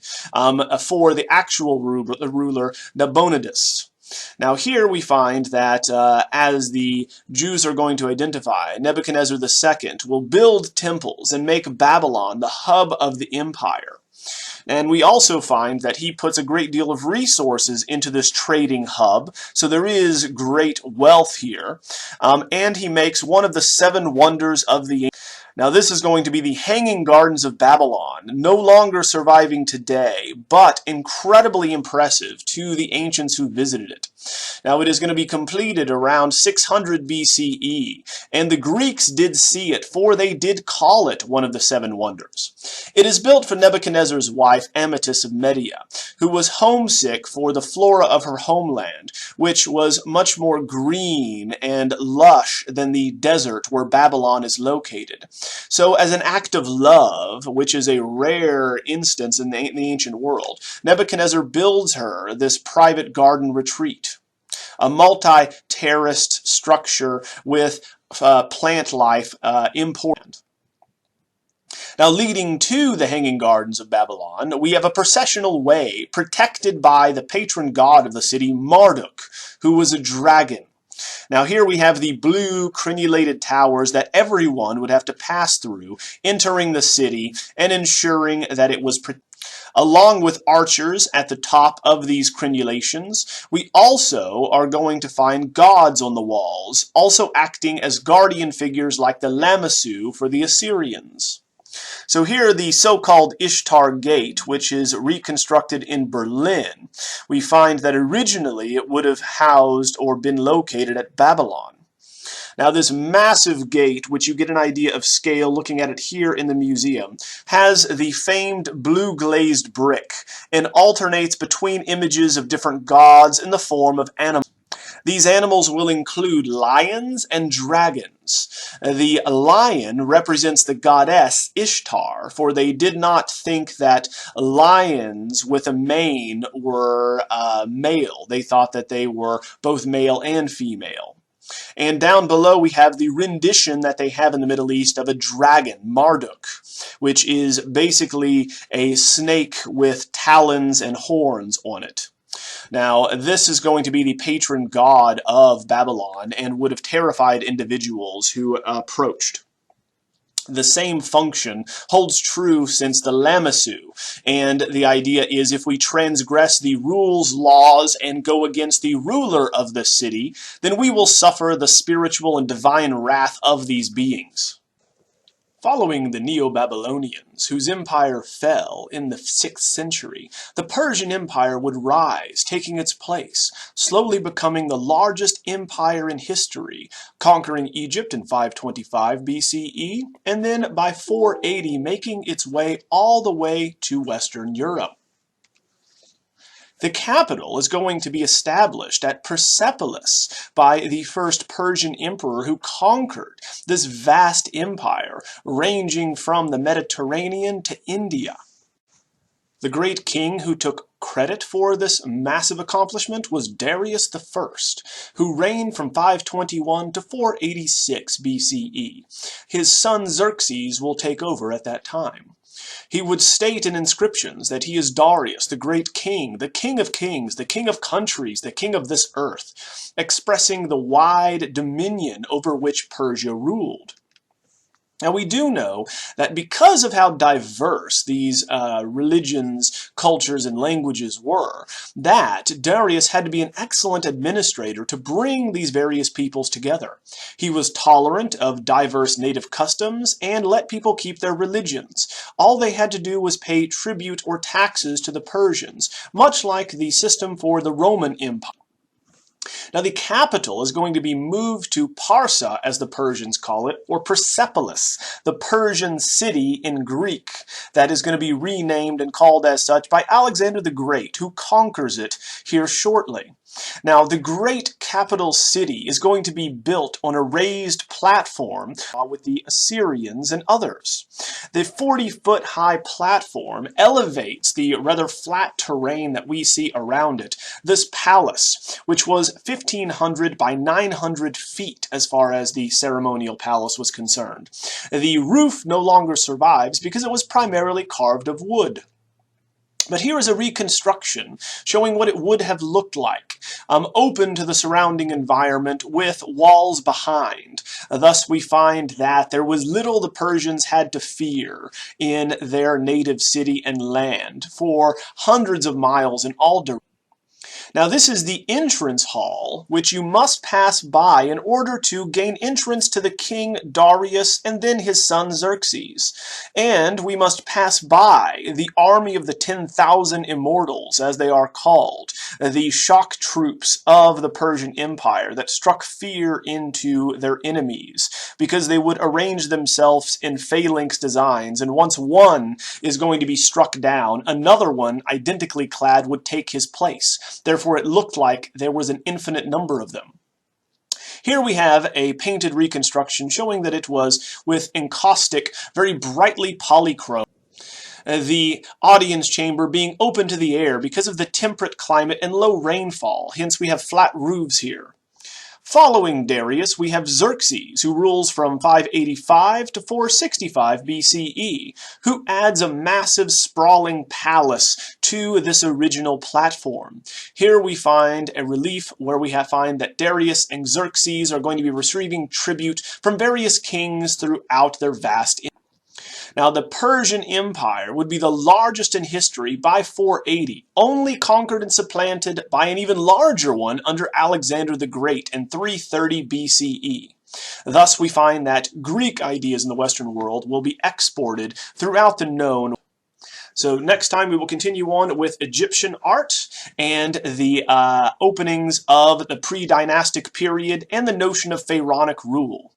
for the actual ruler Nabonidus. Now here we find that as the Jews are going to identify, Nebuchadnezzar II will build temples and make Babylon the hub of the empire. And we also find that he puts a great deal of resources into this trading hub, so there is great wealth here. And he makes one of the 7 wonders of the ancient. Now this is going to be the Hanging Gardens of Babylon, no longer surviving today, but incredibly impressive to the ancients who visited it. Now it is going to be completed around 600 BCE, and the Greeks did see it, for they did call it one of the 7 wonders. It is built for Nebuchadnezzar's wife Amytis of Media, who was homesick for the flora of her homeland, which was much more green and lush than the desert where Babylon is located. So as an act of love, which is a rare instance in the ancient world, Nebuchadnezzar builds her this private garden retreat, a multi-terraced structure with plant life important. Now, leading to the Hanging Gardens of Babylon, we have a processional way protected by the patron god of the city, Marduk, who was a dragon. Now here we have the blue crenulated towers that everyone would have to pass through, entering the city and ensuring that it was protected. Along with archers at the top of these crenulations, we also are going to find gods on the walls, also acting as guardian figures like the Lamassu for the Assyrians. So here the so-called Ishtar Gate, which is reconstructed in Berlin, we find that originally it would have housed or been located at Babylon. Now this massive gate, which you get an idea of scale looking at it here in the museum, has the famed blue glazed brick and alternates between images of different gods in the form of animals. These animals will include lions and dragons. The lion represents the goddess Ishtar, for they did not think that lions with a mane were male. They thought that they were both male and female. And down below we have the rendition that they have in the Middle East of a dragon, Marduk, which is basically a snake with talons and horns on it. Now, this is going to be the patron god of Babylon and would have terrified individuals who approached. The same function holds true since the Lamassu, and the idea is if we transgress the rules, laws, and go against the ruler of the city, then we will suffer the spiritual and divine wrath of these beings. Following the Neo-Babylonians, whose empire fell in the 6th century, the Persian Empire would rise, taking its place, slowly becoming the largest empire in history, conquering Egypt in 525 BCE, and then by 480 making its way all the way to Western Europe. The capital is going to be established at Persepolis by the first Persian emperor who conquered this vast empire, ranging from the Mediterranean to India. The great king who took credit for this massive accomplishment was Darius I, who reigned from 521 to 486 BCE. His son Xerxes will take over at that time. He would state in inscriptions that he is Darius, the great king, the king of kings, the king of countries, the king of this earth, expressing the wide dominion over which Persia ruled. Now we do know that because of how diverse these religions, cultures, and languages were, that Darius had to be an excellent administrator to bring these various peoples together. He was tolerant of diverse native customs and let people keep their religions. All they had to do was pay tribute or taxes to the Persians, much like the system for the Roman Empire. Now the capital is going to be moved to Parsa, as the Persians call it, or Persepolis, the Persian city in Greek, that is going to be renamed and called as such by Alexander the Great, who conquers it here shortly. Now, the great capital city is going to be built on a raised platform with the Assyrians and others. The 40-foot high platform elevates the rather flat terrain that we see around it. This palace, which was 1,500 by 900 feet as far as the ceremonial palace was concerned. The roof no longer survives because it was primarily carved of wood. But here is a reconstruction showing what it would have looked like, open to the surrounding environment with walls behind. Thus we find that there was little the Persians had to fear in their native city and land for hundreds of miles in all directions. Now this is the entrance hall, which you must pass by in order to gain entrance to the king Darius and then his son Xerxes. And we must pass by the army of the 10,000 immortals, as they are called, the shock troops of the Persian Empire that struck fear into their enemies, because they would arrange themselves in phalanx designs, and once one is going to be struck down, another one, identically clad, would take his place. Therefore, it looked like there was an infinite number of them. Here we have a painted reconstruction showing that it was with encaustic, very brightly polychrome. The audience chamber being open to the air because of the temperate climate and low rainfall, hence we have flat roofs here. Following Darius, we have Xerxes, who rules from 585 to 465 BCE, who adds a massive sprawling palace to this original platform. Here we find a relief where we find that Darius and Xerxes are going to be receiving tribute from various kings throughout their vast empire. Now, the Persian Empire would be the largest in history by 480, only conquered and supplanted by an even larger one under Alexander the Great in 330 BCE. Thus, we find that Greek ideas in the Western world will be exported throughout the known. So next time we will continue on with Egyptian art and the openings of the pre-dynastic period and the notion of pharaonic rule.